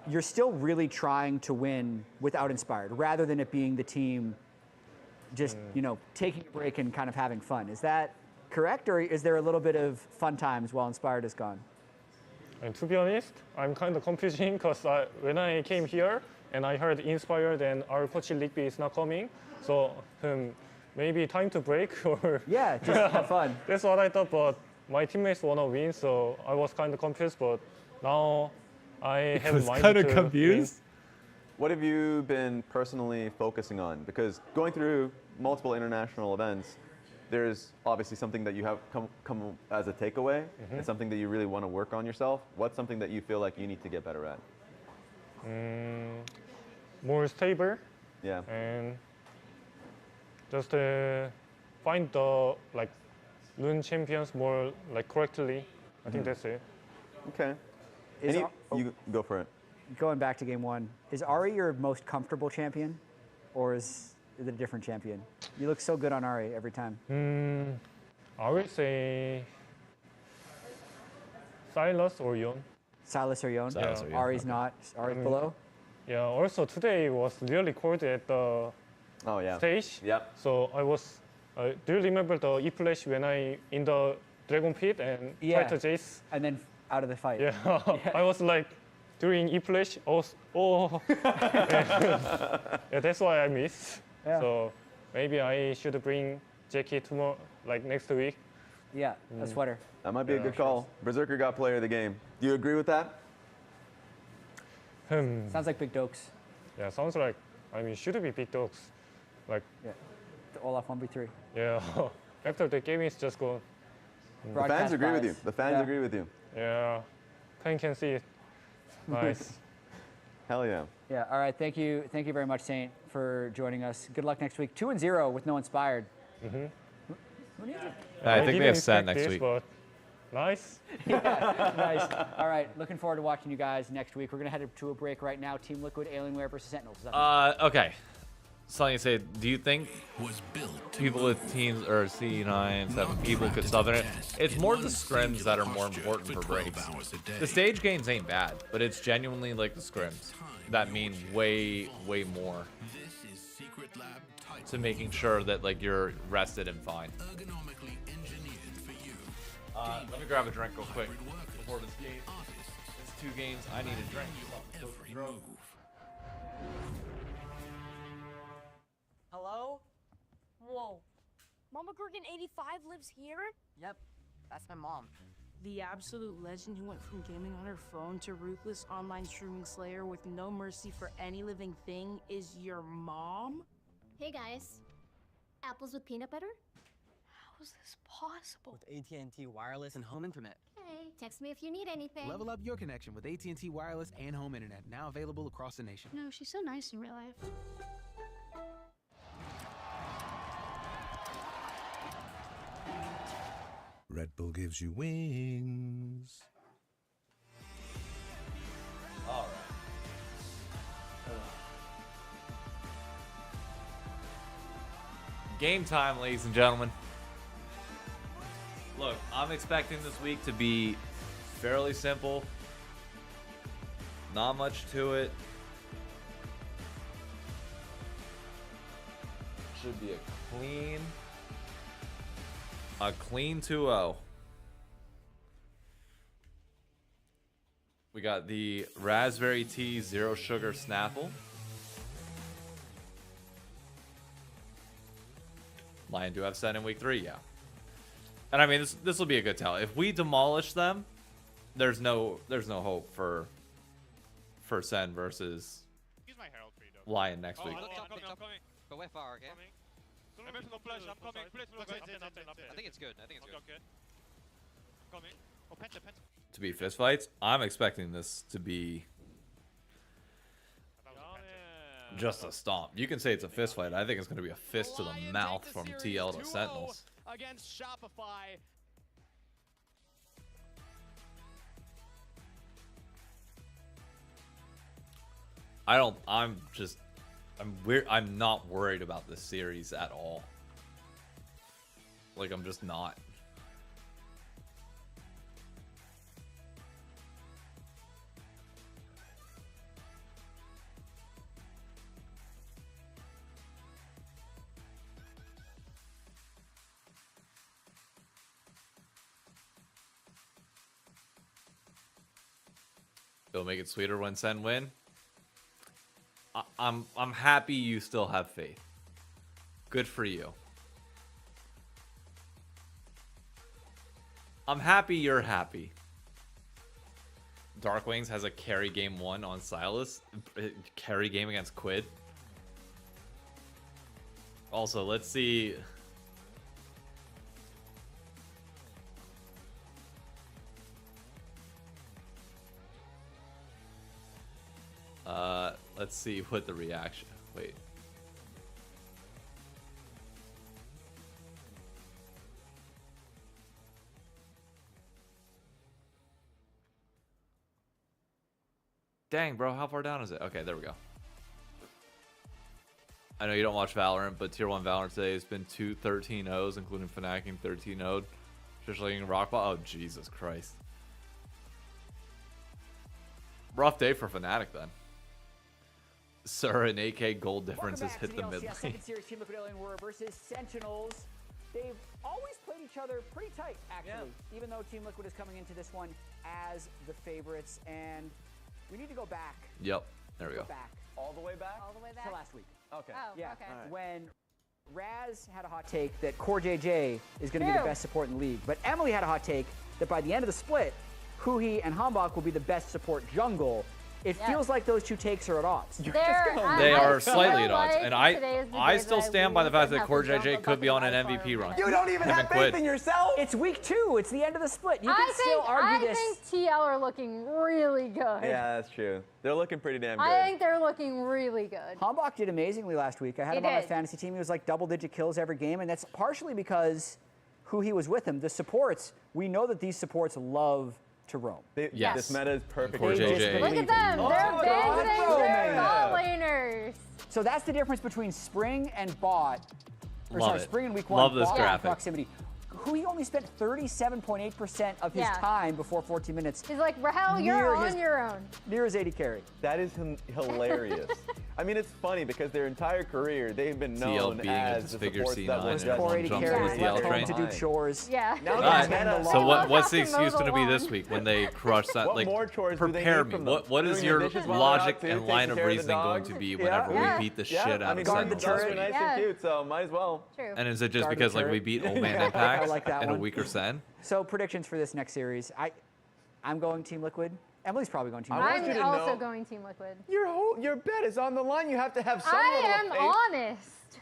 You're still really trying to win without Inspired, rather than it being the team just taking a break and kind of having fun. Is that correct, or is there a little bit of fun times while Inspired is gone? And to be honest, I'm kind of confusing because when I came here and I heard Inspired and our coach Ligby is not coming, so maybe time to break or Yeah, just have fun. That's what I thought, but my teammates wanna win, so I was kind of confused. But now I have was mind kind of to confused. What have you been personally focusing on? Because going through multiple international events, there's obviously something that you have come as a takeaway, and something that you really want to work on yourself. What's something that you feel like you need to get better at? More stable. Yeah. And just find the like Lune champions more like correctly. I think that's it. Okay. Is You go for it. Going back to game 1, is Ari your most comfortable champion, or is it a different champion? You look so good on Ari every time. I would say Silas or Yon. Silas or Yon? Silas or Yon, Ari's okay. not. Ari's below? Yeah, also today was really cold at the Oh yeah. stage. Yep. So I was, do you remember the E-Flash when I in the Dragon Pit and Yeah. tried to chase? And then out of the fight. Yeah, I was like doing E-Flash, yeah, that's why I missed. Yeah. So maybe I should bring Jackie tomorrow, like next week. Yeah, a sweater. That might be a Yeah, good call. Berserker got player of the game. Do you agree with that? Sounds like big dokes. Yeah, sounds like, I mean, should be big dogs. Like, Yeah. The Olaf 1v3. yeah, after the game is just gone. The Broadcast fans agree with you. bias. The fans Yeah. agree with you. Yeah, fan can see it. Nice. Hell yeah. Yeah, all right. Thank you very much, Saint, for joining us. Good luck next week. 2-0 with no Inspired. Who needs it? I think they have SEN SEN next week. But nice. Yeah, nice. All right, looking forward to watching you guys next week. We're going to head to a break right now. Team Liquid, Alienware versus Sentinels. Is that Okay. Something to say, do you think people with teams or C9, 7 people could sub in it? It's more the scrims that are more important for breaks. The stage games ain't bad, but it's genuinely like the scrims that mean way, way more to making sure that like you're rested and fine. Let me grab a drink real quick before this game. It's 2 games. I need a drink. Hello? Whoa. Mama Gorgon 85 lives here? Yep, that's my mom. The absolute legend who went from gaming on her phone to ruthless online streaming slayer with no mercy for any living thing is your mom? Hey guys. Apples with peanut butter? How is this possible? With AT&T Wireless and Home Internet. Hey, text me if you need anything. Level up your connection with AT&T Wireless and Home Internet, now available across the nation. No, she's so nice in real life. Red Bull gives you wings. All right. Game time, ladies and gentlemen. Look, I'm expecting this week to be fairly simple. Not much to it. Should be a clean 2-0. We got the Raspberry Tea Zero Sugar Snapple. Lyon do have SEN in week 3, yeah. And I mean, this will be a good tell. If we demolish them, there's no hope for SEN versus Lyon next week. I'm coming. But we're far, okay? I think it's good. To be fistfights, I'm expecting this to be just a stomp. You can say it's a fistfight. I think it's going to be a fist to the mouth from TL to Sentinels. Against Shopify. I'm not worried about this series at all. Like, I'm just not. It'll make it sweeter when SEN win. I'm happy you still have faith. Good for you. I'm happy you're happy. Darkwings has a carry game 1 on Silas. Carry game against Quid. Also, let's see. Let's see what the reaction. Wait. Dang, bro, how far down is it? Okay, there we go. I know you don't watch Valorant, but Tier 1 Valorant today has been 2 13-0s, including Fnatic 13-0'd. Just like Rockball. Oh, Jesus Christ. Rough day for Fnatic then. Sir, an AK gold difference has hit the mid lane. Second series, Team Liquid Alien War versus Sentinels. They've always played each other pretty tight, actually, even though Team Liquid is coming into this one as the favorites. And we need to go back. Yep, there we go. Back. All the way back? All the way back? To last week. Okay. Oh, yeah. okay. Right. When Raz had a hot take that Core JJ is going to be the best support in the league, but Emily had a hot take that by the end of the split, Huhi and Hambach will be the best support jungle. It feels like those two takes are at odds. They are slightly at odds, and I still stand by the fact that Core JJ could be on an MVP run. You don't even have faith in yourself. It's week 2. It's the end of the split. You can still argue this. I think TL are looking really good. Yeah, that's true. They're looking pretty damn good. I think they're looking really good. Hambach did amazingly last week. I had him on my fantasy team. He was like double-digit kills every game, and that's partially because Huhi was with him. The supports, we know that these supports love to roam. This meta is perfect. Look at them. They're abandoning their bot laners. So that's the difference between Spring and Bot. Or Love sorry, it. Spring and Week 1. Love this Bot graphic. Proximity. Who he only spent 37.8% of his time before 14 minutes. He's like, Rahel, you're on your own. Near his 80 carry. That is hilarious. I mean, it's funny because their entire career they've been known as the supports that were just Poor 80 carry left home to do chores. Yeah. Now Right. So what's the excuse going to be this week when they crush that? What Like, more chores do they prepare need me. from them? What is Doing your the dishes while logic they're out, and too, line of taking care of the reasoning going dog? to be whenever we beat the shit out of guard the Sentinels? turret. Nice and cute, so might as well. True. And is it just Guard the because like we turret. beat Old Man I Impact like that and a one. weaker Sen? So predictions for this next series. I'm going Team Liquid. Emily's probably going Team I Liquid. want you I'm to also know- going Team Liquid. Your bet is on the line. You have to have some I level am of faith. honest.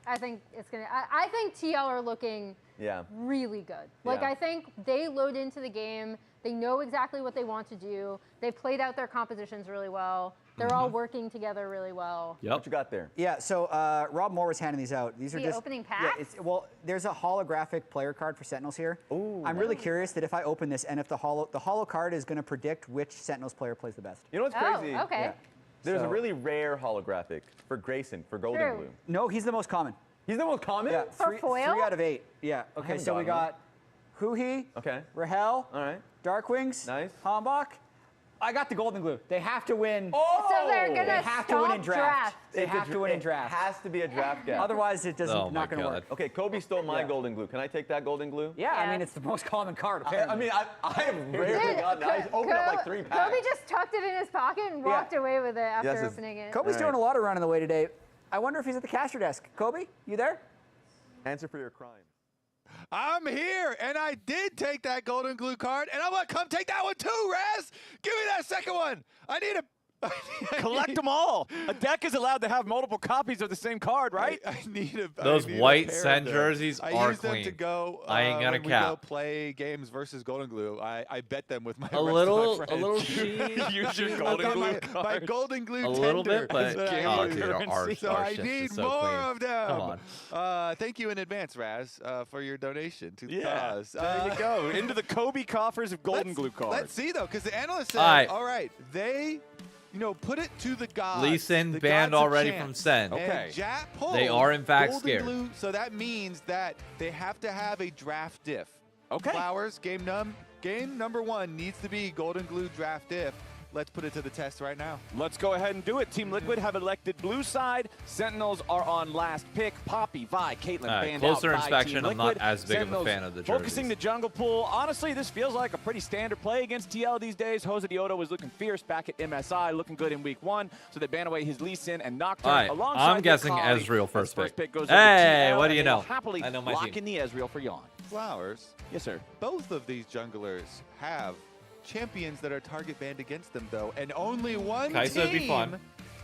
I think it's gonna. I think TL are looking really good. Like I think they load into the game. They know exactly what they want to do. They've played out their compositions really well. They're all working together really well. Yep. What you got there? Yeah, so Rob Moore was handing these out. These are The just opening Yeah, packs? well, there's a holographic player card for Sentinels here. Ooh, I'm really curious that if I open this and if the holo card is going to predict which Sentinels player plays the best. You know what's Oh, crazy? okay. Yeah. There's a So- really rare holographic for Grayson for Golden True. Blue. No, he's the most common. He's the most common? Yeah, For foil? 3 out of 8. Yeah. Okay, haven't so we gotten got Huhi, Okay. Rahel, All right. Darkwings, Nice. Hambach. I got the Golden Glue. They have to win. Oh! So they're gonna They have to win in stop draft. They It's a have to win in It draft. has to be a draft gap. Otherwise, it doesn't Oh my not going to God. work. Okay, Kobe stole my Yeah. Golden Glue. Can I take that Golden Glue? Yeah, I Yeah. mean, it's the most common card, I apparently. mean, I have rarely gotten. I opened up like 3 packs. Kobe just tucked it in his pocket and walked away with it after Yes, it's- opening it. Kobe's All doing right. a lot of running the way today. I wonder if he's at the caster desk. Kobe, you there? Answer for your crime. I'm here, and I did take that Golden Glue card, and I'm gonna come take that one too, Raz. Give me that second one. I need a. Collect them all. A deck is allowed to have multiple copies of the same card, right? I need a. Those I need a white pair of Sen them. jerseys I are use them to clean. go. I ain't gonna when we go cap. play games versus Golden Glue. I bet them with my A rest of little my sheen. Use your I've Golden got Glue my card. Golden Glue A little tender bit, but that I oh, use. dude, our So I shit's need just so more clean. of them. Come on. Thank you in advance, Raz, for your donation to the Yeah. cause. There you go. Into the Kobe coffers of Golden Glue cards. Let's see though, because the analyst said, All right. they, put it to the gods. Lee Sin the banned gods of already chance. from Sen. Okay. And Jap pulled They are in fact Golden scared. Glue, so that means that they have to have a draft diff. Okay. Flowers, game number 1 needs to be Golden Glue draft diff. Let's put it to the test right now. Let's go ahead and do it. Team Liquid have elected blue side. Sentinels are on last pick. Poppy, Vi, Caitlyn, banned closer out by inspection, Team I'm not Liquid. as big of a Sentinels fan of the focusing jerseys. the jungle pool. Honestly, this feels like a pretty standard play against TL these days. Jose Dioto was looking fierce back at MSI, looking good in week 1. So they ban away his Lee Sin and Nocturne. All right, alongside I'm guessing Yukari. Ezreal first His pick. goes Hey, over to TL, what do you and they'll know? happily I know my lock team. in the Ezreal for Yawn. Flowers. Yes, sir. Both of these junglers have champions that are target banned against them, though, and only one Kai'Sa would be team fun.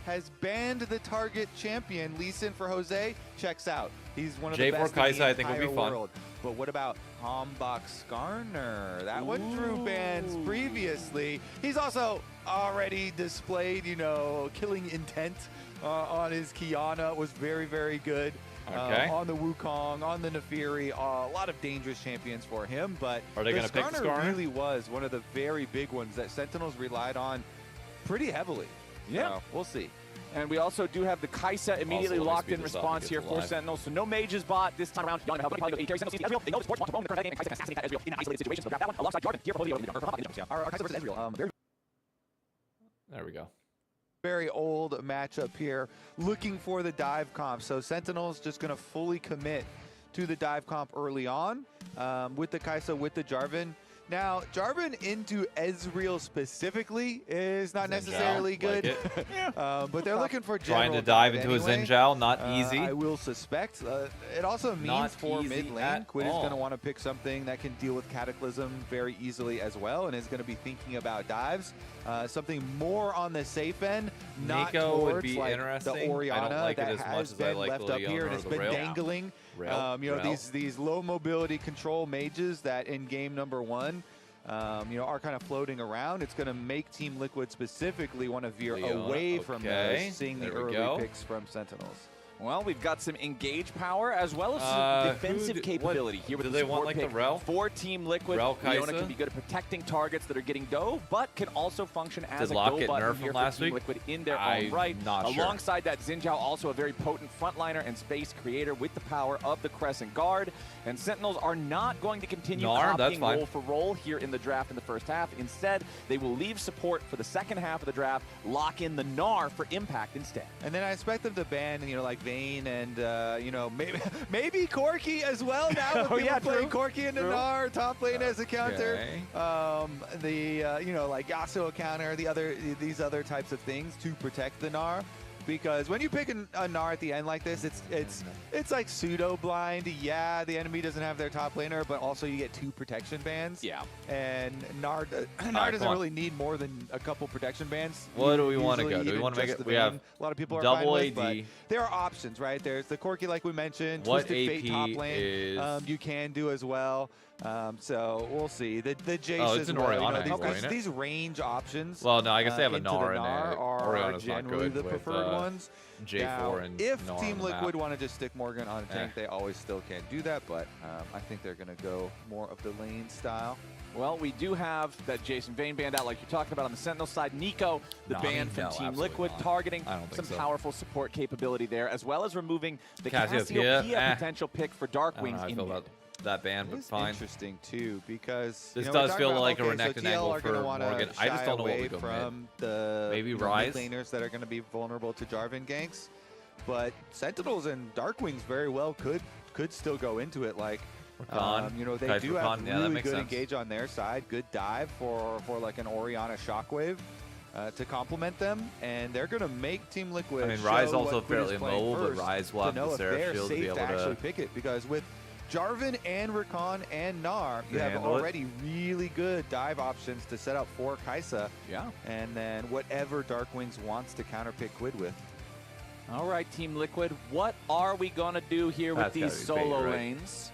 has banned the target champion. Lee Sin for Jose checks out. He's one of J4 the best in Kai'Sa, the I think, would be entire fun. world. But what about Hombach Skarner? That one drew bans previously. He's also already displayed, killing intent on his Kiana. Was very, very good. Okay. On the Wukong, on the Nefiri, a lot of dangerous champions for him, but Are they gonna pick Skarner? really was one of the very big ones that Sentinels relied on pretty heavily. Yeah. So, we'll see. And we also do have the Kai'Sa immediately let me locked speed in this up response and here get for to live. Sentinels. So no mages bot this time around. Yawn, probably go 8 carries. Sentinels see the Ezreal. They know the sports want to roam the current game, and Kai'Sa can assassinate that Ezreal in an isolated situation. So grab that one alongside Jarvan here for Jose Dioto. Our Kai'Sa versus Ezreal. Very, There we go. very old matchup here, looking for the dive comp. So Sentinels just going to fully commit to the dive comp early on with the Kai'Sa, with the Jarvan. Now, Jarvan into Ezreal specifically is not necessarily Like good, it. but they're looking for Trying to general dive into a anyway. Zinjao, not easy. I will suspect. It also means Not for easy mid lane, at Quid is all. going to want to pick something that can deal with Cataclysm very easily as well, and is going to be thinking about dives. Something more on the safe end, not Nico towards would be like interesting. the I don't Orianna like it that as much has as I been like left the up here Leona and or has the been Rail. dangling. Rail. These low mobility control mages that in game number 1 are kind of floating around. It's going to make Team Liquid specifically want to veer Leona, away from okay. those, seeing the There we early go. picks from Sentinels. Well, we've got some engage power as well as some defensive capability here with do the they support want, like, pick the Rel? for Team Liquid. Rel Leona Kaisa? can be good at protecting targets that are getting dove, but can also function as Did a Locke go get button nerfed here from for last Team week? Liquid in their I'm own right. not sure. Alongside that, Xin Zhao also a very potent frontliner and space creator with the power of the Crescent Guard. And Sentinels are not going to continue Gnar, that's copying fine. role for role here in the draft in the first half. Instead, they will leave support for the second half of the draft, lock in the Gnar for impact instead. And then I expect them to ban, like Vayne and, maybe Corki as well now. With people playing Corki and Gnar, top lane as a counter. Like Yasuo counter, these other types of things to protect the Gnar. Because when you pick a Gnar at the end like this, it's like pseudo blind. Yeah, the enemy doesn't have their top laner, but also you get 2 protection bans. Yeah. And Gnar doesn't really need more than a couple protection bans. What do we want to Usually go? Do we even want to make just it? the We have Vayne, a lot of people are double fine with, AD. but there are options, right? There's the Corki, like we mentioned. What Twisted Fate AP top lane, is- you can do as well. So we'll see. The Jace Oh, it's as an well. Orianna angle, ain't it? These range options. Well, no, I guess they have a into Gnar the in Gnar it. are Orianna's not generally good the with, preferred ones. J4 Now, and if Gnar Team on the Liquid map. want to just stick Morgan on a tank, they always still can do that. But I think they're going to go more of the lane style. Well, we do have that Jason Vayne banned out like you're talking about on the Sentinel side. Nico, the ban from Team Liquid, targeting some powerful support capability there, as well as removing the Cassiopeia potential pick for Darkwings in mid. That ban, but fine. Interesting too, because this we're does talking feel about, like a so Renekton TL angle are for gonna wanna Morgan. I just shy don't know what away we go from mid. the Maybe mid Rise? laners that are going to be vulnerable to Jarvan ganks, but Sentinels and Darkwings very well could still go into it. Like Rakan, they Kai's do Rakan, have yeah, that really makes good sense. engage on their side, good dive for like an Orianna Shockwave. To complement them, and they're going to make Team Liquid. I mean, Rise show also what Quid is fairly playing mobile, but first Rise will to have know the if Seraph they're shield to safe be able to actually to pick it, because with Jarvan and Rakan and Gnar, you have handle it. already really good dive options to set up for Kaisa. Yeah. And then whatever Darkwings wants to counterpick Quid with. All right, Team Liquid, what are we going to do here with That's these gotta be solo bait, right? lanes?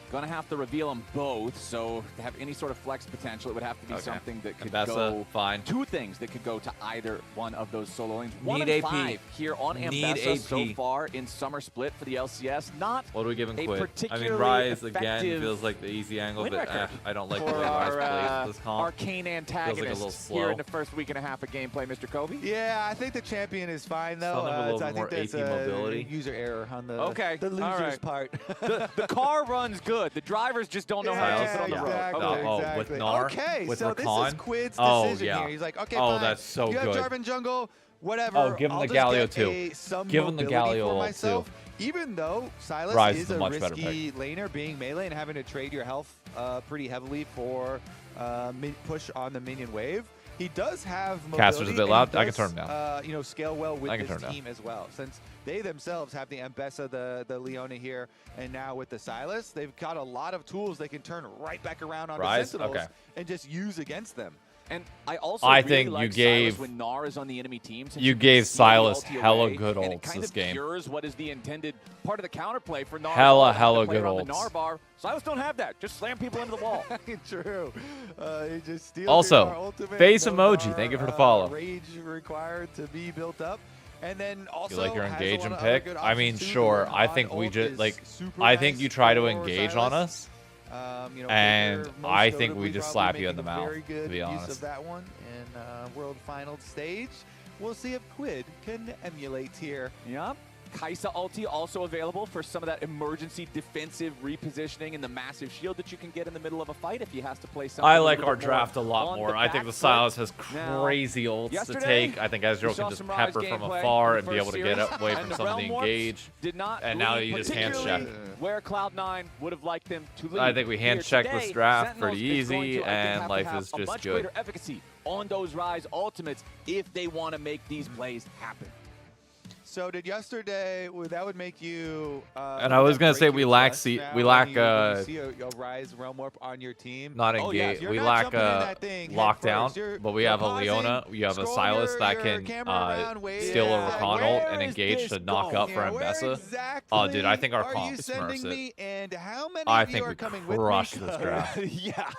Going to have to reveal them both, so to have any sort of flex potential, it would have to be something that could Ambessa, go... fine. 2 things that could go to either one of those solo lanes. 1 Need and AP. 5 here on Need Ambessa so AP. far in Summer Split for the LCS. Not What do we give him a Quid? I particularly mean, Rise again effective feels like the easy angle, win but record I don't like for the way Rise our plays this comp. arcane Feels like a little antagonists slow. here in the first week and a half of gameplay, Mr. Kobe. Yeah, I think the champion is fine though. Something with a little I bit more think that's AP mobility. user error on the All loser's right. part. the car runs good. The drivers just don't know how to keep it on the road. Exactly, Okay. Oh, with Gnar, Okay, with so Rakan. this is Quid's Oh, decision yeah. here. He's like, okay, Oh, fine. that's so you good. have Jarvan jungle, whatever. Oh, give him I'll the just Galio get too. Some Give him the mobility Galio for ult, myself. too. Even though Silas Rise is is a a much better risky laner, being melee and having to trade your health pretty heavily for push on the minion wave, he does have mobility. Caster's a bit and he loud. I can does, turn him down. Scale well I with can this turn him down. team as well, since they themselves have the Ambessa, the Lyon here, and now with the Silas, they've got a lot of tools they can turn right back around on the Rise? Sentinels Okay. and just use against them. And I also I really think like you gave- Silas when Gnar is on the enemy team. since you can gave steal the Silas ulti hella away, good and it ults kind this of game. cures what is the intended part of the counterplay for Gnar. Hella Play good around the ults. Gnar bar. Silas don't have that. Just slam people into the wall. True. He just steals Also, your ultimate, face no emoji. Gnar, Thank you for the follow. Rage required to be built up. And then also You like your has a engage lot and of other pick? good I mean, options, too. sure. The I think Rakan we ult just is like. super I think nice you try to for engage Silas. on us, Baker and most I think we notably just probably slap you in the making a mouth. very good To be use honest. of that one in World Final stage. We'll see if Quid can emulate here. Yep. Kaisa ulti also available for some of that emergency defensive repositioning and the massive shield that you can get in the middle of a fight if he has to play something. I like a our little bit draft a lot on more. the I think the back Silas foot. has Now, crazy ults to yesterday, take. I think we Ezreal saw can just some Rise pepper from gameplay afar in and the be first able to get series, away and from the some of the Realm Warps engage. Did not and now lead you just hand check. particularly where Cloud9 would have liked them to lead. I think we hand Here checked this today, draft Sentinels pretty is going easy, to, I think, and have to life have is a just much good. greater efficacy on those Rise ultimates if they want to make these plays happen. So did yesterday? That would make you. And I was gonna say we lack when you lack see a Rise Realm Warp on your team. not Oh, yeah, engage. you're We not lack jumping in that thing head lockdown, first. You're but we have a pausing, Leona. You have a scroll Silas your that can camera around, wait. steal a Yeah, Rakan where ult and is engage this to knock going? up for Yeah, where Ambessa. exactly Oh, dude, I think our are comp you smurfs sending it. me? And how many I of you think are we coming with me? crushed this draft. Yeah.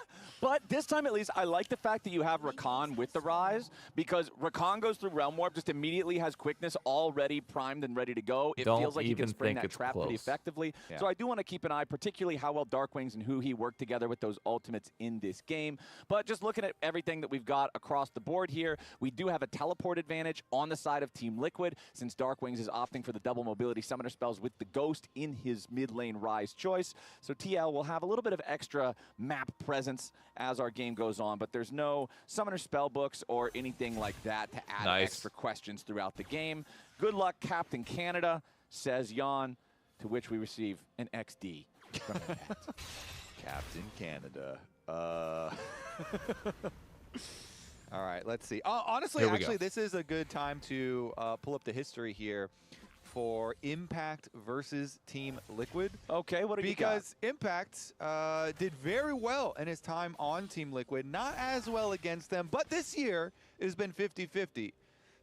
But this time, at least, I like the fact that you have Rakan with the Rise, because Rakan goes through Realm Warp, just immediately has quickness already primed and ready to go. It feels like he can spring that trap pretty effectively. So I do want to keep an eye, particularly how well Darkwings and who he worked together with those ultimates in this game. But just looking at everything that we've got across the board here, we do have a teleport advantage on the side of Team Liquid, since Darkwings is opting for the double mobility summoner spells with the Ghost in his mid lane Rise choice. So TL will have a little bit of extra map presence as our game goes on, but there's no summoner spell books or anything like that to add extra questions throughout the game. Good luck, Captain Canada, says Jan, to which we receive an XD from Captain Canada. All right, let's see. Honestly, actually, this is a good time to pull up the history here for Impact versus Team Liquid. Okay, what do you got? Because Impact did very well in his time on Team Liquid. Not as well against them, but this year it has been 50-50.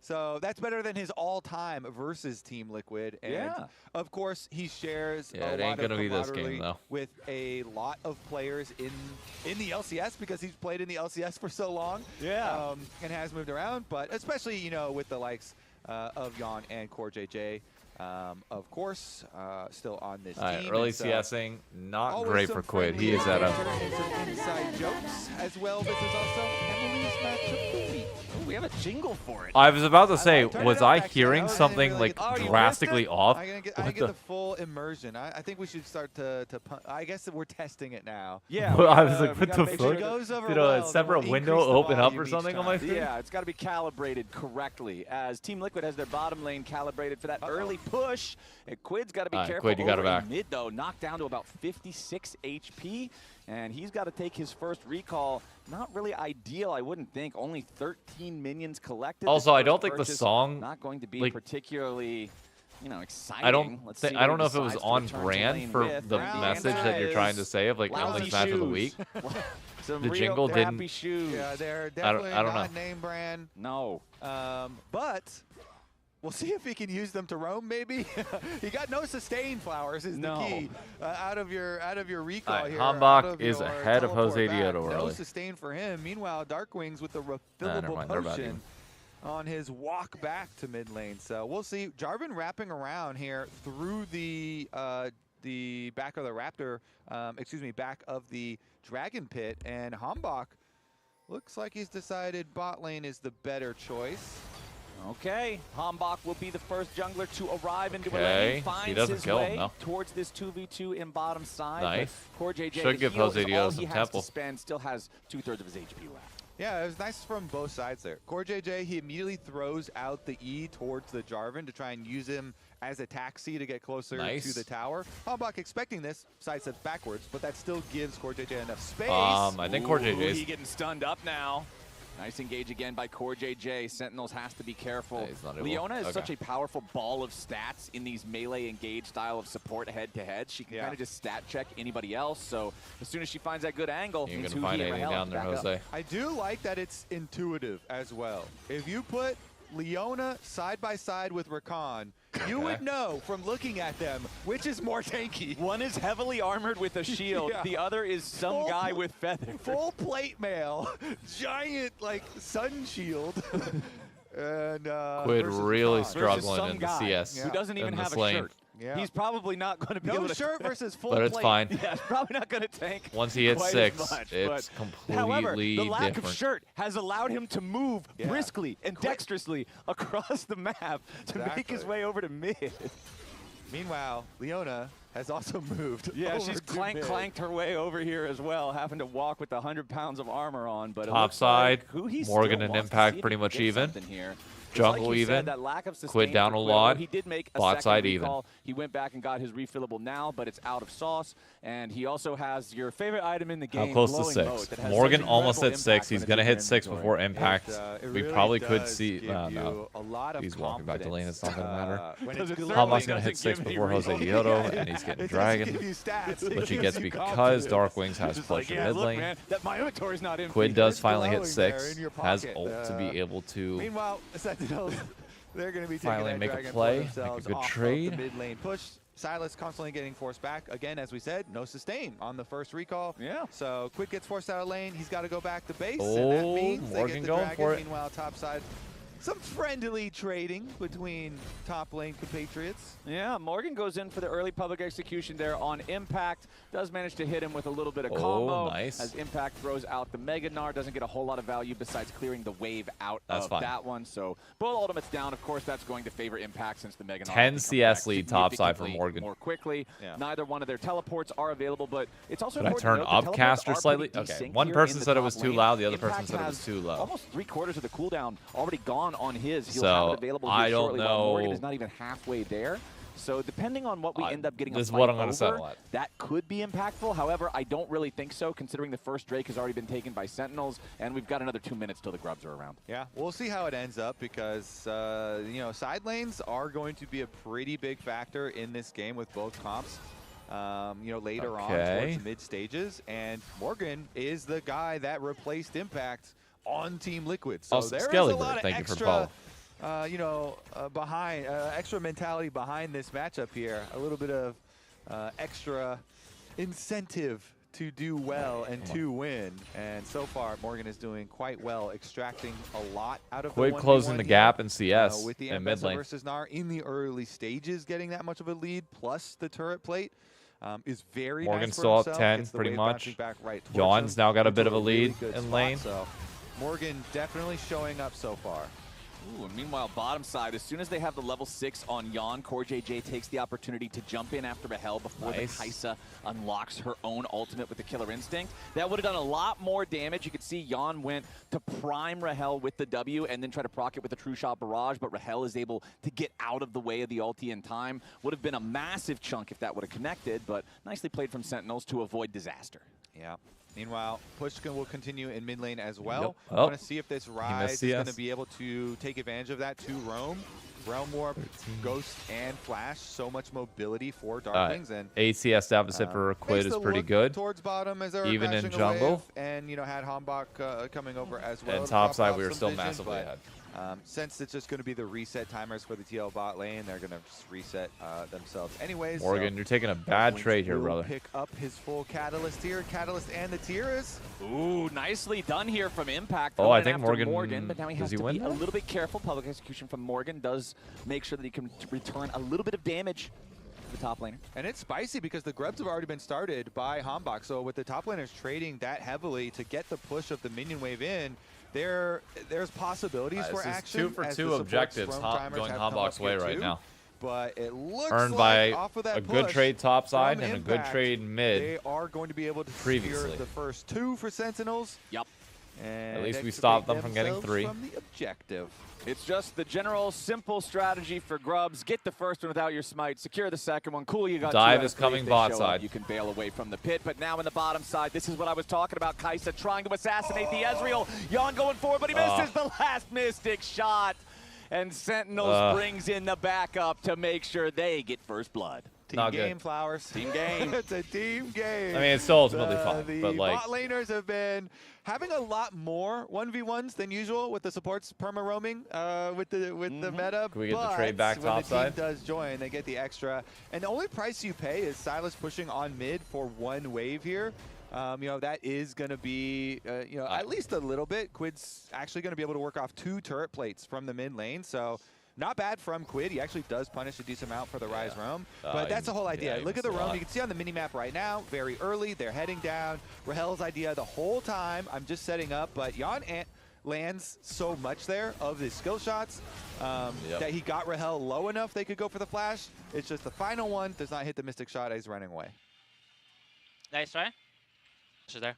So that's better than his all-time versus Team Liquid. And of course, he shares a lot of camaraderie with a lot of players in the LCS, because he's played in the LCS for so long. And has moved around, but especially, you know, with the likes of Jan and Core JJ. Of course, still on this team. Early CSing, not great for Quid. He is at some inside jokes as well. This is also Emily's matchup. We have a jingle for it. I was about to say, was I hearing something like drastically off? I get the full immersion. I think we should start to I guess that we're testing it now. Yeah. I was like, what the fuck? Did a separate window open up or something on my screen? Yeah, it's got to be calibrated correctly, as Team Liquid has their bottom lane calibrated for that early push. And Quid's got to be careful. Quid, you got it back. Mid, though, knocked down to about 56 HP. And he's got to take his first recall. Not really ideal, I wouldn't think. Only 13 minions collected. Also, I don't think the song not going to be particularly, you know, exciting. I don't know if it was on brand for the message that you're trying to say of like Emily's match of the week. The jingle didn't. Shoes. Yeah, they're definitely I don't not know. name brand. No. But we'll see if he can use them to roam, maybe. He got no sustain flowers is the key out of your recall here. Hambach is ahead of Jose Dioto early. No sustain for him. Meanwhile, Darkwings with the refillable potion on his walk back to mid lane. So we'll see. Jarvan wrapping around here through the back of the Raptor, back of the Dragon Pit, and Hambach looks like he's decided bot lane is the better choice. Okay, Hambach will be the first jungler to arrive into a lane. Finds his way towards this 2v2 in bottom side. Nice. Core JJ should give Jose Dioto some tempo. Still has 2/3 of his HP left. Yeah, it was nice from both sides there. Core JJ, he immediately throws out the E towards the Jarvan to try and use him as a taxi to get closer to the tower. Hambach expecting this, sidesteps backwards, but that still gives Core JJ enough space. I think Core JJ's... He getting stunned up now. Nice engage again by Core JJ. Sentinels has to be careful. Leona is such a powerful ball of stats in these melee engage style of support head-to-head. She can kind of just stat check anybody else. So as soon as she finds that good angle, you're going to find anything down there, Jose. I do like that it's intuitive as well. If you put Leona side by side with Rakan, you would know from looking at them which is more tanky. One is heavily armored with a shield. The other is some guy with feathers. Full plate mail, giant like sun shield. And Quid really struggling in the CS. Who doesn't even have a shirt. He's probably not going to be able to... No shirt versus full plate. But it's fine. Yeah, it's probably not going to tank. Once he hits 6, it's completely however, the lack different. of shirt has allowed him to move briskly and dexterously across the map to make his way over to mid. Meanwhile, Leona has also moved. Yeah, she's clanked her way over here as well, having to walk with 100 pounds of armor on. But top side, Morgan and Impact pretty much even. Jungle like even. Quid down a lot. He did make a bot side even. He went back and got his refillable now, but it's out of sauce. And he also has your favorite item in the game. How close to 6? Morgan almost hit 6. He's going to hit 6 before Impact. We probably could see. No. He's walking back to lane. It's not going to matter. Hambach's going to hit 6 before Jose Dioto, and he's getting Dragon, which he gets because Darkwings has push in mid lane. Quid does finally hit 6. Has ult to be able to. Meanwhile, they're going to be finally make a play, make a good trade. Mid lane push. Silas constantly getting forced back. Again, as we said, no sustain on the first recall. Yeah. So Quid gets forced out of lane. He's got to go back to base. Oh, and that means they Morgan get the going dragon. for it. Meanwhile, top side, some friendly trading between top lane compatriots. Yeah, Morgan goes in for the early public execution there on Impact. Does manage to hit him with a little bit of combo. Nice. As Impact throws out the Mega Gnar. Doesn't get a whole lot of value besides clearing the wave out of that one. So both ultimates down. Of course, that's going to favor Impact since the Mega Gnar 10 CS lead topside for Morgan. More quickly. Yeah. Neither one of their teleports are available, but it's also Did I turn up caster slightly? Okay. One person said it was too loud. The other person said it was too low. Almost 3/4 of the cooldown already gone on his. He'll So, have it available here I don't shortly, while Morgan know. is not even halfway there. So depending on what we end up getting This a is what fight I'm gonna over, settle at. that could be impactful. However, I don't really think so, considering the first Drake has already been taken by Sentinels, and we've got another 2 minutes till the Grubs are around. Yeah, we'll see how it ends up because, you know, side lanes are going to be a pretty big factor in this game with both comps. You know, later on towards the mid stages, and Morgan is the guy that replaced Impact on Team Liquid. So Also, there is Skelly a lot Bird, of thank you for extra, you know, behind extra mentality behind this matchup here. A little bit of extra incentive to do well and to win. And so far, Morgan is doing quite well, extracting a lot out of Quid the 1v1 closing the here. gap in CS With the in mid Ambessa lane. versus Gnar in the early stages, getting that much of a lead, plus the turret plate. Is very Morgan's nice for still up himself. 10, Gets the pretty wave much. bouncing back right towards Yawn's him now got a into bit of a really lead good in spot. lane. So Morgan definitely showing up so far. Ooh, and meanwhile, bottom side, as soon as they have the level 6 on Yon, CoreJJ takes the opportunity to jump in after Rahel before the Kai'Sa unlocks her own ultimate with the Killer Instinct. That would have done a lot more damage. You could see Yon went to prime Rahel with the W and then try to proc it with the True Shot Barrage, but Rahel is able to get out of the way of the ulti in time. Would have been a massive chunk if that would have connected, but nicely played from Sentinels to avoid disaster. Yeah. Meanwhile, Pushkin will continue in mid lane as well. Yep. I want to see if this Rise is going to be able to take advantage of that to roam. Realm Warp, Ghost, and Flash. So much mobility for Darklings. And ACS deficit for Quid is pretty good. Towards bottom as they're even in crashing jungle. wave, and you know, had Hombach coming over as well. And to top drop side, off we were some still vision, massively but, ahead. Since it's just going to be the reset timers for the TL bot lane, they're going to just reset themselves anyways. Morgan, so you're taking a bad trade here, will brother. Pick up his full Catalyst here. Catalyst and the tiers. Ooh, nicely done here from Impact. Oh, I Going think after Morgan, but now he does has he to win be a that? little bit careful. Public execution from Morgan does make sure that he can return a little bit of damage to the top laner. And it's spicy because the grubs have already been started by Hombach. So with the top laners trading that heavily to get the push of the minion wave in, there's possibilities for this is action. 2 for as 2 the objectives support timers going have come Hombach's up way here right too. now. But it looks Earned like by off of that a good push trade top side from and a good Impact, trade mid. They are going to be able to previously. secure the first 2 for Sentinels. Yep. And At least we extricate stopped them from getting themselves 3. From the objective. It's just the general simple strategy for Grubs. Get the first one without your smite. Secure the second one. Cool, you got Dive 2 out of is 3. coming If they bot show side. Up, you can bail away from the pit. But now in the bottom side, this is what I was talking about. Kai'Sa trying to assassinate the Ezreal. Yon going forward, but he misses the last Mystic shot. And Sentinels brings in the backup to make sure they get first blood. Team game, Flowers. Team game. It's a team game. I mean, it's still ultimately fun, The but, like- bot laners have been having a lot more 1v1s than usual with the supports perma roaming with the meta. Can we get the but trade back when top the side? team does join, they get the extra. And the only price you pay is Silas pushing on mid for 1 wave here. You know, that is going to be, you know, at least a little bit. Quid's actually going to be able to work off 2 turret plates from the mid lane. So not bad from Quid. He actually does punish a decent amount for the Rise roam. But that's the whole idea. Look at the roam. You can see on the mini-map right now, very early. They're heading down. Rahel's idea the whole time, I'm just setting up. But Yon lands so much there of his skill shots that he got Rahel low enough they could go for the flash. It's just the final one does not hit the Mystic shot as he's running away. Nice try. She's there.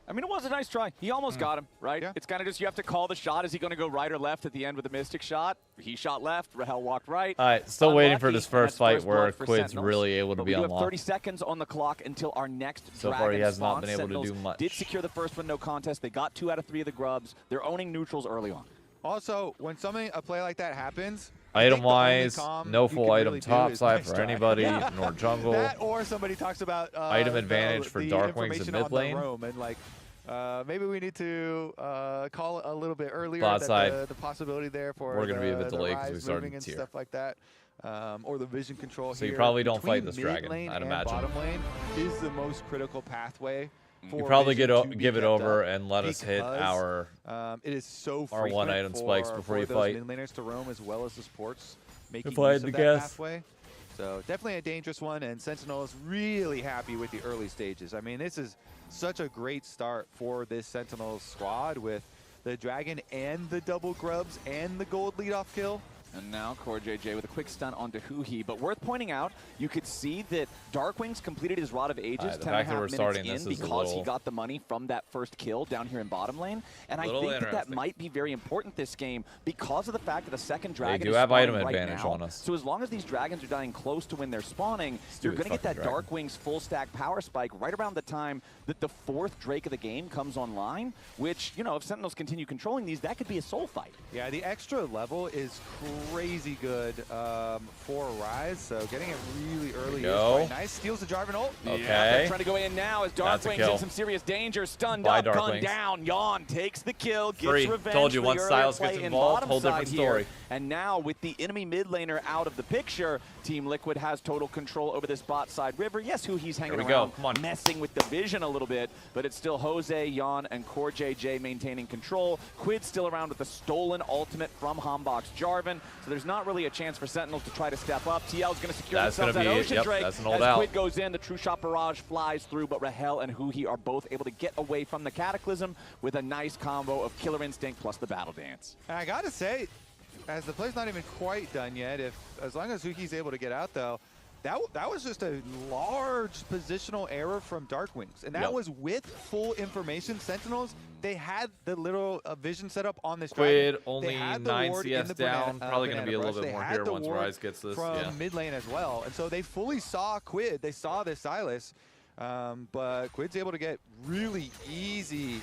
I mean, it was a nice try. He almost got him, right? Yeah. It's kind of just you have to call the shot. Is he going to go right or left at the end with a Mystic shot? He shot left. Rahel walked right. All right, still waiting for Unlucky, this first and fight that's where first blood for Quid's Sentinels. really able to But be we do have unlocked. 30 seconds on the clock until our next So far, Dragon he has not spawn. been able to do Sentinels much. Did secure the first one, no contest. They got 2 out of 3 of the grubs. They're owning neutrals early on. Also, when a play like that happens, Item-wise, no full item really top side for anybody, nor jungle. That or somebody talks about Item advantage for the Darkwings information in mid on the lane. roam, and like maybe we need to call it a little bit earlier. Bot that side. the possibility there for We're gonna be a bit the delayed 'cause Rise we started moving and tier. stuff like that. or the vision control So here. you probably don't between fight this mid dragon, lane I'd and imagine. Bottom lane is the most critical pathway. For You probably Vision to be give it kept over up and let us hit because, our it is so our frequent one-item spikes before you those fight. mid laners to roam as well as the supports making If I use had of to that guess. pathway. So definitely a dangerous one, and Sentinel is really happy with the early stages. I mean, this is such a great start for this Sentinel squad with the Dragon and the double grubs and the gold leadoff kill. And now CoreJJ with a quick stun onto Huhi. But worth pointing out, you could see that Darkwings completed his Rod of Ages 10.5 minutes in because he got the money from that first kill down here in bottom lane. And I think that might be very important this game because of the fact that the second dragon They do is have item spawning right advantage now. on us. So as long as these dragons are dying close to when they're spawning, you're going to get that fucking Darkwings full stack power spike right around the time that the fourth Drake of the game comes online, which, you know, if Sentinels continue controlling these, that could be a soul fight. Yeah, the extra level is crazy good for Rise, so getting it really early is quite nice. Steals the Jarvan ult. Okay. Yeah, they're trying to go in now as Darkwing's in some serious danger. Stunned up, gunned down. Yon takes the kill, gets revenge. Told you for once the Styles earlier gets play involved, in whole bottom different side story. here. And now with the enemy mid laner out of the picture, Team Liquid has total control over this bot side river. Yes, who he's hanging around, messing with the vision a little bit, but it's still Jose, Yon, and CoreJJ maintaining control. Quid's still around with the stolen ultimate from Hombok's Jarvan, so there's not really a chance for Sentinels to try to step up. TL's going to secure themselves at Ocean Drake. That's an old as out. Quid goes in, the True Shot Barrage flies through, but Rahel and Huhi are both able to get away from the Cataclysm with a nice combo of Killer Instinct plus the Battle Dance. And I gotta say, as the play's not even quite done yet, as long as Huki's able to get out though, that was just a large positional error from Darkwings, and that was with full information. Sentinels, they had the little vision set up on this Quid dragon. only They had the 9 ward CS in the down. Probably going to be a little Brush. bit more They here had the once ward Rise gets this. from mid lane as well, and so they fully saw Quid. They saw this Silas, but Quid's able to get really easy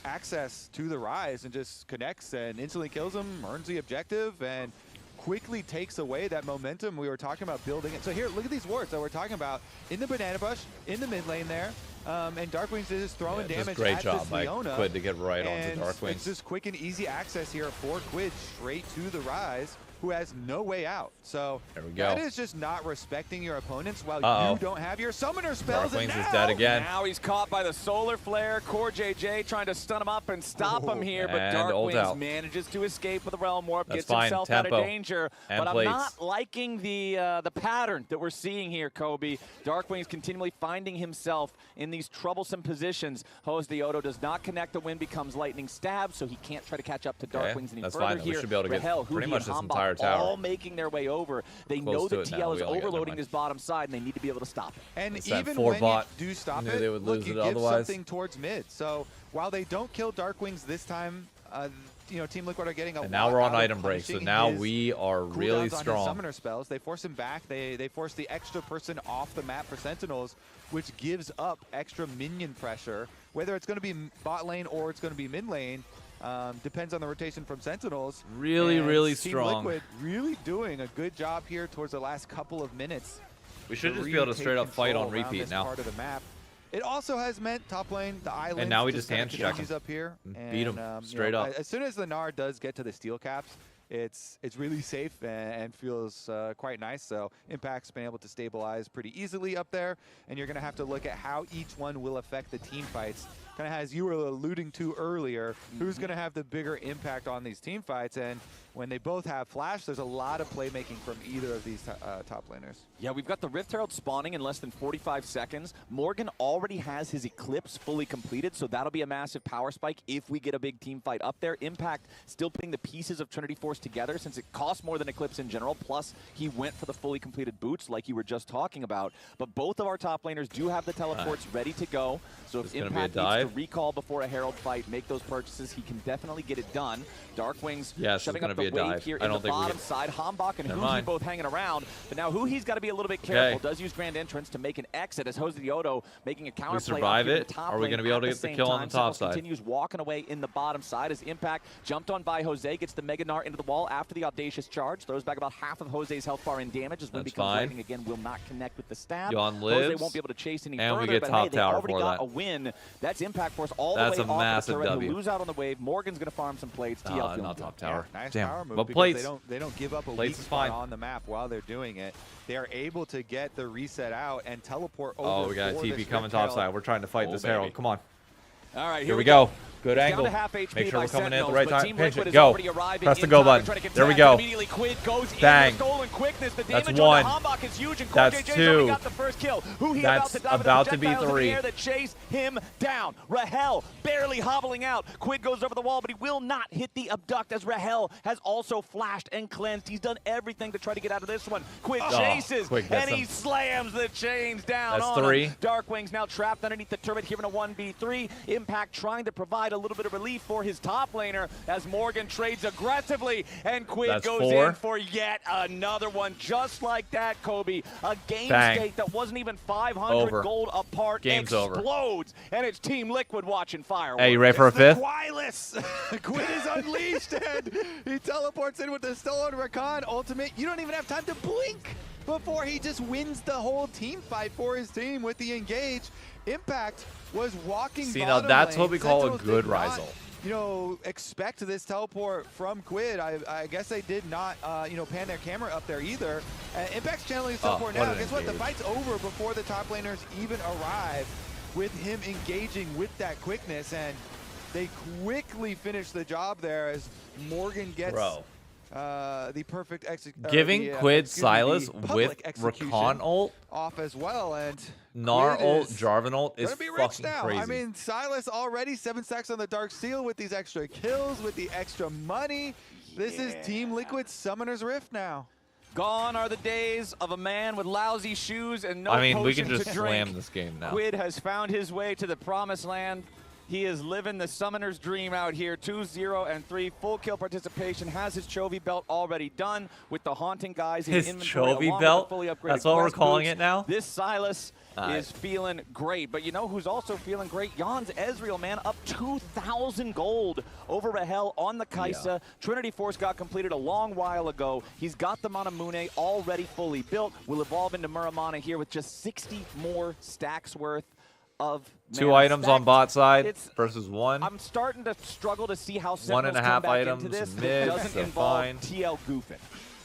access to the Rise and just connects and instantly kills him, earns the objective, and quickly takes away that momentum we were talking about building it. So here, look at these wards that we're talking about in the banana bush, in the mid lane there, and Darkwings is just throwing damage great at job this by Leona. Quid to get right onto And Darkwings. it's just quick and easy access here for Quid straight to the Rise, who has no way out. So there we go. That is just not respecting your opponents while you don't have your summoner spells. Darkwings is dead again. Now he's caught by the Solar Flare. CoreJJ trying to stun him up and stop him here, but Darkwings manages to escape with the Realm Warp, gets himself out of danger. But I'm not liking the pattern that we're seeing here, Kobe. Darkwings continually finding himself in these troublesome positions. Jose Otto does not connect. The wind becomes lightning stab, so he can't try to catch up to Darkwings any further here. We should be able to get Rahel, pretty Huhi, much this and entire tower. all making their way over. They know that TL is overloading this bottom side, and they need to be able to stop it. And even when you do stop it, they would look, lose you it give otherwise. something towards mid. So while they don't kill Darkwings this time, you know, Team Liquid are getting a And now we're on item break, so now his we are really cooldowns on his strong. summoner spells. They force him back. They force the extra person off the map for Sentinels, which gives up extra minion pressure. Whether it's going to be bot lane or it's going to be mid lane, depends on the rotation from Sentinels. Really, really Team strong. Liquid really doing a good job here towards the last couple of minutes. We should just be able to straight up fight on repeat this now. Part of the map. It also has meant top lane, the island. And now we just hand check up here. And, beat him straight up. As soon as the Gnar does get to the steel caps, it's really safe and feels quite nice. So Impact's been able to stabilize pretty easily up there, and you're going to have to look at how each one will affect the team fights. Kind of as you were alluding to earlier, who's going to have the bigger impact on these team fights? And when they both have flash, there's a lot of playmaking from either of these top laners. Yeah, we've got the Rift Herald spawning in less than 45 seconds. Morgan already has his Eclipse fully completed, so that'll be a massive power spike if we get a big team fight up there. Impact still putting the pieces of Trinity Force together since it costs more than Eclipse in general, plus he went for the fully completed boots like you were just talking about. But both of our top laners do have the teleports ready to go, so if Impact needs to recall before a Herald fight, make those purchases, he can definitely get it done. Darkwings shoving up the wave here in the bottom side. Hombok and Huhi both hanging around, but now Huhi's got to be a little bit careful. Does use Grand Entrance to make an exit as Jose Otto making a counter We play survive up here in it? the top Are we lane gonna be able at to the get the same kill on time. the top Sentinels side? continues walking away in the bottom side as Impact jumped on by Jose, gets the Mega Gnar into the wall after the audacious charge, throws back about half of Jose's health bar in damage as when becomes lightning again, will not connect with the stab. Yon Jose lives, won't be able to chase any and further, we get but top hey, they tower already for got that. a win. That's Impact Impact Force all the way That's a off of massive the turret. W. He'll lose out on the wave. Morgan's going to farm some plates. TL feeling not good. top tower. Yeah, nice Damn. power move But because plates. they don't give up a Plates weak is spot fine. on the map while they're doing it. They are able to get the reset out and teleport over. Oh, we got a for TP this coming Rift Herald. topside. We're trying to fight this baby. Herald. Come on. All right, Here we go. Good It's angle. Down to half HP Make sure by we're coming in at the Sentinels, right but time. Team Pinch Liquid it. is Go. already arriving Press the in go time to button. try to There we contest. go. Immediately Quid goes Bang. in with stolen quickness. The That's damage one. on the Hambach is huge, and That's JJ's already two. got the first kill. Who he That's about to be dive with the projectiles in three. the air that chase him down. Rahel barely hobbling out. Quid goes over the wall, but he will not hit the abduct as Rahel has also flashed and cleansed. He's done everything to try to get out of this one. Quid chases, Quick and gets he him. slams the chains down That's on three. him. Darkwing's now trapped underneath the turret here in a 1v3. Impact trying to provide a little bit of relief for his top laner as Morgan trades aggressively, and Quid That's goes four. in for yet another one. Just like that, Kobe. A game Bang. state that wasn't even 500 Over. gold apart Game's over. explodes, and it's Team Liquid watching fireworks. Hey, you ready for a fifth? Quileless. Quid is unleashed, and he teleports in with the stolen Rakan ultimate. You don't even have time to blink before he just wins the whole team fight for his team with the engage. Impact was walking See, now bottom that's lane. what we call a Sentinels good did not, Ryzel. You know, expect this teleport from Quid. I guess they did not, you know, pan their camera up there either. Impact's channeling his teleport what now. an Guess what? The engage. fight's over before the top laners even arrive, with him engaging with that quickness, and they quickly finish the job there as Morgan gets the perfect execution. Giving Quid Silas with Rakan ult, off as well, and Gnar Quid ult, is Jarvan ult is gonna be rich fucking now. crazy. I mean, Silas already 7 stacks on the Dark Seal with these extra kills, with the extra money. This is Team Liquid's Summoner's Rift now. Gone are the days of a man with lousy shoes and no I mean, we potion can just to drink. slam this game now. Quid has found his way to the promised land. He is living the summoner's dream out here. 2-0-3, full kill participation. Has his Chovy belt already done with the haunting guys in His inventory. Chovy along with belt? the fully upgraded That's what we're quest calling boots. it now? This Silas Alright. is feeling great. But you know who's also feeling great? Jan's Ezreal, man, up 2,000 gold over Rahel on the Kaisa. Trinity Force got completed a long while ago. He's got the Manamune already fully built. Will evolve into Muramana here with just 60 more stacks worth of 2 mana items on stacked. bot side It's- versus 1. I'm starting to struggle to see how 1.5 Sentinels come back items into this. and That mids, doesn't they're involve fine. TL goofing.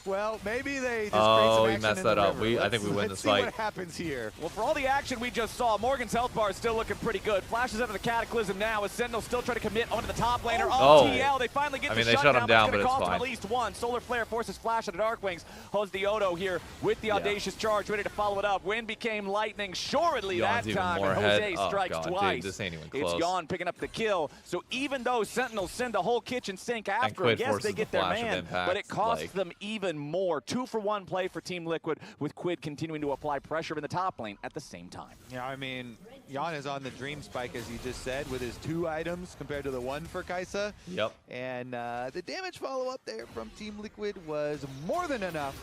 Well, maybe they just Oh, create some we action messed in that the up. river. I think we win Let's this see fight. what happens here. Well, for all the action we just saw, Morgan's health bar is still looking pretty good. Flashes out of the Cataclysm now as Sentinel still trying to commit onto the top laner. Oh. TL, they finally get I the mean, they shut shutdown, him down, it's but gonna it's cost him fine. at least one. Solar Flare forces Flash out of Darkwings. Holds Diodo here with the audacious charge, ready to follow it up. Wind became lightning, shortly Yawn's that even time, more and ahead. Jose Oh, strikes God, dude, twice. this ain't even It's close. Yawn picking up the kill. So even though Sentinels send the whole kitchen sink after him, Quid yes, forces they the get their flash of man, impact, but it costs like- them even more. 2-for-1 play for Team Liquid, with Quid continuing to apply pressure in the top lane at the same time. Yeah, I mean, Jan is on the dream spike, as you just said, with his 2 items compared to the 1 for Kaisa. Yep. And the damage follow-up there from Team Liquid was more than enough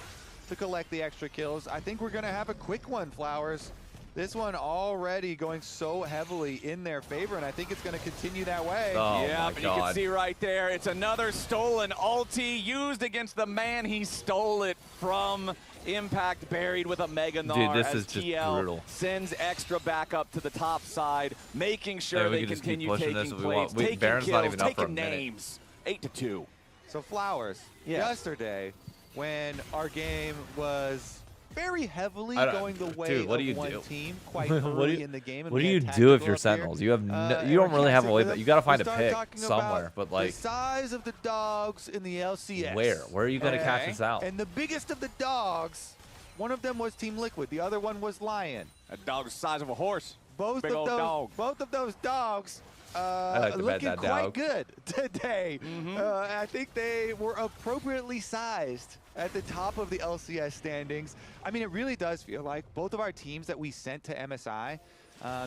to collect the extra kills. I think we're going to have a quick one, Flowers. This one already going so heavily in their favor, and I think it's going to continue that way. Oh, yeah, my but you can God. see right there, it's another stolen ulti used against the man he stole it from. Impact buried with a Mega Gnar. Dude, this as is just TL brutal. sends extra back up to the top side, making sure Yeah, we they can just keep continue pushing taking this if we plays, want. Wait, taking Baron's kills, not even up for a taking minute. names. 8-2. So Flowers, Yes. yesterday, when our game was very heavily I don't- going the way dude, what do of you one do? team quite What early do you- in the game. and What do we you had do if tactical you're up here, Sentinels? You have no, and you don't we're really have a casting way, with but them. you got to find We a started pick talking somewhere. about But like, the size of the dogs in the LCS. where are you going to catch us out? And the biggest of the dogs, one of them was Team Liquid. The other one was Lyon. A dog the size of a horse. Both Big of old those, dog. both of those dogs. like to bet looking that quite dog. good today. I think they were appropriately sized at the top of the LCS standings. I mean, it really does feel like both of our teams that we sent to MSI,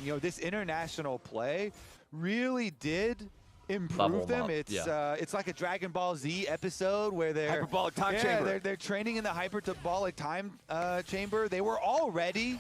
you know, this international play really did Level improve 'em them. up, It's like a Dragon Ball Z episode where they're Hyperbolic time chamber. They're training in the hyperbolic time chamber. They were already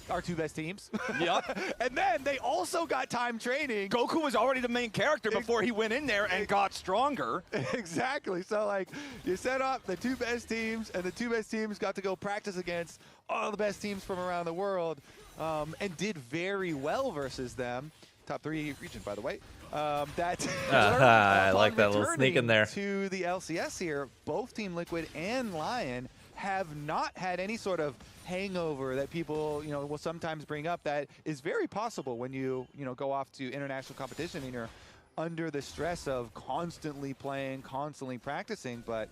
our 2 best teams. Yep. And then they also got time training. Goku was already the main character before he went in there and got stronger. Exactly. So, like, you set up the 2 best teams, and the 2 best teams got to go practice against all the best teams from around the world, and did very well versus them. top 3 region, by the way. That I like that little sneak in there. To the LCS here, both Team Liquid and Lyon have not had any sort of hangover that people, will sometimes bring up. That is very possible when you go off to international competition and you're under the stress of constantly playing, constantly practicing, but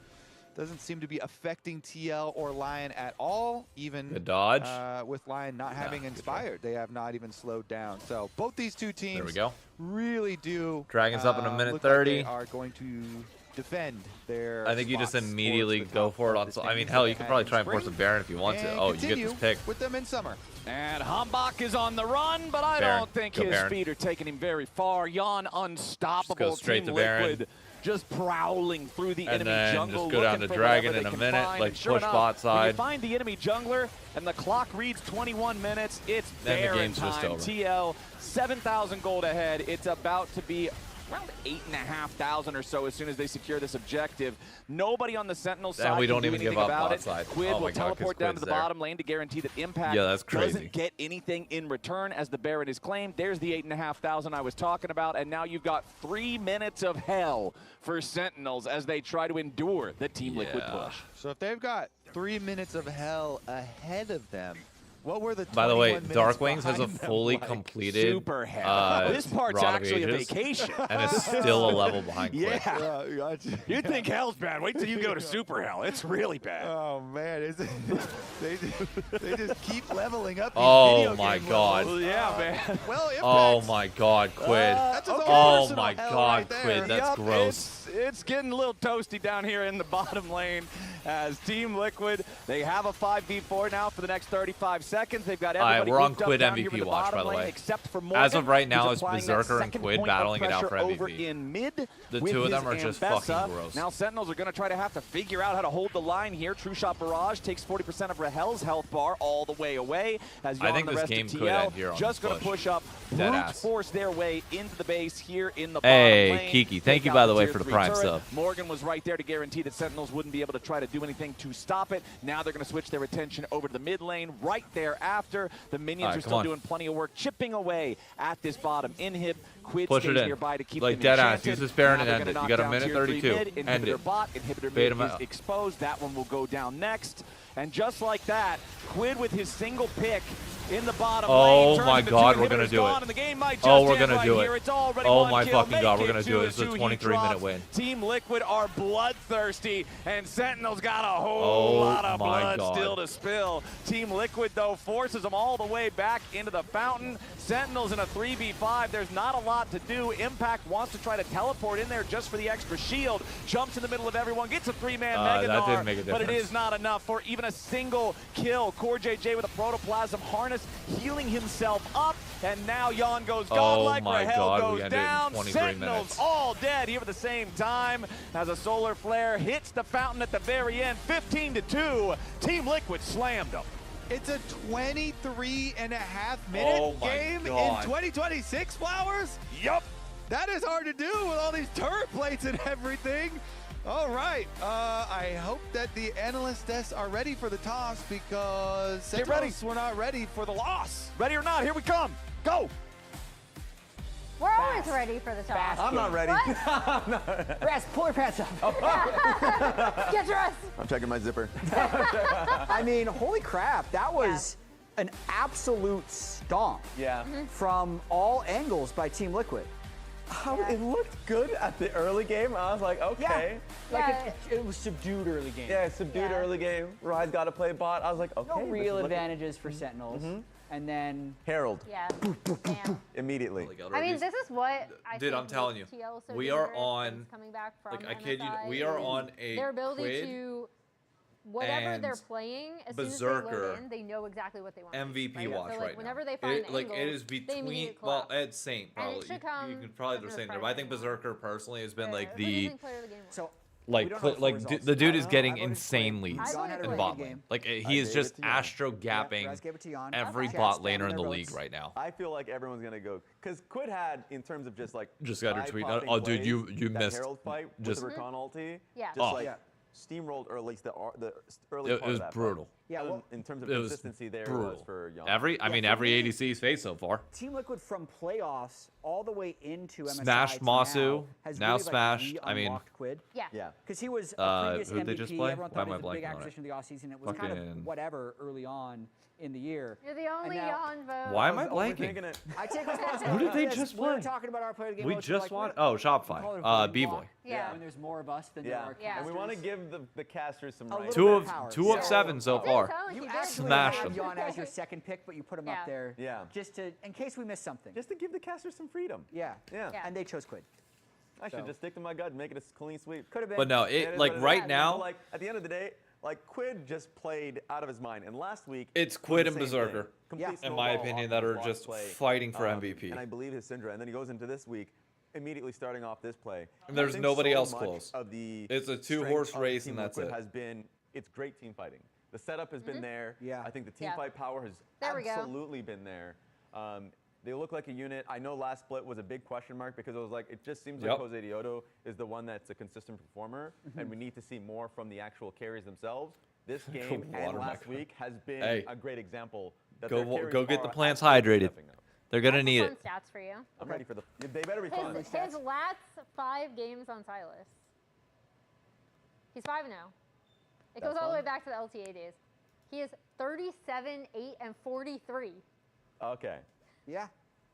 doesn't seem to be affecting TL or Lyon at all. Even good dodge. With Lyon not having inspired, they have not even slowed down. So both these two teams there we go. really do. Dragons up in a minute look 30. Like they are going to defend their. I think you just immediately go for it on. I mean, hell, you could probably try and force a Baron if you want to. Oh, you get this pick. With them in summer. And Hambach is on the run, but I don't think his speed are taking him very far. Jan unstoppable. Just go straight Team to Baron. Liquid just prowling through the and enemy then jungle. Just go down to Dragon in a minute, like push bot side. When you find the enemy jungler and the clock reads 21 minutes, it's Baron time. TL 7,000 gold ahead. It's about to be around 8,500 or so as soon as they secure this objective. Nobody on the Sentinel side. And we don't can even do give anything up about bot it. side. Quid Oh will my God, teleport down to the there. bottom lane to guarantee that Impact doesn't get anything in return as the Baron is claimed. There's the 8,500 I was talking about, and now you've got 3 minutes of hell for Sentinels as they try to endure the Team Liquid push. So if they've got 3 minutes of hell ahead of them, what were the? By the way, Darkwings has a fully completed super hell. This part's actually a vacation, and it's still a level behind. Yeah, you think hell's bad? Wait till you go to super hell. It's really bad. Oh man, they just keep leveling up. Oh my God. Yeah, man. Well, oh my God, Quid. Oh my God, Quid. That's gross. It's getting a little toasty down here in the bottom lane as Team Liquid, they have a 5v4 now for the next 35 seconds. They've got everybody we're on grouped up Quid down here MVP with the watch, by the lane, way. except for Morgan, as of right now, who's it's applying Berserker that and second Quid point of battling it out for pressure over MVP. in mid The with two of them his are just Ambessa. fucking gross. Now Sentinels are going to try to have to figure out how to hold the line here. True Shot Barrage takes 40% of Rahel's health bar all the way away. As I Jan think and the this rest game of could TL end here on just this going to push. push up, Dead brute ass. force their way into the base here in the Hey, bottom lane. Kiki, thank Take you, out by the way, tier for the 3 Prime turret. sub. Morgan was right there to guarantee that Sentinels wouldn't be able to try to do anything to stop it. Now they're going to switch their attention over to the mid lane right thereafter. The minions are still doing plenty of work, chipping away at this bottom inhib. Quid Push stays it in. nearby to keep Like them dead ass. enchanted. Use this Baron Now and they're end gonna it. You knock got a down minute tier 32. 3 mid, End inhibitor it. bot, inhibitor Bait mid him is out. exposed. That one will go down next. And just like that, Quid with his single pick in the bottom lane. Oh my God, we're gonna do it. And the game might just Oh, we're end gonna right do here. it. It's already Oh one my kill. fucking God, Make we're gonna do it. It's a 23-minute win. Team Liquid are bloodthirsty, and Sentinel's got a whole Oh lot of my blood God. still to spill. Team Liquid, though, forces them all the way back into the fountain. Sentinels in a 3v5. There's not a lot to do. Impact wants to try to teleport in there just for the extra shield. Jumps in the middle of everyone, gets a 3-man Mega that Gnar, didn't make a but it difference. is not enough for even a single kill. Core JJ with a Protoplasm Harness healing himself up, and now Jan goes godlike. my Rahel God, we goes ended it in down. 23 Sentinels minutes. all dead here at the same time as a solar flare hits the fountain at the very end. 15-2. Team Liquid slammed them. It's a 23.5-minute game in 2026, Flowers? Yup. That is hard to do with all these turret plates and everything. All right. I hope that the analysts are ready for the toss because Get ready. Sentinels were not ready for the loss. Ready or not, here we come. Go. We're always ready for the toss. I'm not ready. What? Rest, pull your pants up. Get dressed. I'm checking my zipper. I mean, holy crap, that was an absolute stomp. Yeah. From all angles by Team Liquid. It looked good at the early game. I was like, okay. Like it was subdued early game. Yeah, subdued early game. Rise got to play bot. I was like, okay. No real this is advantages for Sentinels. And then Herald. Yeah. Immediately. I mean, this is what I Dude, think I'm telling you, makes TL so we are dangerous on, since coming back from like, I kid you, MSI we are is on a their ability Quid to whatever and they're playing, as soon as they Berserker load in, they know exactly what they want. MVP watch so, like, right whenever now. they find Like, it angles, is they between, immediately well, collapse. Ed Saint And it probably. should come You can probably do the from same the there, but I think front Berserker personally has been like Who's the, the player of the game? So like, don't know the full like results. the dude is I getting voted insane Quid. leads Jon had a in really bot good lane. game. Like, he is just astro gapping Raz gave it to Jon. every Chat's bot standing laner in their the votes. league right now. I feel like everyone's gonna go because Quid had in terms of just like Just got her tweet. eye-popping Oh, dude, you plays, missed. that Herald fight with Just the Recon ulti. Yeah. Just Oh. like steamrolled, or at least the early It part was of that brutal. Fight. Yeah, well, in terms of it was consistency, there brutal. was for Young. Every ADC he's faced so far. Team Liquid from playoffs all the way into MSI Smashed to Masu, has now really, smashed. Like, I mean, Quid. Yeah. Because he was a previous who'd MVP. they just play? Everyone Why thought am I he was a big blanking on it? acquisition of the offseason. It was kind of whatever early on in the year. You're the only now- Yon vote. Why am I blanking? I take responsibility. Who did they because just we were play? talking about our player of the game. We votes, just like, won. we're- Oh, we call it a Shopify. voting B-Boy. block Yeah. When there's more of us than there are Yeah. And we want to casters. give the casters some A rights. little bit of power. Two of 7 so far. You did. actually Smashed have him. Yon as your second pick, but you put him Yeah. up there Yeah. just to, in case we miss something. Just to give the casters some freedom. Yeah. Yeah. Yeah. And they chose Quid. I should just stick to my gut and make it a clean sweep. Could have been. But no, It it is like what it right is. now, Like at the end of the day, like Quid just played out of his mind, and last week it's was Quid the and same Berserker, thing. Complete in my snowball opinion, off that his are block just play. fighting for MVP. And I believe his Syndra, and then he goes into this week, immediately starting off this play. And there's I think nobody so else much close. Of the It's a strength 2-horse of race, Team and that's Liquid it. has been, it's great team fighting. The setup has been there. Yeah. I think the team Yeah. fight power has There we go. absolutely been there. They look like a unit. I know last split was a big question mark because it was like, it just seems like Jose Diodo is the one that's a consistent performer, and we need to see more from the actual carries themselves. This game and last week has been a great example. That their carries Go get are the plants absolutely hydrated. stepping up. They're gonna Fun need it. stats for you. I'm ready for the. They better be fun. His last 5 games on Silas. He's 5-0. It goes all the way back to the LTA days. He is 37, 8, and 43. Okay. Yeah.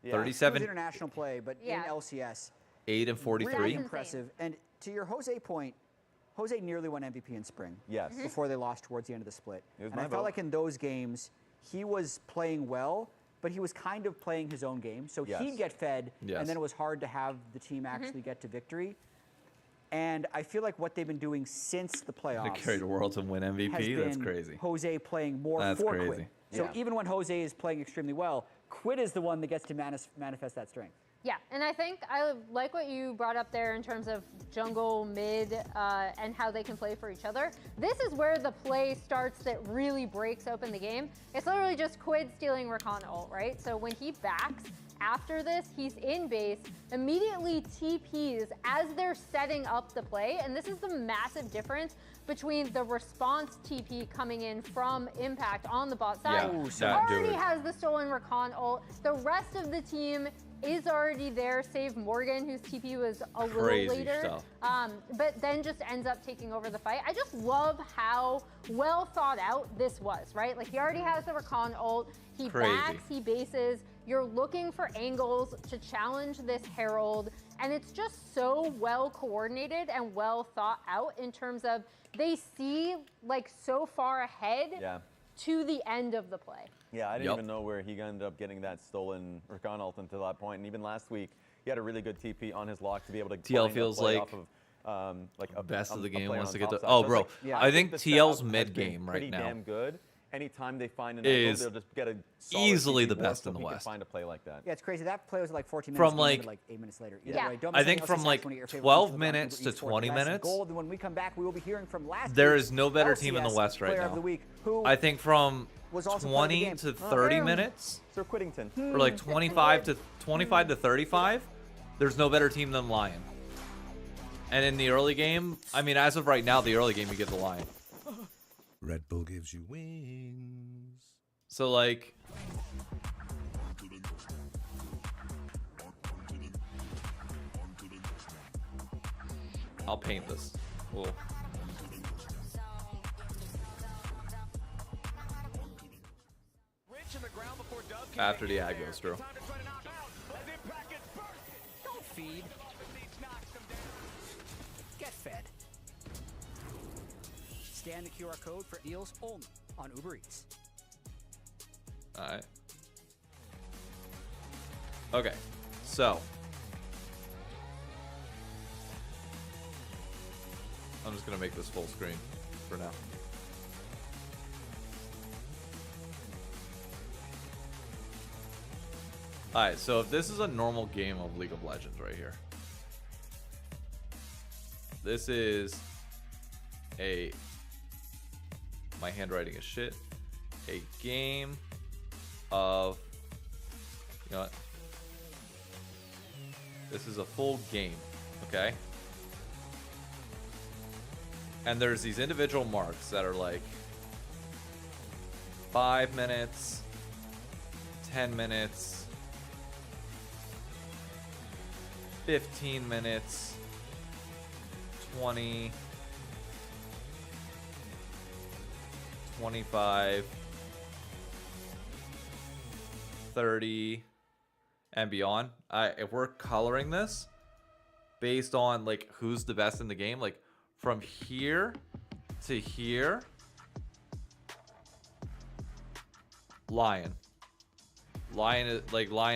37, international play, but in LCS. 8 and 43. Really impressive. And to your Jose point, Jose nearly won MVP in spring. Yes. Before they lost towards the end of the split. It was And I my felt vote. like in those games, he was playing well, but he was kind of playing his own game. So Yes. he'd get fed, Yes. and then it was hard to have the team actually get to victory. And I feel like what they've been doing since the To playoffs carry the world to win has MVP. That's been crazy. Jose playing more That's for crazy. Quid. So Yeah. even when Jose is playing extremely well, Quid is the one that gets to manifest that strength. Yeah, and I think I like what you brought up there in terms of jungle, mid, and how they can play for each other. This is where the play starts that really breaks open the game. It's literally just Quid stealing Rakan ult, right? So when he backs after this, he's in base, immediately TPs as they're setting up the play, and this is the massive difference between the response TP coming in from Impact on the bot side. Already has the stolen Rakan ult. The rest of the team is already there, save Morgan, whose TP was a little later. Stuff. But then just ends up taking over the fight. I just love how well thought out this was, right? Like, he already has the Rakan ult. He backs, he bases. You're looking for angles to challenge this Herald. And it's just so well coordinated and well thought out in terms of they see, like, so far ahead to the end of the play. Yeah, I didn't even know where he ended up getting that stolen Rakan ult until that point. And even last week, he had a really good TP on his lock to be able to TL find a feels play like off of best of the game player wants on to get top to. side. Oh, So bro, it's like, I think the TL's setup mid has been game right pretty now damn good. Anytime they find an is angle, they'll just get a solid easily TP the board best so in the he can West. find a play like that. Yeah, it's crazy. That play was like 14 minutes. From like, like 8 minutes later. Yeah. Way, I think from like 12 minutes to 20 minutes. Gold. And when we come back, we will be hearing from last There week's is no better team in the LCS West right player now. of the week, who I think from was also 20 to 30 minutes, Sir Quiddington, or like 25 to 35, there's no better team than Lyon. And in the early game, I mean, as of right now, the early game you give the Lyon. Red Bull gives you wings. So like, I'll paint this. Cool. After the ag goes through. Don't feed. Get fed. Scan the QR code for deals only on Uber Eats. Alright. Okay, so I'm just gonna make this full screen for now. Alright, so if this is a normal game of League of Legends right here, this is my handwriting is shit, a game of, you know what, this is a full game, okay? And there's these individual marks that are like 5 minutes, 10 minutes, 15 minutes, 20, 25, 30, and beyond. If we're coloring this based on like who's the best in the game, like from here to here, Lyon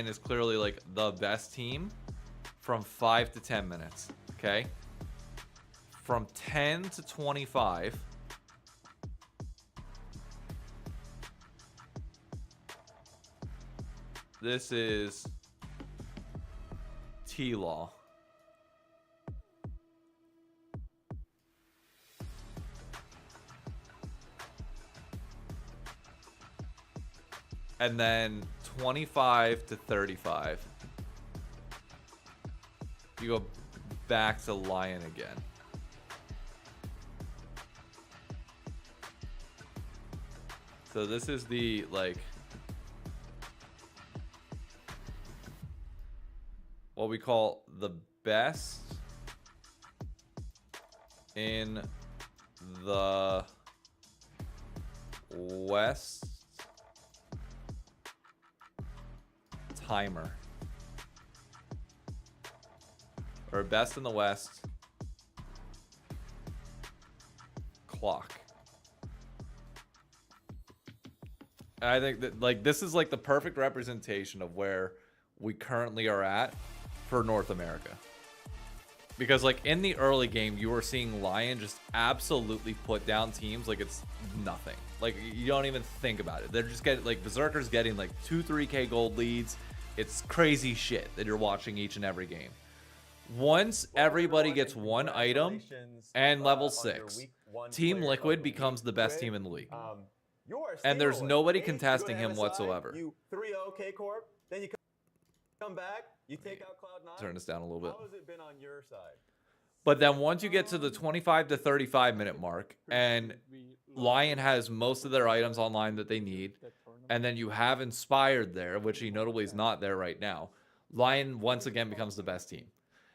is clearly like the best team from 5 to 10 minutes. Okay, from 10 to 25, this is TLAW. And then 25 to 35, you go back to Lyon again. So this is the like what we call the best in the West timer, or best in the West clock. And I think that like this is like the perfect representation of where we currently are at for North America. Because like in the early game, you were seeing Lyon just absolutely put down teams like it's nothing. Like you don't even think about it. They're just getting like Berserker's getting like 2-3K gold leads. It's crazy shit that you're watching each and every game. Once everybody gets one item and level 6, Team Liquid becomes the best team in the league. And there's nobody contesting him whatsoever. You 3-0 K-Corp, then you come back, you take out Cloud9. Turn this down a little bit. How has it been on your side? But then once you get to the 25 to 35 minute mark and Lyon has most of their items online that they need, and then you have Inspired there, which he notably is not there right now, Lyon once again becomes the best team.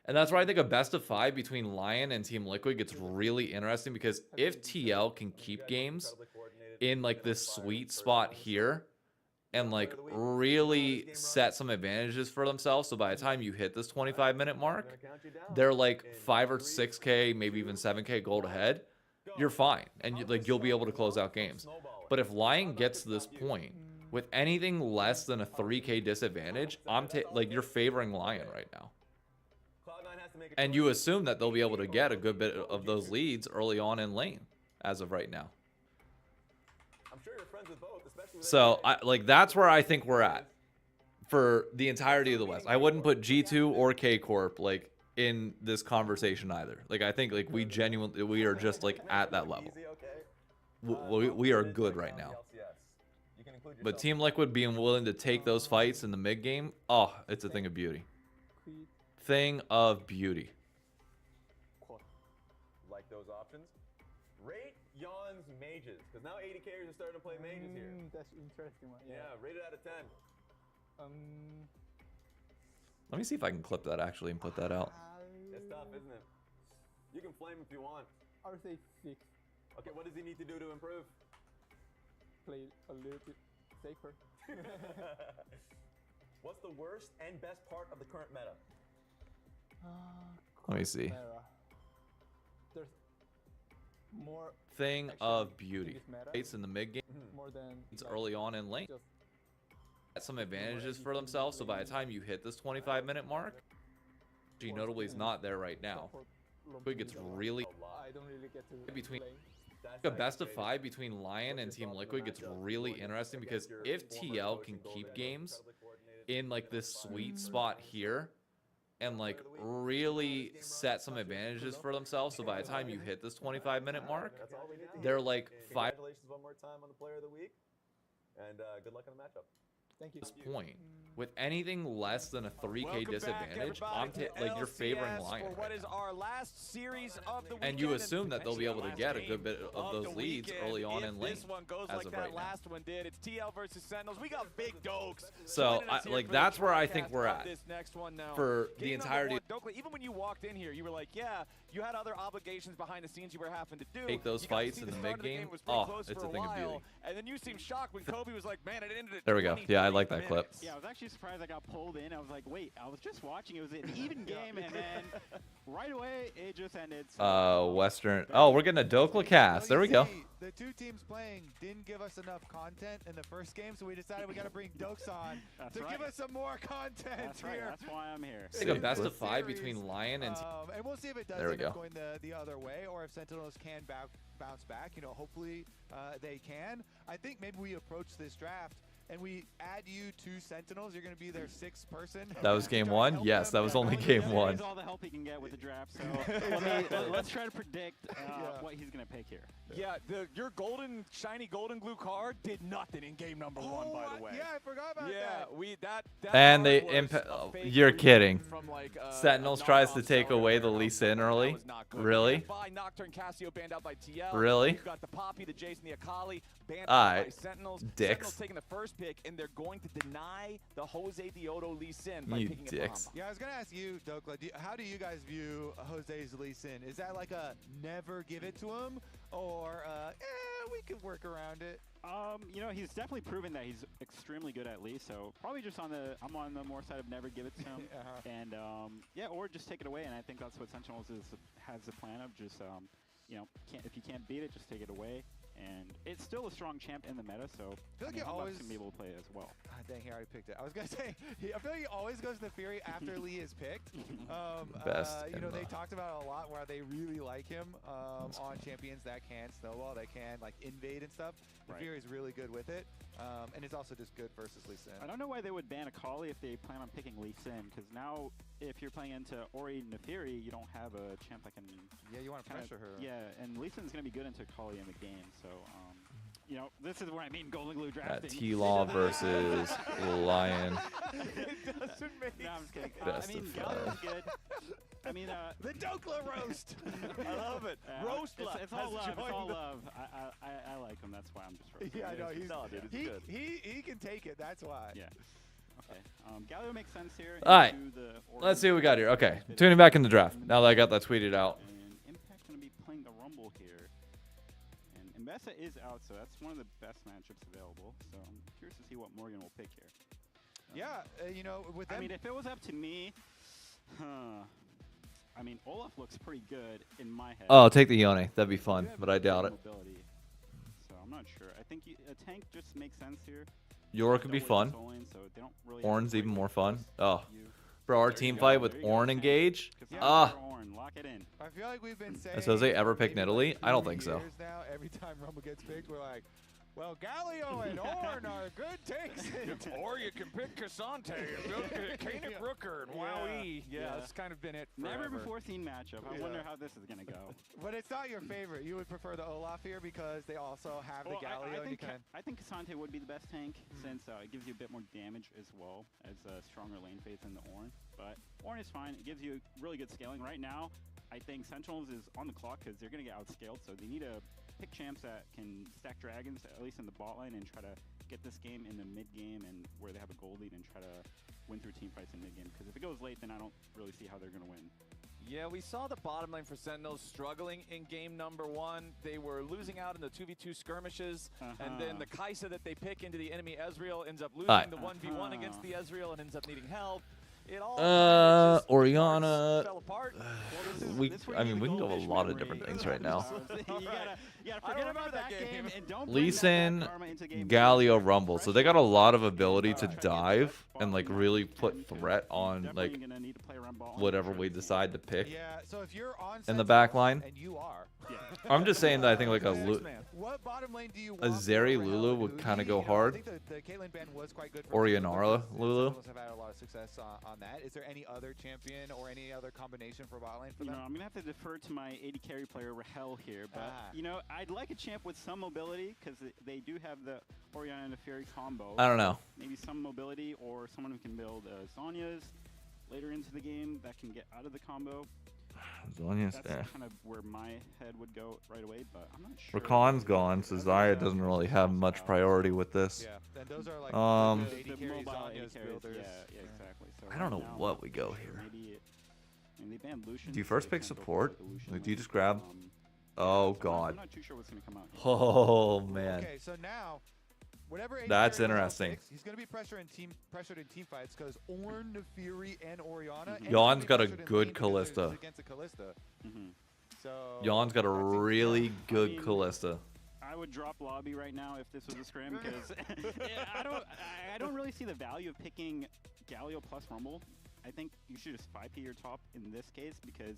And that's where I think a best of 5 between Lyon and Team Liquid gets really interesting, because if TL can keep games in like this sweet spot here and like really set some advantages for themselves, so by the time you hit this 25-minute mark, they're like 5 or 6K, maybe even 7K gold ahead, you're fine, and you'll be able to close out games. But if Lyon gets to this point with anything less than a 3K disadvantage, like you're favoring Lyon right now. And you assume that they'll be able to get a good bit of those leads early on in lane as of right now. I'm sure you're friends with both, especially with So that's where I think we're at for the entirety of the West. I wouldn't put G2 or K-Corp like in this conversation either. Like I think like we are just like at that level. We are good right now. But Team Liquid being willing to take those fights in the mid game, oh, it's a thing of beauty. Thing of beauty. Like those options. Rate Yon's mages, because now 80 carries are starting to play mages here. That's interesting one. Yeah, rate it out of 10. Let me see if I can clip that actually and put that out. It's tough, isn't it? You can flame if you want. I would say 6. Okay, what does he need to do to improve? Play a little bit safer. What's the worst and best part of the current meta? Let me see. There's more Thing of beauty. It's in the mid game. More than It's early on in lane. Get some advantages for themselves, so by the time you hit this 25-minute mark, she notably is not there right now. It gets really I don't really get to between play. a best of 5 between Lyon and Team Liquid gets really interesting, because if TL can keep games in like this sweet spot here and like really set some advantages for themselves, so by the time you hit this 25-minute mark, they're like 5. Congratulations one more time on the player of the week, and good luck in the matchup. Thank you. At this point, with anything less than a 3K disadvantage, I'm like you're favoring Lyon. What is our last series of the And you assume that they'll be able to get a good bit of those leads early on in lane. This one goes as like of that right now. last one did. It's TL versus Sentinels. We got big dokes. So like that's where I think we're at this next one now. for the entirety. Even when you walked in here, you were like, yeah, you had other obligations behind the scenes you were having to do. Take those fights in the mid game. Oh, it's a thing of beauty. And then you seemed shocked when Kobe was like, man, it ended at There we go. Yeah, I like that clip. Yeah, I was actually surprised I got pulled in. I was like, wait, I was just watching. It was an even game, and then right away it just ended. So Western. Oh, we're getting a Dokla cast. There we go. The two teams playing didn't give us enough content in the first game, so we decided we got to bring Dokes on to give us some more content That's right. here. That's why I'm here. I think a best of 5 between Lyon and. And we'll see if it does There we end up go. going the other way, or if Sentinels can bounce back. You know, hopefully they can. I think maybe we approach this draft and we add you to Sentinels. You're going to be their 6th person. That was game 1? Yes, that was only game 1. He's all the help he can get with the draft. So let's try to predict what he's going to pick here. Yeah, your shiny golden glue card did nothing in game number 1, by the way. Yeah, I forgot about that. That And they card was a fake you're kidding. from, like, Sentinels tries to take away the Lee Sin early. Really? Nocturne Cassio banned out by TL. Really? You've got the Poppy, the Jason, the Akali banned All out right. by Sentinels. Dicks. Sentinels taking the first pick, and they're going to deny the Jose Diodo Lee Sin by You picking dicks. Yeah, I was going to ask you, Dokla, how do you guys view Jose's Lee Sin? Is that like a never give it to him, or we could work around it? You know, he's definitely proven that he's extremely good at Lee, so probably just I'm on the more side of never give it to him. And yeah, or just take it away, and I think that's what Sentinels has the plan of just you know, if you can't beat it, just take it away. And it's still a strong champ in the meta, so I feel like he Hubbub's always gonna be able to play as well. Dang, he already picked it. I was gonna say, I feel like he always goes to Fury after Lee is picked. Best you know, in they the- talked about it a lot where they really like him on champions that can snowball, that can like invade and stuff. Right. Fury's really good with it, and it's also just good versus Lee Sin. I don't know why they would ban Akali if they plan on picking Lee Sin, because now if you're playing into Ori Neferi, you don't have a champ that can. Yeah, you want to pressure her. Yeah, and Lee Sin's gonna be good into Akali in the game, so. You know, this is where I mean golden glue drafting. TLAW versus Lyon. It doesn't make No, I'm just kidding. Best I mean, of Galio's 5. good. I mean, the Dokla roast. I love it. Roast it's all love. It's all love. I like him. That's why I'm just roasting. Yeah, I know. He's No, dude, it's good. He can take it. That's why. Yeah. Okay. Galio makes sense here. All right. into the Let's see what we got here. Okay, tuning back in the draft. Now that I got that tweeted out. And Impact going to be playing the Rumble here. And Mbessa is out, so that's one of the best matchups available. So I'm curious to see what Morgan will pick here. Yeah, you know, with them. I mean, if it was up to me, I mean, Olaf looks pretty good in my head. Oh, take the Yone. That'd be fun, but I doubt it. Mobility, so I'm not sure. I think a tank just makes sense here. Yora could be fun. Ornn's even more fun. Oh, bro, our team fight with Ornn engage. Lock it in. I feel like we've been saying. Has Jose ever picked maybe Nidalee? like I don't 2 think so. years Now, every time Rumble gets picked, we're like, well, Galio and Ornn are good takes. Or you can pick Cassante and Kanik Rooker and WoWE. Yeah, that's kind of been it forever. Never before seen matchup. I wonder how this is going to go. But it's not your favorite. You would prefer the Olaf here because they also have the Galio. I think Cassante would be the best tank since it gives you a bit more damage as well as stronger lane phase than the Ornn. But Ornn is fine. It gives you really good scaling. Right now, I think Sentinels is on the clock because they're going to get outscaled. So they need to pick champs that can stack dragons, at least in the bot lane, and try to get this game in the mid game and where they have a gold lead and try to win through team fights in mid game. Because if it goes late, then I don't really see how they're going to win. Yeah, we saw the bottom lane for Sentinels struggling in game number 1. They were losing out in the 2v2 skirmishes, and then the Kai'Sa that they pick into the enemy Ezreal ends up losing the 1v1 against the Ezreal and ends up needing help. It all Orianna. fell apart. I mean, we can go a lot of different things right now. You gotta forget about that game and don't Lee bring Sin, that karma into game. Galio, Rumble. So they got a lot of ability to dive and like really put threat on like whatever we decide to pick Yeah, so if you're on in the back line. and you are. I'm just saying that I think like What bottom lane do you a want Zeri over Lulu Hell would and kind of Ludi? go You know, I hard. think the Caitlyn ban was quite good for Orianna Lulu. Sentinels have had a lot of success on on that. Is there any other champion or any other combination for bot lane for You them? know, I'm going to have to defer to my AD carry player, Rahel, here. But, you know, I'd like a champ with some mobility because they do have the Orianna and the Fury combo. I don't know. Maybe some mobility or someone who can build Zhonya's later into the game that can get out of the combo. Zhonya's That's there. kind of where my head would go right away, but I'm not sure. Rakan's gone, so Xayah doesn't really have much priority with this. Yeah, and those are like the mobile AD carries. Yeah, exactly. So I don't know right now, what we go here. Maybe they banned Lucian. Do you first pick support? Like, do you just grab? Oh God. I'm not too sure what's going to come out. Oh man. Okay, so now, whatever AD That's carry Rahel interesting. picks, he's going to be pressured in team fights because Ornn, Nefiri, and Orianna. and Yon's he's got a pressured in good lane because he's Kalista. against a Kalista. So Yon's got a really good Kalista. I would drop lobby right now if this was a scrim because I don't really see the value of picking Galio plus Rumble. I think you should just 5P your top in this case because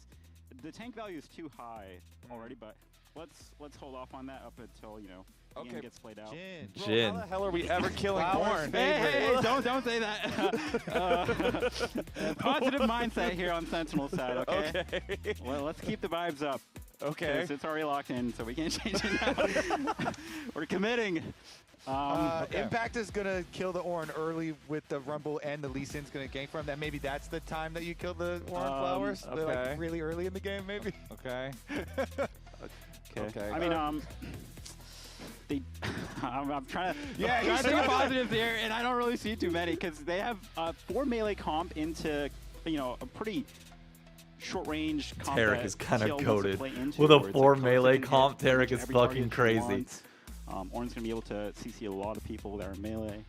the tank value is too high already. But let's hold off on that up until the game gets played out. Jin. How the hell are we ever killing Ornn? Hey, don't say that. Positive mindset here on Sentinel's side, okay? Well, let's keep the vibes up. Okay. It's already locked in, so we can't change it now. We're committing. Impact is going to kill the Ornn early with the Rumble and the Lee Sin's going to gank from that. Maybe that's the time that you kill the Ornn flowers. They're like really early in the game, maybe. Okay. Okay. I mean, I'm trying to Yeah, trying to think of positives here, and I don't really see too many because they have 4 melee comp into a pretty short range comp. Tarek is kind of goated. With a 4 melee comp, Tarek is fucking crazy. Ornn's gonna be able to CC a lot of people that are melee.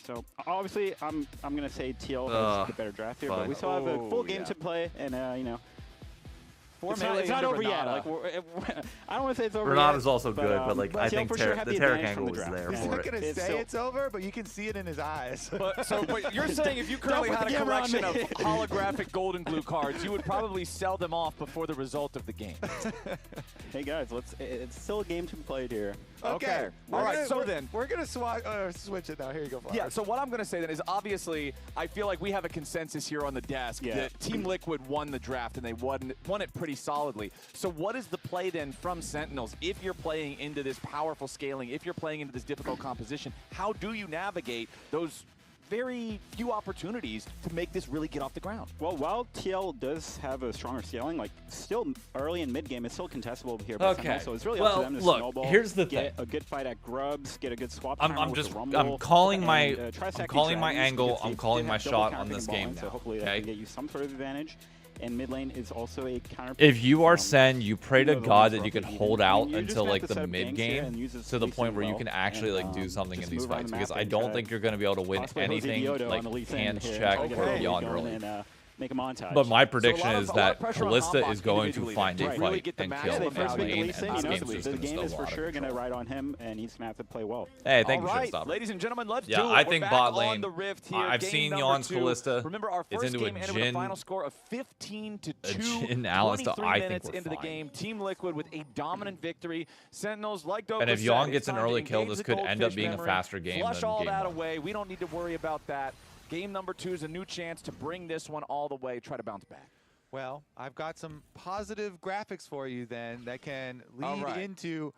So obviously, I'm gonna say TL is the better draft here, but we still have a full game to play, and it's not over yet. Like I don't want to say it's over. Renata yet, is also good, but like I think for sure the Tarek angle was there He's for not going to say it's over, but you can see it in his eyes. But you're saying if you currently had a collection of holographic gold and blue cards, you would probably sell them off before the result of the game. Hey guys, it's still a game to be played here. Okay. All right, so then. We're going to switch it now. Here you go, Flowers. Yeah, so what I'm going to say then is obviously I feel like we have a consensus here on the desk that Team Liquid won the draft and they won it pretty solidly. So what is the play then from Sentinels if you're playing into this powerful scaling, if you're playing into this difficult composition? How do you navigate those very few opportunities to make this really get off the ground? Well, while TL does have a stronger scaling, like still early in mid game, it's still contestable here. By Sentinel, so it's really up to them to snowball. Here's the get a good fight at Grubs, get a good swap. I'm calling my angle. I'm calling my shot on this game so now. Hopefully that can get you some sort of advantage. And mid lane is also a counter. If you are Sen, you pray to God that you can hold out until like the mid game to the point where you can actually like do something in these fights, because I don't think you're going to be able to win anything like hands check or beyond early. Make a montage. But my prediction is that Kalista is going to find a fight and kill the him first in lane, the and this game's just the going to game is for snowball sure out going to of ride on him, and he's going to have to play well. Hey, thank you, All right, Showstopper. ladies and gentlemen, let's do it. I think We're bot back lane. on the Rift here. I've Game seen number Yon's 2. Kalista. Remember, our It's first into a game ended with a Jhin. final score of 15-2. Jhin Alistar. 23 I think minutes we're into the fine. game. Team Liquid with a dominant victory. Sentinels, like Dope And if said, Yon it's gets an time to early kill, engage this the could end up goldfish being a memory, faster game flush than all game that 1. away. We don't need to worry about that. Game number 2 is a new chance to bring this one all the way, try to bounce back. Well, I've got some positive graphics for you then that can lead into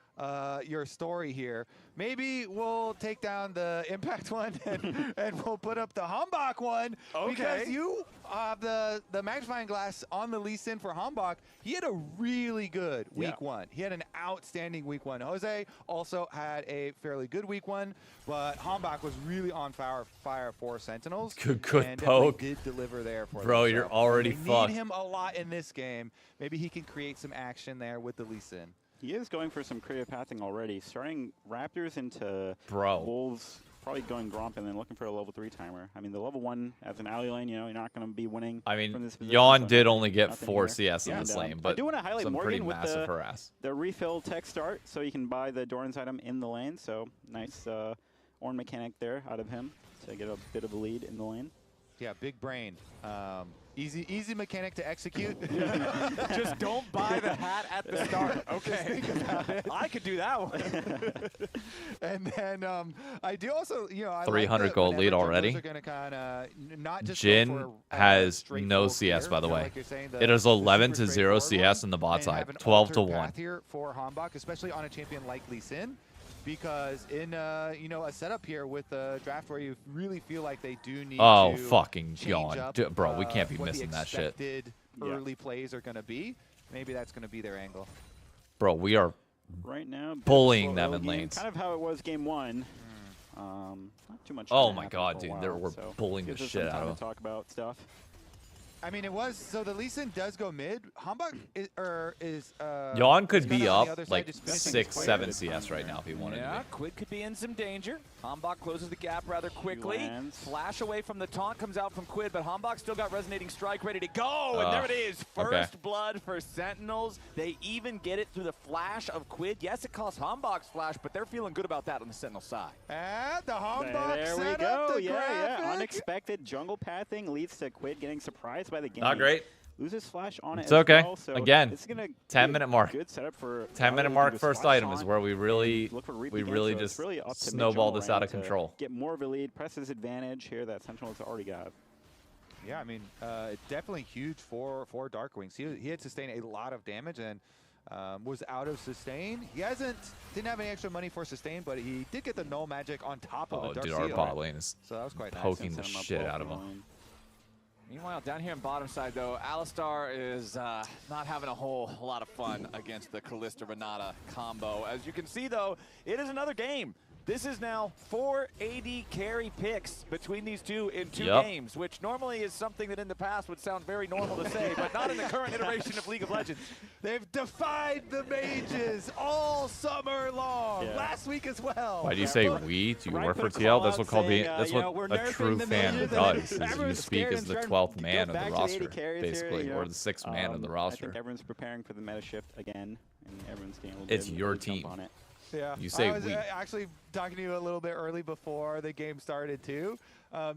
your story here. Maybe we'll take down the Impact one and we'll put up the Hambach one. Because you have the magnifying glass on the Lee Sin for Hambach. He had a really good week 1. He had an outstanding week 1. Jose also had a fairly good week 1, but Hambach was really on fire for Sentinels. Good and poke. did deliver there for Bro, them. you're So already they fucked. need him a lot in this game. Maybe he can create some action there with the Lee Sin. He is going for some creative pathing already, starting Raptors into Wolves, probably going Gromp and then looking for a level 3 timer. I mean, the level 1 as an alley lane, you're not going to be winning. I mean, from this position, Yon so did only get nothing 4 here. CS in this lane, I but do want to highlight some pretty Morgan with massive harass. the refill tech start, so you can buy the Doran's item in the lane. So nice Ornn mechanic there out of him to get a bit of a lead in the lane. Yeah, big brain. Easy mechanic to execute. Just don't buy the hat at the start. Okay. I could do that one. And then I do also, you know, I 300 like gold lead already. Jin has no CS, by the way. It is 11-0 CS on the bot side, 12-1. Here for Hanbok, especially on a champion like Lee Sin, because in you know, a setup here with a draft where you really feel like they do need to fucking change yawn. up, Bro, we can't be missing that shit. Early plays are going to be. Maybe that's going to be their angle. Bro, we are right now bullying them in lanes. Kind of how it was game 1. Not too much. Oh my god, dude, we're bullying the shit out of them. Talk about stuff. I mean, it was, so the Lee Sin does go mid. Hanbok is Yawn could be up like 6-7 CS right now if he wanted to Yeah, be. Quid could be in some danger. Hanbok closes the gap rather quickly. Flash away from the taunt comes out from Quid, but Hanbok still got Resonating Strike ready to go. And there it is. First blood for Sentinels. They even get it through the flash of Quid. Yes, it costs Hanbok's flash, but they're feeling good about that on the Sentinel side. And the Hanbok There we go. Yeah. Unexpected jungle pathing leads to Quid getting surprised by the game. Not great. Loses flash on it. It's okay. Well, so Again, it's gonna 10-minute mark. Good setup for 10-minute mark first item is where we really so just really up to snowball mid-jungle this out of to control. Get more of a lead, press his advantage here that Sentinel's already got. Yeah, I mean, definitely huge for Darkwings. He had sustained a lot of damage and was out of sustain. He didn't have any extra money for sustain, but he did get the null magic on top of the Dark dude, our Seal. bot lane is So that was quite poking nice. the shit out of him. Meanwhile, down here on bottom side, though, Alistar is not having a whole lot of fun against the Kalista Renata combo. As you can see, though, it is another game. This is now 4 AD carry picks between these two in 2 games, which normally is something that in the past would sound very normal to say, but not in the current iteration of League of Legends. They've defied the mages all summer long. Last week as well. Why do you say we? Do you work for TL? That's what that's what a true fan does. Is you speak as the 12th man of the roster, basically, or the 6th man of the roster. I think everyone's preparing for the meta shift again, and everyone's getting a little It's your team. on it. Yeah, you say I was we. Actually talking to you a little bit early before the game started too.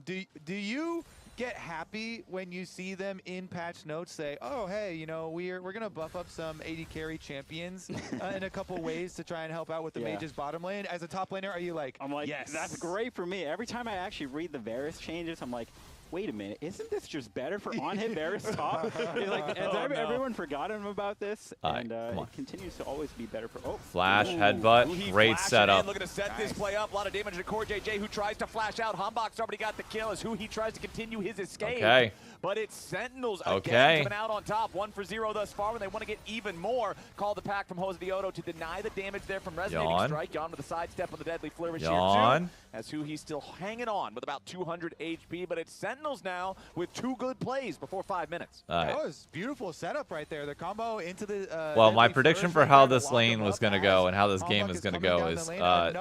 Do you get happy when you see them in patch notes say, "Oh, hey, you know, we're gonna buff up some AD carry champions in a couple ways to try and help out with the mages bottom lane"? As a top laner, are you like, I'm like, yes, that's great for me. Every time I actually read the Varus changes, I'm like, wait a minute, isn't this just better for on-hit Varus top? Has everyone forgotten about this? And it continues to always be better for... Flash, headbutt, great setup. Looking to set this play up. A lot of damage to CoreJJ, who tries to flash out. Hanbok's already got the kill as he tries to continue his escape. Okay. But it's Sentinels again coming out on top. 1 for 0 thus far when they want to get even more. Call the pack from Jose Dioto to deny the damage there from Resonating Strike. Yawn with the sidestep on the Deadly Flourish here too. As he's still hanging on with about 200 HP, but it's Sentinels now with 2 good plays before 5 minutes. That was beautiful setup right there. The combo into the well, my prediction for how this lane was going to go and how this game is going to go is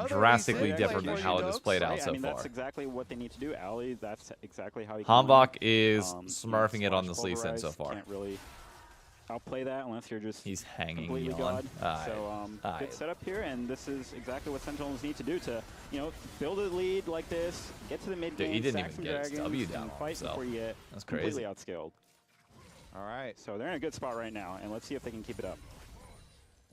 drastically different than how it has played out so far. That's exactly what they need to do, Ali. That's exactly how he Hanbok is smurfing it on this Lee Sin so far. Can't really outplay that unless you're just completely god. So good setup here, and this is exactly what Sentinels need to do to, you know, build a lead like this, get to the mid game, he didn't sack even some get his dragons, W down and fight himself. before you get That's completely crazy. outskilled. All right, so they're in a good spot right now, and let's see if they can keep it up.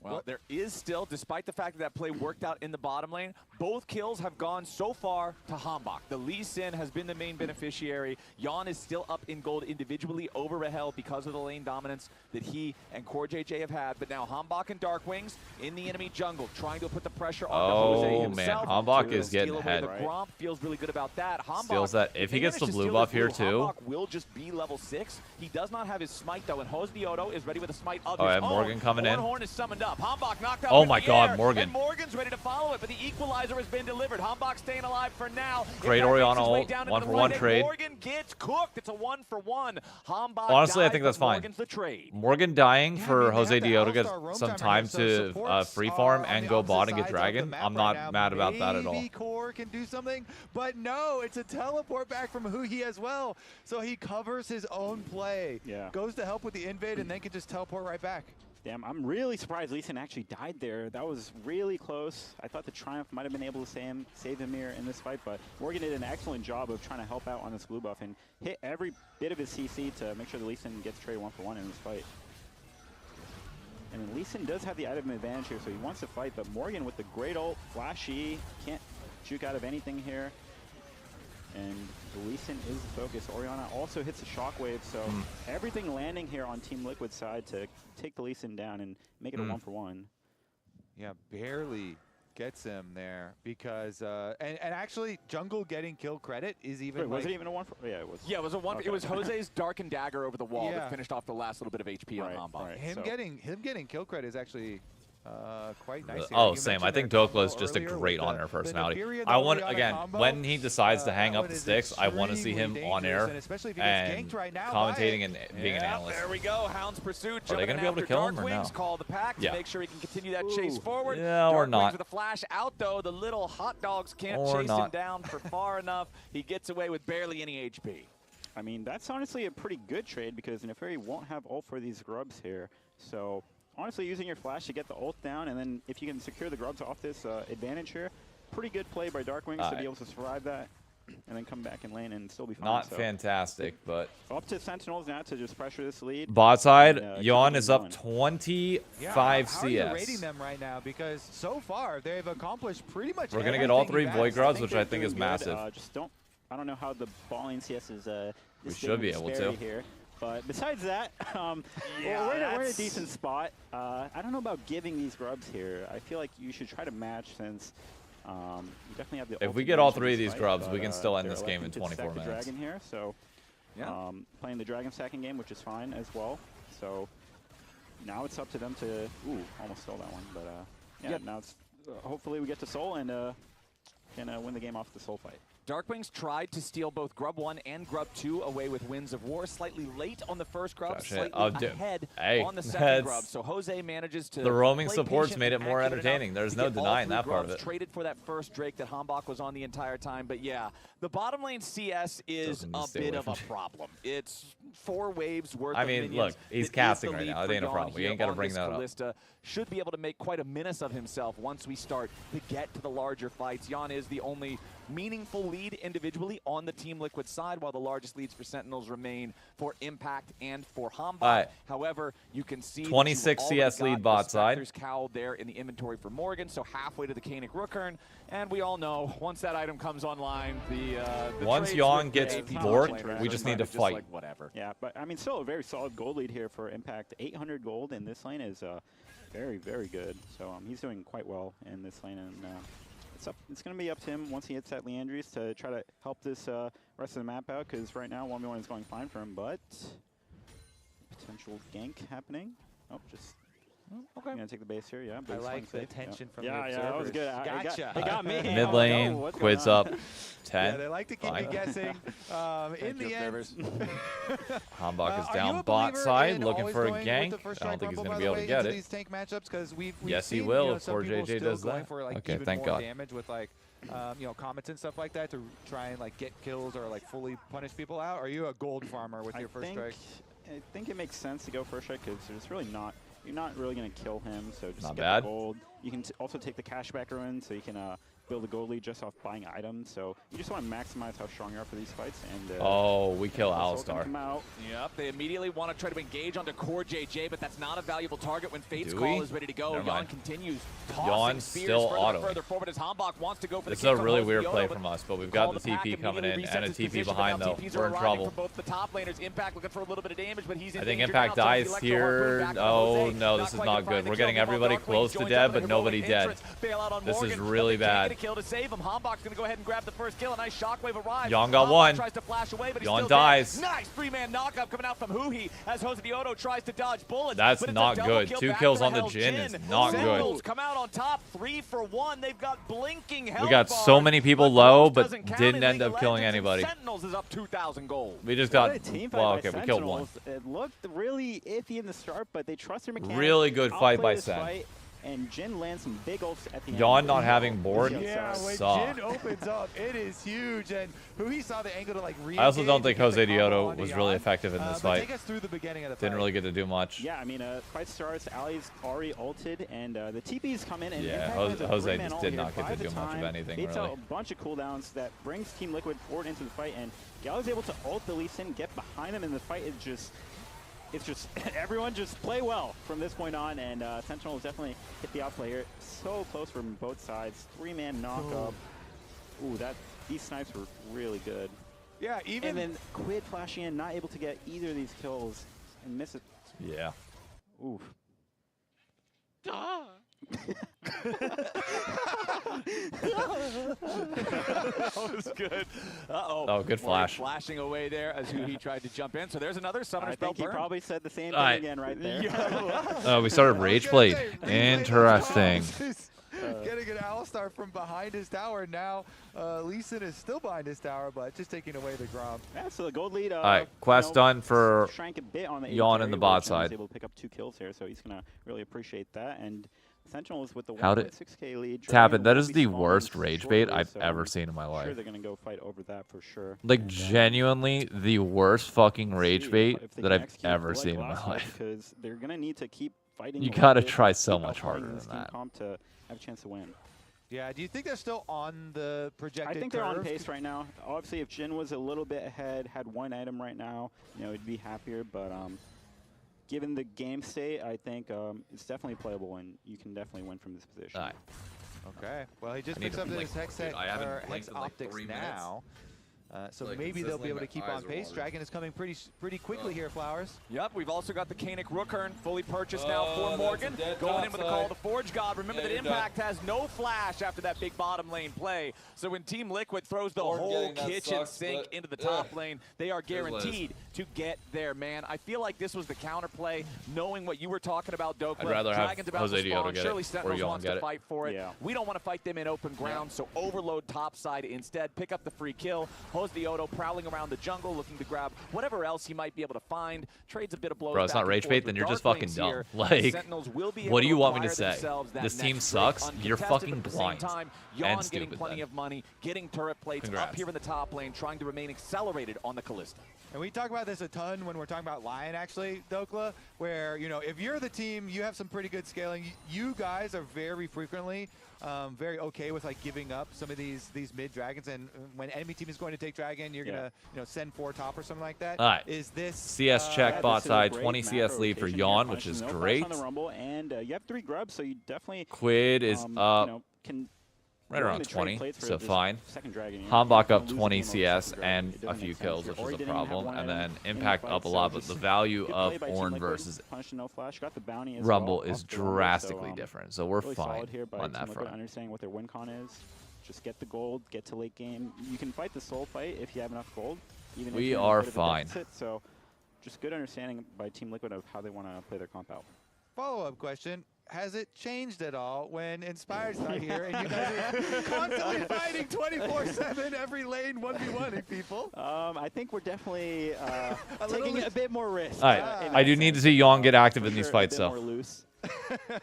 Well, there is still, despite the fact that play worked out in the bottom lane, both kills have gone so far to Hanbok. The Lee Sin has been the main beneficiary. Yawn is still up in gold individually over Rahel because of the lane dominance that he and CoreJJ have had. But now Hanbok and Darkwings in the enemy jungle, trying to put the pressure on Jose himself. Man, Hanbok is getting ahead. The Gromp feels really good about that. Hanbok, Steals that. If he gets the blue buff here too. Hanbok will just be level 6. He does not have his smite though, and Jose Dioto is ready with a smite of his own. Morgan coming in. Horn is summoned up. Hanbok knocked out. Oh my God, Morgan. And Morgan's ready to follow it, but the equalizer has been delivered. Hanbok staying alive for now. Great Orianna ult, 1-for-1 trade. Morgan gets cooked. It's a 1-for-1. Hanbok honestly, I think that's fine. Morgan's the trade. Morgan dying for Jose Dioto to get some time to free farm and go bot and get dragon. I'm not mad about that at all. Maybe Core can do something, but no, it's a teleport back from Huhi as well. So he covers his own play. Yeah. Goes to help with the invade and then can just teleport right back. Damn, I'm really surprised Lyon actually died there. That was really close. I thought the Triumph might have been able to save him here in this fight, but Morgan did an excellent job of trying to help out on this blue buff and hit every bit of his CC to make sure that Lyon gets traded 1-for-1 in this fight. And then Lyon does have the item advantage here, so he wants to fight, but Morgan with the great ult, flashy, can't juke out of anything here. And Lyon is the focus. Orianna also hits a shockwave, so everything landing here on Team Liquid's side to take the Lyon down and make it a 1-for-1. Yeah, barely gets him there because and actually jungle getting kill credit is even. Wait, was it even a 1-for? Yeah, it was. Yeah, it was a 1. Okay. It was Jose's Darkened Dagger over the wall that finished off the last little bit of HP on Hamba. Right. Him getting kill credit is actually quite nice. Oh, same. I think Dokla is just a great on-air personality. I want, again, when he decides to hang up the sticks, I want to see him on air and commentating and being an analyst. There we go. Hound's pursuit. Are they going to be able to kill him or no? Call the pack to make sure he can continue that chase forward. Yeah, or not. With a flash out, though. The little hot dogs can't chase him down for far enough. He gets away with barely any HP. I mean, that's honestly a pretty good trade because Neferi won't have ult for these grubs here. So honestly, using your flash to get the ult down, and then if you can secure the grubs off this advantage here, pretty good play by Darkwings to be able to survive that, and then come back in lane and still be fine. Not fantastic, but up to Sentinels now to just pressure this lead. Bot side, Lyon is up 25 CS. How are you rating them right now? Because so far they've accomplished pretty much. We're gonna get all 3 Void Grubs, which I think is massive. I don't know how the balling CS is. We should be able to. Here. But besides that, we're in a decent spot. I don't know about giving these grubs here. I feel like you should try to match since you definitely have the. If we get all 3 of these grubs, we can still end this game in 24 minutes. Dragon here, so playing the dragon stacking game, which is fine as well. So now it's up to them to. Almost stole that one, but now it's hopefully we get to Soul and can win the game off the Soul fight. Darkwings tried to steal both Grub 1 and Grub 2 away with Winds of War. Slightly late on the first Grub, slightly ahead on the second Grub. So Jose manages to. The roaming supports made it more entertaining. There's no denying that part of it. Traded for that first Drake that Hambach was on the entire time. But yeah, the bottom lane CS is a bit of a problem. It's 4 waves worth of minions. Look, he's casting right now. It ain't a problem. We ain't got to bring that up. Should be able to make quite a menace of himself once we start to get to the larger fights. Jan is the only meaningful lead individually on the Team Liquid side, while the largest leads for Sentinels remain for Impact and for Hamba. However, you can see 26 CS lead bot side. There's Cowl there in the inventory for Morgan, so halfway to the Kanik Rookern. And we all know once that item comes online, the once Jan gets borked, we just need to fight. Like whatever. Yeah, but I mean, still a very solid gold lead here for Impact. 800 gold in this lane is very, very good. So he's doing quite well in this lane, and it's going to be up to him once he hits that Leandries to try to help this rest of the map out, because right now 1v1 is going fine for him, but potential gank happening. Oh, just okay. I'm going to take the base here, yeah. I like the attention from the observers. Yeah, that was good. Gotcha. It got me. Mid lane, quids up 10. Yeah, they like to keep me guessing. In the end, Hambach is down bot side, looking for a gank. I don't think he's going to be able to get it. These tank matchups, because we've yes, seen, he will if some 4JJ does that. For, like, okay, even thank more God. Damage with like comments and stuff like that to try and like get kills or like fully punish people out. Are you a gold farmer with your first strike? I think it makes sense to go first strike because there's really not. You're not really going to kill him, so just not get bad. the gold. You can also take the cashback ruin, so you can build a gold lead just off buying items. So you just want to maximize how strong you are for these fights. And oh, we kill Alistar. Yep, they immediately want to try to engage onto Core JJ, but that's not a valuable target when Fate's Call is ready to go. Jan continues tossing spears still further forward as Hambach wants to go for this the is a really weird play from us, but we've got the TP coming in and a TP behind, though. We're in trouble. Both the top laners, Impact looking for a little bit of damage, but he's in I think Impact dies here. Oh, no, this is not good. We're getting everybody close to dead, but nobody dead. This is really bad. Hambach's going to go ahead and grab the first kill. A nice shockwave arrives. Jan got one. Tries to flash away, but Jan dies. Nice 3-man knockup coming out from Huhi as Jose Dioto tries to dodge bullets. That's not good. 2 kills on the Jhin is not good. Come out on top 3 for 1. They've got blinking health. We got so many people low, but didn't end up killing anybody. Sentinels is up 2,000 gold. We just got, well, okay, we killed one. It looked really iffy in the start, but they trust their mechanics. Really good fight by Sen. and Jin lands some big ults at the end. Yawn not having board Yeah, when sucks. Jin opens up, it is huge. And who he saw the angle to like I also don't think Jose Dioto onto was really Yawn. effective in this But fight. take us through the beginning of the Didn't fight. really get to do much. Yeah, I mean, fight starts, Ali's already ulted, and the TPs come in, and Yeah, Impact lands a Jose three-man just ult did here, not get to 5 do much of time. anything, Baits really. out a bunch of cooldowns that brings Team Liquid forward into the fight, and Gallo's able to ult the Lee Sin, get behind him, and the fight is just... It's just everyone just play well from this point on, and Sentinel has definitely hit the outplay here. So close from both sides. 3-man knock up. Ooh, these snipes were really good. Yeah, even and then Quid flashing in, not able to get either of these kills and miss it. Yeah. Oof. That was good. Uh-oh. Oh, good flash. Flashing away there as he tried to jump in. So there's another summoner I spell think he burn. probably said the same thing Alright. again right there. Oh, we started Rage Blade. Interesting. Getting an Alistar from behind his tower. Now, Lee Sin is still behind his tower, but just taking away the Grom. Yeah, so the gold lead. All right, quest done for shrank a bit on the Yawn in the bot He's side. able to pick up 2 kills here, so he's going to really appreciate that. And Sentinels with the How did 1.6k lead. Tap it? That will is be the spawning worst rage bait shortly, I've so ever seen in my I'm life. Sure, they're going to go fight over that for sure. Like genuinely the worst fucking rage bait If they that can I've execute ever like seen in my last night, life. because they're going to need to keep fighting. You a gotta little bit, try so keep much outplaying harder this than team that. comp to have a chance to win. Yeah, do you think they're still on the projected I think they're on curve? pace right now. Obviously, if Jin was a little bit ahead, had 1 item right now, he'd be happier. But given the game state, I think it's definitely playable, and you can definitely win from this position. All right. Okay. Well, he just I need picks to up blink. his Hex, Dude, I haven't Hex blinked in like Optics 3 minutes. now. So Like, maybe they'll be able to consistently keep my on eyes are pace. watering. Dragon is coming pretty quickly here, Flowers. Yep, we've also got the Kanik Rookern fully purchased now for Morgan. Going in with a call to Forge God. Remember that Impact has no flash after that big bottom lane play. So when Team Liquid throws the whole kitchen sink into the top lane, they are guaranteed to get there, man. I feel like this was the counterplay, knowing what you were talking about, Dokla. I'd rather have Dragon's about Jose to Dioto spawn. get it, Surely or Sentinels Yawn wants get to it. fight for it. Yeah. We don't want to fight them in open ground, so overload topside instead. Pick up the free kill. Jose Dioto prowling around the jungle, looking to grab whatever else he might be able to find. Trades a bit of blows. Bro, it's back not and rage forth bait, with then you're just dark fucking lanes dumb. here. Like, Sentinels will be what do able you to want me to acquire say? themselves that This team next sucks. break You're uncontested, fucking but at the same blind. time, And Yawn getting stupid plenty then. of money, getting turret plates Congrats. up here in the top lane, trying to remain accelerated on the Callista. And we talk about this a ton when we're talking about Lyon, actually, Dokla, where, if you're the team, you have some pretty good scaling. You guys are very frequently very okay with like giving up some of these mid dragons, and when enemy team is going to take dragon, you're gonna send 4 top or something like that. All right. Is this CS check bot this is a side, great 20 CS macro lead for rotation Yawn, here, which is punishing no great. flash on the Rumble, and you have 3 grubs, so you definitely Quid is up can right willing around to trade 20, plates for so this fine. second dragon. You're Hambach not up gonna lose 20 a game over CS second dragon. and It a doesn't few make sense kills, here. which Or is he a didn't even have problem. one And item then in the Impact fight, up a so lot, but just the value good of play by Team Ornn Liquid. versus Punished no flash, got the bounty as Rumble well is off the Rumble, drastically so, different, so we're really fine solid here by on Team that Liquid, front. understanding what their win con is. Just get the gold, get to late game. You can fight the soul fight if you have enough gold. Even We if you're in a are bit of a fine. deficit, so just good understanding by Team Liquid of how they want to play their comp out. Follow-up question. Has it changed at all when Inspired's not here and you guys are constantly fighting 24/7 every lane 1v1ing people? I think we're definitely taking a bit more risk. All right, I do need to see Yawn get active in these fights, More though. loose.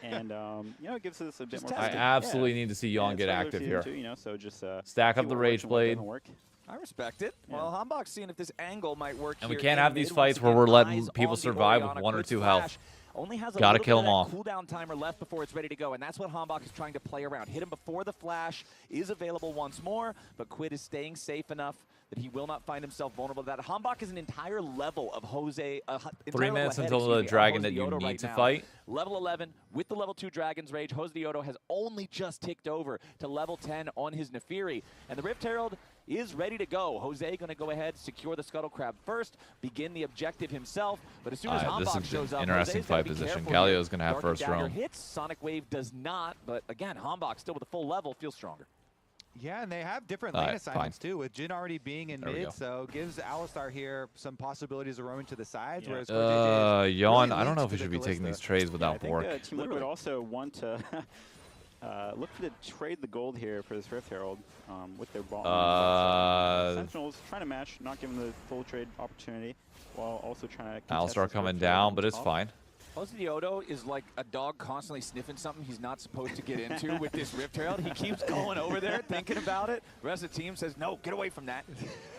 And it gives us a bit more. I absolutely need to see Yawn get active here. So just Stack see up the what Rage works and what Blade. doesn't work. I respect it. Well, Hambach's seeing if this angle might work And we here can't in have these mid. fights Once where we're again, letting eyes people on the survive with Orianna. 1 or Quid's 2 flash health. Only has a Gotta little kill bit them of all. that cooldown timer left before it's ready to go, and that's what Hambach is trying to play around. Hit him before the flash is available once more, but Quid is staying safe enough that he will not find himself vulnerable to that. Hambach is an entire level of Jose. 3 minutes until the dragon that you Dioto need right to now. fight. Level 11 with the level 2 Dragon's Rage. Jose Dioto has only just ticked over to level 10 on his Nefiri. And the Rift Herald is ready to go. Jose going to go ahead, secure the Scuttle Crab first, begin the objective himself. But as soon as This Hambach is shows an up, interesting Jose's gotta fight be position. careful Galio's here. going to have Dark first Dagger roam. hits, Sonic Wave does not. But again, Hambach still with a full level feels stronger. Yeah, and they have different All lane right, assignments too, with Jin already being in There we go. mid, so gives Alistar here some possibilities of roaming to the sides, whereas Yawn, I don't know if we should be taking these trades without I think, Bork. Team Liquid also want to look to trade the gold here for this Rift Herald with their ball. Sentinels trying to match, not giving the full trade opportunity, while also trying to. Alistar coming down, but it's fine. Jose Diodo is like a dog constantly sniffing something he's not supposed to get into with this Rift Herald. He keeps going over there, thinking about it. The rest of the team says, no, get away from that.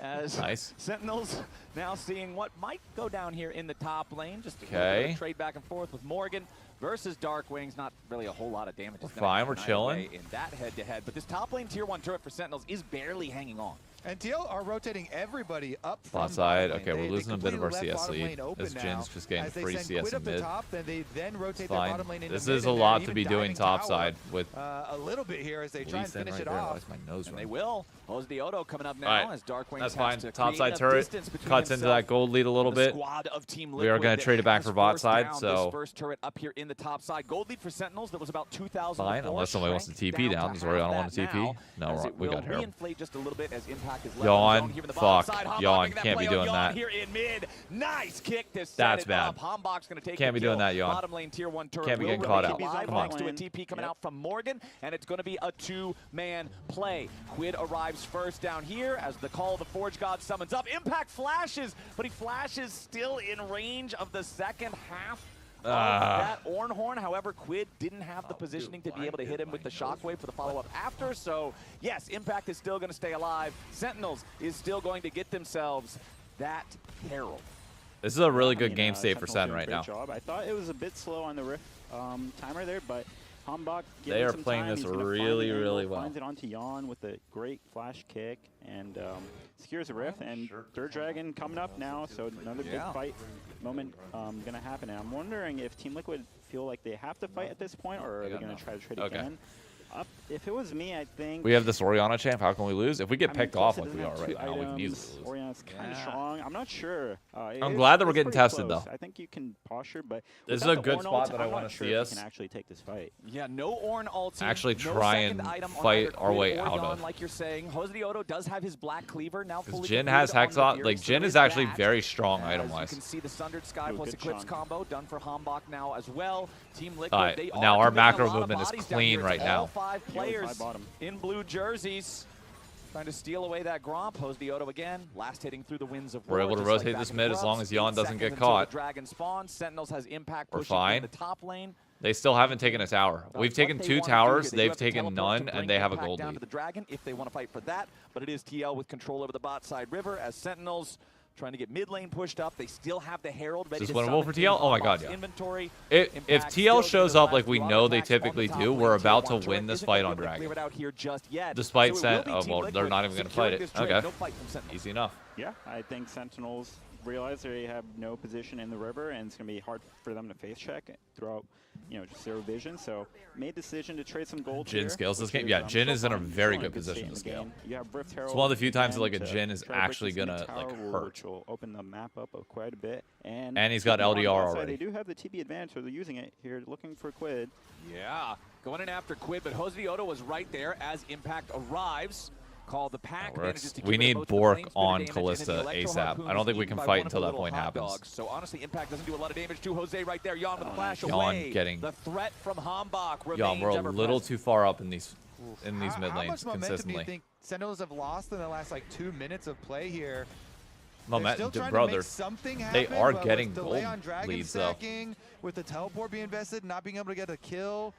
As nice. Sentinels now seeing what might go down here in the top lane. Just a little bit of trade back and forth with Morgan versus Darkwings. Not really a whole lot of damage. We're fine, we're chilling. In that head-to-head. But this top lane tier 1 turret for Sentinels is barely hanging on. And TL are rotating everybody up from bot side. Okay, we're losing a bit of our CS lead as Jin's just getting free CS in mid. Top, then they then rotate their Fine. bottom lane into This mid, is a and lot they're to be even doing diving top tower, side with a little bit here as they try and finish it there. off. Why's my nose And running? they will. Jose Diodo coming up now as Darkwings That's has fine. to Top side create turret distance between cuts into that gold lead a little bit. We are going to trade it back for bot side. So first turret up here in the top side. Gold lead for Sentinels that was about 2,000. Fine, unless somebody wants to TP down. Does Oriana want to TP? No, we got Herald. Just a little bit as Impact is Yawn. Fuck. Yawn. Can't be doing that. Here in mid. Nice kick to set That's it bad. up. Hombach's going to take Can't be doing that, Yawn. Bottom lane tier 1 turret. Can't be getting caught out. Come on. Thanks to a TP coming out from Morgan, and it's going to be a 2-man play. Quid arrives first down here as the call of the Forge God summons up. Impact flashes, but he flashes still in range of the second half of that Ornhorn. However, Quid didn't have the positioning to be able to hit him with the Shockwave for the follow-up after. So, yes, Impact is still going to stay alive. Sentinels is still going to get themselves that Herald. This is a really good game state for Sen right now. Job. I thought it was a bit slow on the Rift timer there, but Hombach they are playing this really, really well. Finds it onto Yawn with a great flash kick and secures the Rift. And Third Dragon coming up now, so another big fight moment going to happen. And I'm wondering if Team Liquid feel like they have to fight at this point, or are they going to try to trade again? If it was me, I think we have this Oriana champ. How can we lose? If we get picked off like we are right now, we can easily lose. Oriana's kind of strong. I'm not sure. I'm glad that we're getting tested though. I think you can posture, but this is a good spot that I want to see us can actually take this fight. Yeah, no Ornn ulti. Actually try and fight our way out of. Like you're saying, Jose Diodo does have his Black Cleaver now. Because Jin has Hex on. Like Jin is actually very strong item-wise. You can see the Sundered Sky plus Eclipse combo done for Hombach now as well. Team Liquid. They now are our macro a lot of movement is bodies down clean here. right now. All 5 players in blue jerseys trying to steal away that Gromp. Jose Diodo again, last hitting through the winds of war. We're able to rotate this mid as long as Yawn doesn't get caught. Dragon spawn. Sentinels has Impact we're pushing fine. in the top lane. They still haven't taken a tower. We've taken 2 towers, they've taken none, and they have a gold down lead. To the Dragon if they want to fight for that, but it is TL with control over the bot side river as Sentinels trying to get mid lane pushed up. They still have the Herald ready. Is this to winnable for TL? Oh my god, yeah. Inventory. If TL shows up like we know they typically do, we're about to win this fight on Dragon. Despite well, they're not even going to fight it. Okay, easy enough. Yeah, I think Sentinels realize they have no position in the river, and it's going to be hard for them to face check throughout, just zero vision. So made decision to trade some gold. Jin scales this game. Yeah, Jin is in a very good position to scale. It's one of the few times that like a Jin is actually gonna like hurt. Which will open the map up quite a bit. And he's got LDR already. They do have the TP advantage, so they're using it here, looking for Quid. Yeah, going in after Quid, but Jose Diodo was right there as Impact arrives. Call the pack. We need Bork on Callista ASAP. I don't think we can fight until that point happens. So honestly, Impact doesn't do a lot of damage to Jose right there. Yawn with a flash away. Yawn getting. The threat from Hombach remains Yawn, we're a little too far up in these mid lanes How much momentum consistently. do you think Sentinels have lost in the last 2 minutes of play here? Brother, they are getting gold leads though. With the teleport being invested, not being able to get a kill.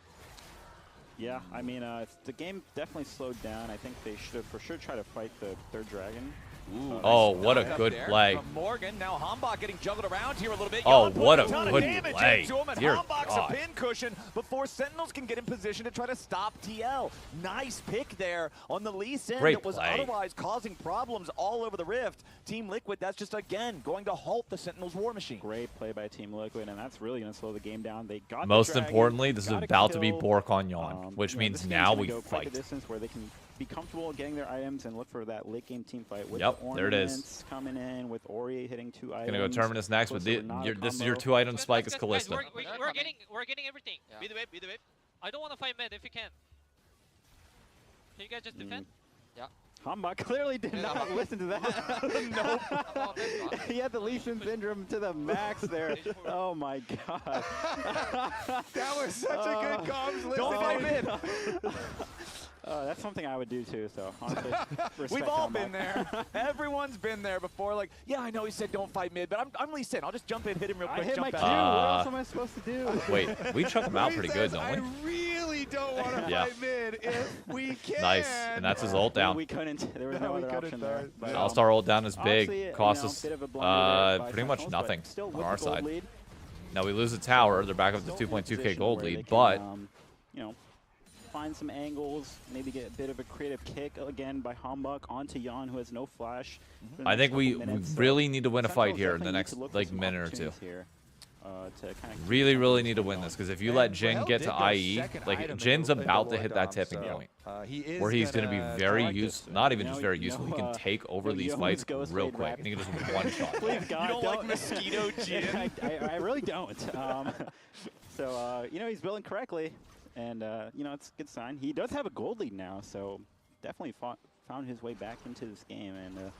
Yeah, I mean, the game definitely slowed down. I think they should have for sure tried to fight the Third Dragon. Ooh, oh, what a good play. From Morgan, now Hombach getting juggled around here a little bit. Oh, Yawn what a ton good of damage play. into him, and Dear Hombach's God. a pin cushion before Sentinels can get in position to try to stop TL. Nice pick there on the Lee Sin that was otherwise causing problems all over the Rift. Team Liquid, that's just, again, going to halt the Sentinels' war machine. Great play by Team Liquid, and that's really going to slow the game down. They got Most the Dragon, importantly, this is about to be kill. Bork on Yawn, which means now we fight. The distance where they can be comfortable getting their items and look for that late game team fight. With Yep, the there it is. Coming in with Ori hitting 2 items. Gonna go Terminus next, but this is your 2-item spike is Callista. We're getting everything. Yeah. Be the whip, be the whip. I don't want to fight mid if you can. Can you guys just defend? Yeah. Hombach clearly did not listen to that. Nope. He had the Lee Sin syndrome to the max there. Oh my god. That was such a good comms. Don't fight mid. That's something I would do too. So honestly, we've all been there. Everyone's been there before. Like, yeah, I know he said don't fight mid, but I'm Lee Sin. I'll just jump in, hit him real quick. I hit jump my back. Q. What else am I supposed to do? Wait, we chuck him out pretty good, don't we? I really don't want to Yeah. fight mid if we can. Nice, and that's his ult down. We couldn't. There was no other option there. But, All-star ult down is honestly, big. Costs us bit of a blunder there by pretty much Sentinels, but nothing still on with our the gold side. lead. Now we lose the tower. They're back up to Still in a 2.2k position gold where they lead, can, but you know, find some angles, maybe get a bit of a creative kick again by Hambach onto Jan, who has no flash. for the I next think we couple minutes. really need to win a fight Sentinels here in the definitely need next to look for like some minute or two. opportunities here, to kinda keep Really, some really of need this to win going. this because if you let Jin get to IE, like Jin's about to hit that tipping point where he's going to be very useful. Not even just very useful. He can take over these fights real quick, and he can just one shot. Please God, you don't like Mosquito Jin? I really don't. So you know, he's building correctly, and you know, it's a good sign. He does have a gold lead now, so definitely found his way back into this game, and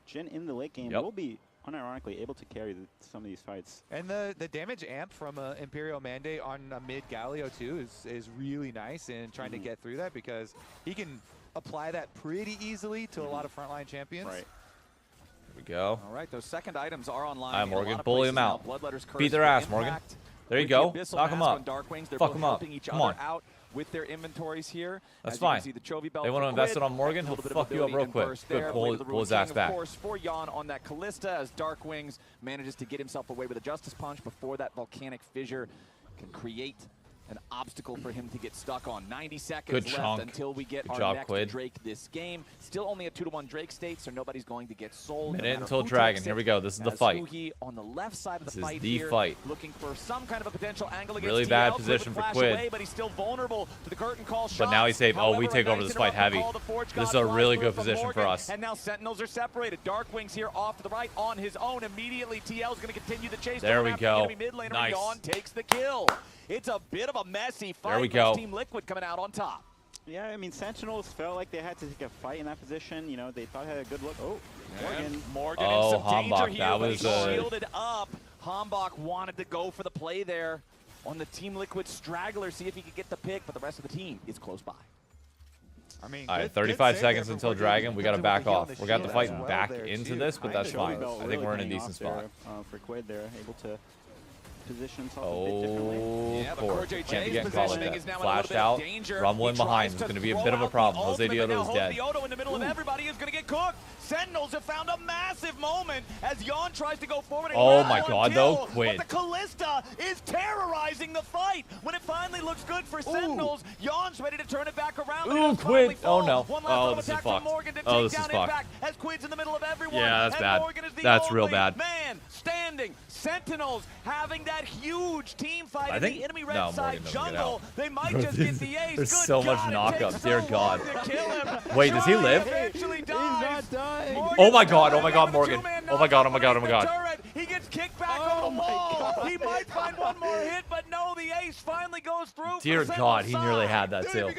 Jin in the late game will be unironically able to carry some of these fights. And the damage amp from Imperial Mandate on a mid Galio too is really nice in trying to get through that, because he can apply that pretty easily to a lot of frontline champions. Right. Here we go. All right, those second items are online. Hi, in a Morgan. lot of Bully him places now. out. Bloodletter's Curse Beat their for ass, Morgan. Impact. There you With go. the Abyssal Knock him Mask up. on Darkwings, they're Fuck both him up. helping each Come other on. out with their inventories here. That's As you can fine. see, the trophy belt They want to for invest Quid, it on Morgan, a he'll little bit of fuck you up ability real and quick. burst Good, there. pull Blade of the his Ruined ass King, back. Of course, for Jan on that Callista, as Darkwings manages to get himself away with a Justice Punch before that volcanic fissure can create an obstacle for him to get stuck on. 90 seconds Good left chunk. until we get Good our job, next Quid. Drake this game. Still only a 2-1 Drake state, so nobody's going to get sold. Minute no matter until who Dragon. takes Here it. we go. This is the As fight. Huhi on the left side of This the is fight the here, fight. looking for some kind of a potential angle against Really TL. bad Quid position would for flash Quid. away, but he's still vulnerable to the curtain call But now he's safe. Oh, we take over this fight heavy. This is a really good position for us. And now Sentinels are separated. Darkwings here off to the right on his own. Immediately, TL is going to continue the chase. There we go. Mid laner, Nice. Lyon takes the kill. It's a bit of a messy fight. There we go. Team Liquid coming out on top. Yeah, I mean, Sentinels felt like they had to take a fight in that position. You know, they thought they had a good look. Oh, Morgan Oh, in some danger Hambach, here, that but was he's shielded up. Hambach wanted to go for the play there on the Team Liquid straggler, see if he could get the pick, but the rest of the team is close by. I mean, All right, 35 seconds until Dragon. We got to back off. We're going to have to fight back into this, but that's fine. I think we're in a decent spot. For Quid, they're able to position himself a bit differently. Yeah, but Poor. Corjay's Can't be getting caught like positioning is that. now in a little Flashed bit of out, danger. rumbling He behind. tries It's to going to be a throw bit of a out the problem. Jose ultimate, but Dioto now is Jose dead. Dioto in the middle of everybody is going to get cooked. Sentinels have found a massive moment as Jan tries to go forward and Oh grab my one God, kill, though, Quid. But the Callista is terrorizing the fight. When it finally looks good for Sentinels, Jan's ready to turn it back around. Ooh, Quid. Oh no. One last Oh, little this is attack from fucked. Morgan to Oh, take this is down fucked. Impact as Quid's in the middle of everyone. Yeah, that's and bad. Morgan is the That's real only bad. man standing. Sentinels having that huge team fight I in think the enemy red no, side Morgan doesn't get jungle. out. They might just get the ace. There's Good so much God, it knockup. takes Dear so God. long to kill him. Wait, does he Try live? eventually dies. Oh my God. Oh my God, Morgan. Oh my God. Oh my God. Oh my God. Turret. He gets kicked back on the wall. He might find one more hit, but no, the ace finally goes through. Dear God, he nearly had that too.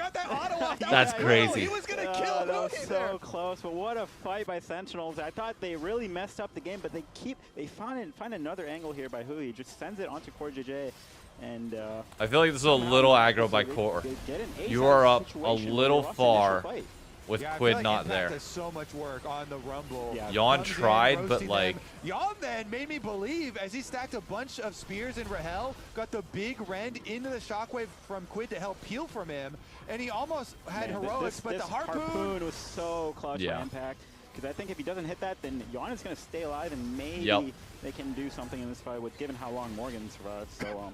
That's crazy. He was going to kill that was so close, but what a fight by Sentinels. I thought they really messed up the game, but they find another angle here by Hui. Just sends it onto Core JJ. And I feel like this is a little aggro by Core. You are up a little far with Quid like not Impact there. does so much work on the Rumble. Jan tried, but roasting like... them. Jan then made me believe as he stacked a bunch of spears in Rahel, got the big rend into the shockwave from Quid to help peel from him, and he almost had heroics, but this the harpoon was so clutch by Impact. Because I think if he doesn't hit that, then Jan is going to stay alive, and maybe they can do something in this fight with given how long Morgan survived. So,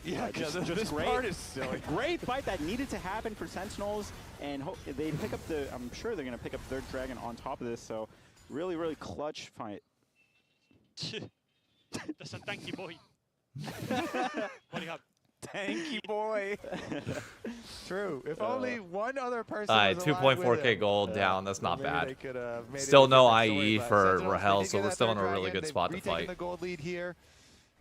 yeah, just this great, part is silly. Great fight that needed to happen for Sentinels, and they pick up the. I'm sure they're going to pick up their dragon on top of this. So, really, really clutch fight. That's a tanky boy. What do you have? Tanky boy. True. If only one other person. All right, was alive with 2.4k him, gold down. That's not maybe bad. they could have made it Still a no different IE story, but for Sentinels, Rahel, they did so get we're that still in third a really dragon. good spot to They've retaken fight. the gold lead here.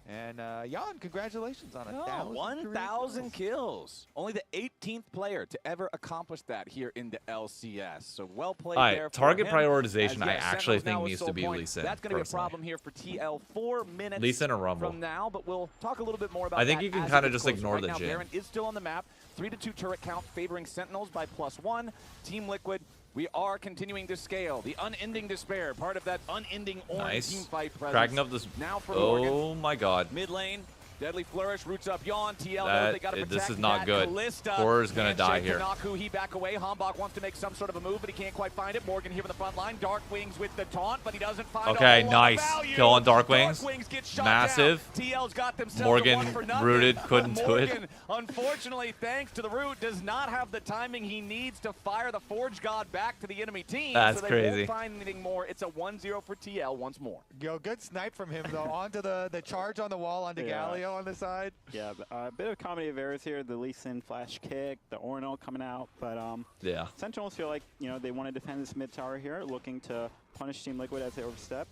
And Jan, congratulations on 1,000 kills. Only the 18th player to ever accomplish that here in the LCS. So well played there. Target for him. prioritization, I As, actually Sentinels think now needs with to be Soul Point. Lee Sin. That's going to be a problem here for TL. 4 minutes Lee Sin or Rumble. from now, but we'll talk a little bit more about I think that you can as kind it of gets just closer. ignore Right the now, Jhin. Baron is still on the map. 3-2 turret count favoring Sentinels by +1. Team Liquid, we are continuing to scale. The unending despair, part of that unending orange team fight presence. Cracking up this. Now for Oh Morgan. my God. Mid lane, deadly flourish, roots up Yawn. TL knows That- they got to protect this is not that. good. Kalista, Horror's gonna die handshake here. to Naku, he back away. Hambach wants to make some sort of a move, but he can't quite find it. Morgan here in the front line. Dark Wings with the taunt, but he doesn't find Okay, a whole lot of nice. value. Kill on Dark Wings. Gets shot Massive. down. TL's got themselves Morgan a 1 for nothing. rooted, couldn't do it. Morgan, unfortunately, thanks to the root, does not have the timing he needs to fire the Forge God back to the enemy team. That's so they crazy. won't find anything more. It's a 1-0 for TL once more. Yo, good snipe from him, though. Onto the charge on the wall, onto Galio on the side. Yeah, a bit of comedy of errors here. The Lee Sin flash kick, the Ornal coming out. But yeah, Sentinels feel like, they want to defend this mid tower here, looking to punish Team Liquid as they overstep.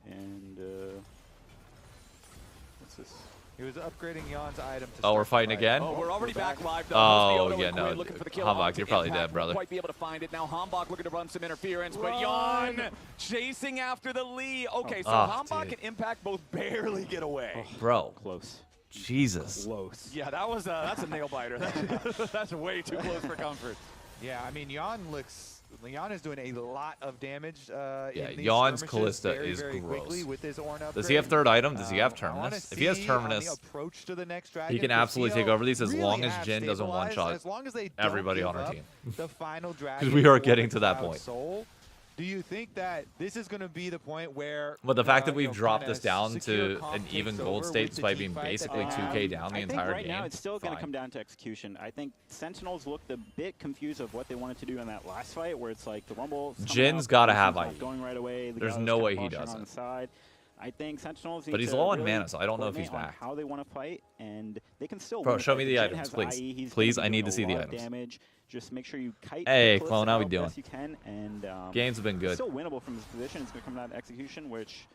And what's this? He was upgrading Jan's item to Oh, we're start the fighting fight. again? Oh, we're already back live, though. Oh, Mosquito yeah, and no. Quinn looking for the kill Hambach, onto you're probably Impact. dead, brother. Won't quite be able to find it. Now Hambach looking to run some interference, but Jan chasing after the Lee. Okay, so Hambach dude. and Impact both barely get away. Bro. Close. Jesus. Close. Yeah, that's a nail biter. That's way too close for comfort. Yeah, I mean, Jan is doing a lot of damage. Yeah, in these Jan's skirmishes Kalista very, is very gross. quickly with his Ornn Does he have third item? Does he have I wanna Terminus? If he has see on the Terminus, approach to the next dragon, he can because absolutely take CL over these as really long as have Jhin doesn't stabilized, one-shot as long as they don't everybody give on our up team. the final dragon we are for getting the to that Cloud point. Soul. Do you think that this is going to be the point where? But the fact that we've you know, dropped kinda this down secure to comp an even takes gold over state with the despite being team fight basically that 2K down the I think entire right game, now it's still going to fine. come down to execution. I think Sentinels looked a bit confused of what they wanted to do in that last fight, where it's like the Rumble. Jin's got to have IE. Going right away. There's no way he doesn't. On the side. I think Sentinels need But he's to low on really mana, so I don't know if he's coordinate on back. how they want to fight, and they can still. Bro, win a show fight. me the Jhin items, has please. IE. He's Please, gonna be I need doing to see a the lot of items. Damage. Just make sure you kite. Hey, the Clone, Kalista how we out doing? best you can, and Games have been good. It's still winnable from this position. It's going to come down to execution, which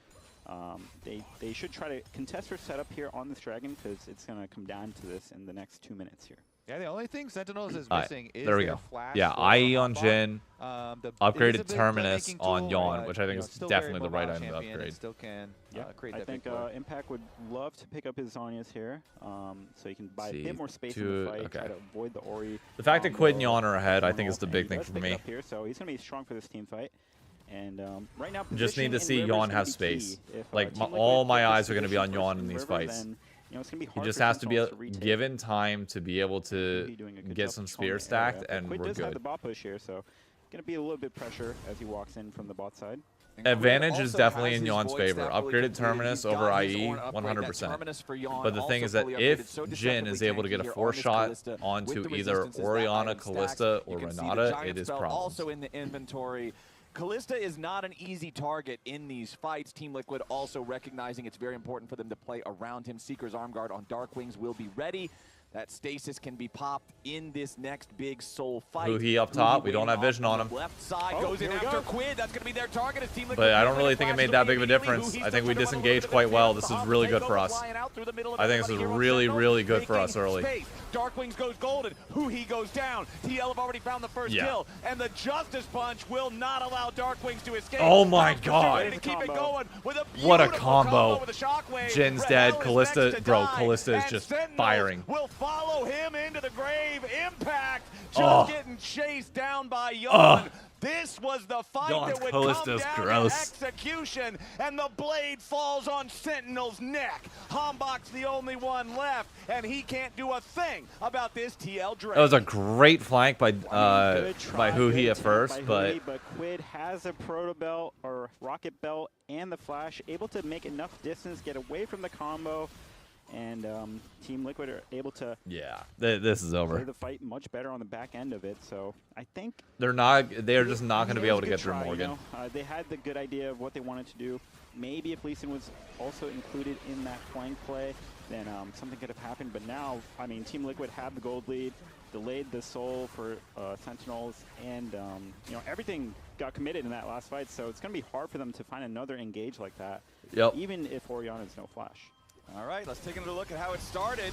they should try to contest their setup here on this dragon, because it's going to come down to this in the next 2 minutes here. Yeah, the only thing Sentinels is Alright, missing is there we their go. flash. Yeah, for IE on Hambach. Jhin, It is upgraded a big Terminus playmaking on tool, Yawn, which I think you know, is still very definitely the right mobile item to champion and upgrade. Still can create I that think big play. Impact would love to pick up his Zhonya's here, so he can buy See, a bit more space in the fight, okay. try to avoid the Ori. The fact that Quid and combo, Yawn are ahead, I Ornal, think is the and big he thing does for pick it me. up here, so he's going to be strong for this team fight. And right now, Just need to position see in River is Yawn gonna have be space. key. If, Like, Team Liquid all my get this eyes are going to be on position Yawn first in these River, fights. then, it's gonna be He hard just for has to be Sentinels retake. given time to be able to Be doing a good get job some controlling spear the area, stacked, but and Quid we're does have the good. bot push here, so going to be a little bit pressure as he walks in from the bot side. Advantage is definitely in Yawn's favor. Upgraded Terminus over IE, 100%. But the thing is that if Jhin is able to get a 4-shot onto either Orianna, Kalista, or Renata, it is problems. Also in the inventory. Kalista is not an easy target in these fights. Team Liquid also recognizing it's very important for them to play around him. Seeker's Arm Guard on Dark Wings will be ready. That stasis can be popped in this next big soul fight. Who he up top? We don't have vision on him. Left side goes in after Quid. That's going to be their target. As Team Liquid But I don't really think it made that big of a difference. I think we disengaged quite well. This is really good for us. I think this is really, really good for us early. Dark Wings goes golden. He goes down. TL have already found the first kill. And the Justice Punch will not allow Dark Wings to escape. Oh my god. To keep it going with a What a combo. with a shockwave. Jin's dead. Kalista, bro, Kalista is just firing. Will follow him into the grave. Impact just getting chased down by Yawn. This was the fight that would come down to execution, and the blade falls on Sentinel's neck. Hambach's the only one left, and he can't do a thing about this TL Drake. That was a great flank by Huhi at first, but Quid has a Proto Belt or Rocket Belt and the Flash, able to make enough distance, get away from the combo, and Team Liquid are able to this is over. play the fight much better on the back end of it. So I think they're just not going to be able to get through Morgan. You know? They had the good idea of what they wanted to do. Maybe if Lee Sin was also included in that flank play, then something could have happened. But now, I mean, Team Liquid had the gold lead, delayed the soul for Sentinels, and you know, everything got committed in that last fight. So it's going to be hard for them to find another engage like that, even if Orianna is no flash. All right, let's take another look at how it started.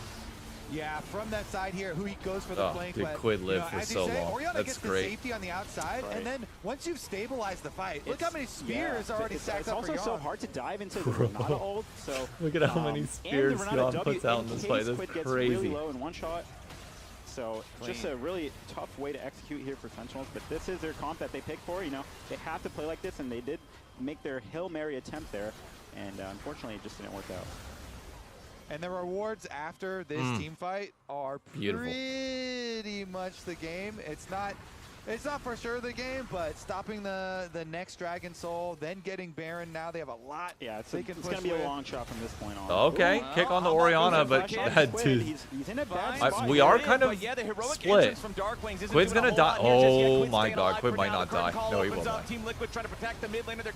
Yeah, from that side here, who he goes for the flank. Dude, but, Quid lived for as you so say, long. Orianna That's gets great. the safety on the outside, and then once you've stabilized the fight, look how many spears are already stacked up for It's also so hard to dive into the Renata ult. So look at how many spears Jan puts out in this fight. That's Quid gets crazy. really low in one shot. So just a really tough way to execute here for Sentinels, but this is their comp that they picked for. You know, they have to play like this, and they did make their Hail Mary attempt there, and unfortunately it just didn't work out. And the rewards after this team fight are pretty much the game. It's not for sure the game, but stopping the next Dragon Soul, then getting Baron. Now they have a lot. Yeah, it's going to be a long shot from this point on. Okay, kick on the Orianna, but he's in a bad spot. we are kind of split. Quid's gonna die. Oh my God, Quid might not die. No, he won't die.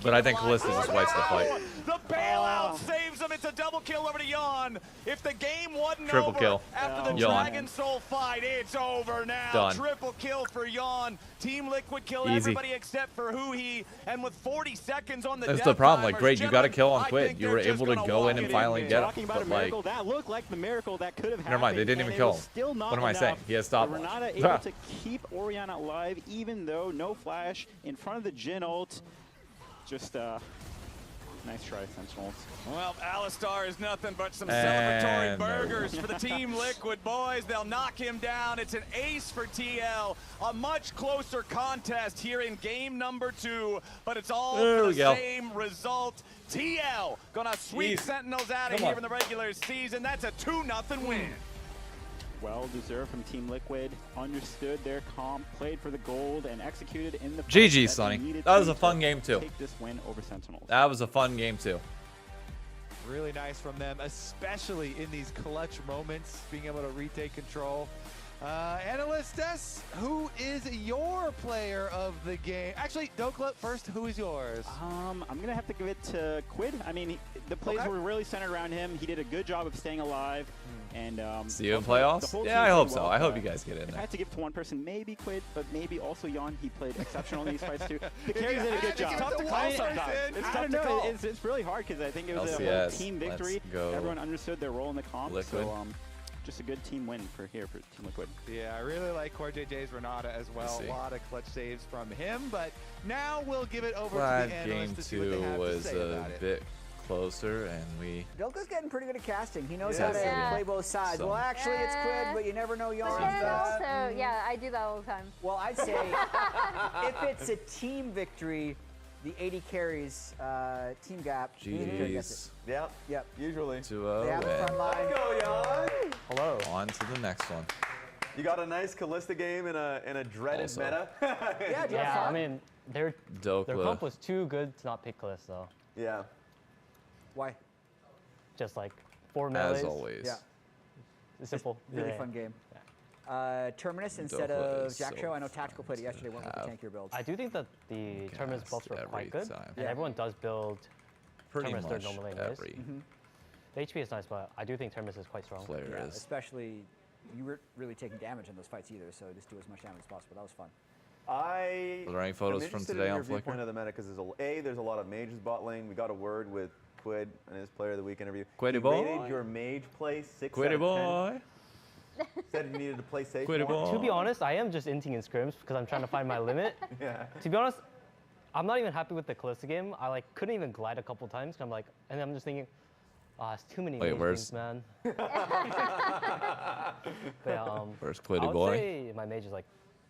But I think Kalista just wipes the fight. The bailout saves him. It's a double kill over to Yon. If the game wasn't Triple over kill. after the Dragon Soul fight, it's over now. Done. Triple kill for Yon. Team Liquid killed Easy. everybody except for Huhi, and with 40 seconds on the That's death the problem. Like, timers, great, you got a kill on I Quid. think You they're were just able to gonna go walk in and it finally get Talking him. about a But like, miracle, that looked like the miracle that could have happened. never mind. They didn't and even it kill was him. Still not What am I enough. saying? He has stopwatch. Renata able to keep Orianna alive, even though no flash in front of the Jhin ult. Just nice try, Sentinels. Well, Alistar is nothing but some And celebratory burgers for the Team Liquid boys. They'll knock him down. It's an ace for TL. A much closer contest here in game number 2, but it's all for the same result. TL gonna sweep Sentinels out of here in the regular season. That's a 2-0 win. Well deserved from Team Liquid. Understood their comp, played for the gold, and executed in the GG, Sonny. That was a fun game too. Take this win over Sentinels. That was a fun game too. Really nice from them, especially in these clutch moments, being able to retake control. Analyst Des, who is your player of the game? Actually, Dokla, first, who is yours? I'm going to have to give it to Quid. I mean, the plays were really centered around him. He did a good job of staying alive. And see you in playoffs? Yeah, I hope so. I hope you guys get in If I there. had to give it to one person, maybe Quid, but maybe also Yon. He played exceptional in these fights too. The carries did a good job. It's tough to call sometimes. It's tough to call. It's really hard because I think it was a whole LCS, team victory. let's go. Everyone understood their role in the comp. Liquid. So just a good team win for Team Liquid. Yeah, I really like Core JJ's Renata as well. A lot of clutch saves from him, but now we'll give it over to the Glad analysts game to see what they 2 have to was say a about it. bit closer, and we. Doka's getting pretty good at casting. He knows how to play both sides. So- Well, actually, it's Quid, but you never know Yarn's Also, yeah, I do that all the time. Well, I'd say if it's a team victory, the 80 carries team gap. Jeez. Yep, usually. 2-0. They have the front and line. Go, Jan. Hello. on to the next one. You got a nice Kalista game in a dreaded Also. meta. Yeah, I mean, their Dokla. comp was too good to not pick Kalista, though. Yeah. Why? Just like 4 melees. As always. Yeah. It's simple. Really Yeah. fun game. Terminus instead Dokla of is Jack so Show. I know Tactical played it yesterday. Went with the tankier build. I do think that the Terminus builds were quite good, time. and everyone does build Pretty Terminus third much normal anyways. every The HP is nice, but I do think Terminus is quite strong. player Yeah, is. especially you weren't really taking damage in those fights either, so just do as much damage as possible. That was fun. Were there any photos I'm from interested today in on your Flickr? viewpoint of the meta because there's a lot of mages bot lane. We got a word with Quid and his Player of the Week interview. Quiddy He boy. rated your mage play 6 Quiddy out of 10. boy. Said you needed to play safe Quiddy more. boy. To be honest, I am just inting in scrims because I'm trying to find my limit. Yeah. To be honest, I'm not even happy with the Kalista game. I like couldn't even glide a couple times. I'm like, and I'm just thinking, it's too many Wait, mage where's- games, man. But yeah, Where's I Quiddy would boy? say my mage is like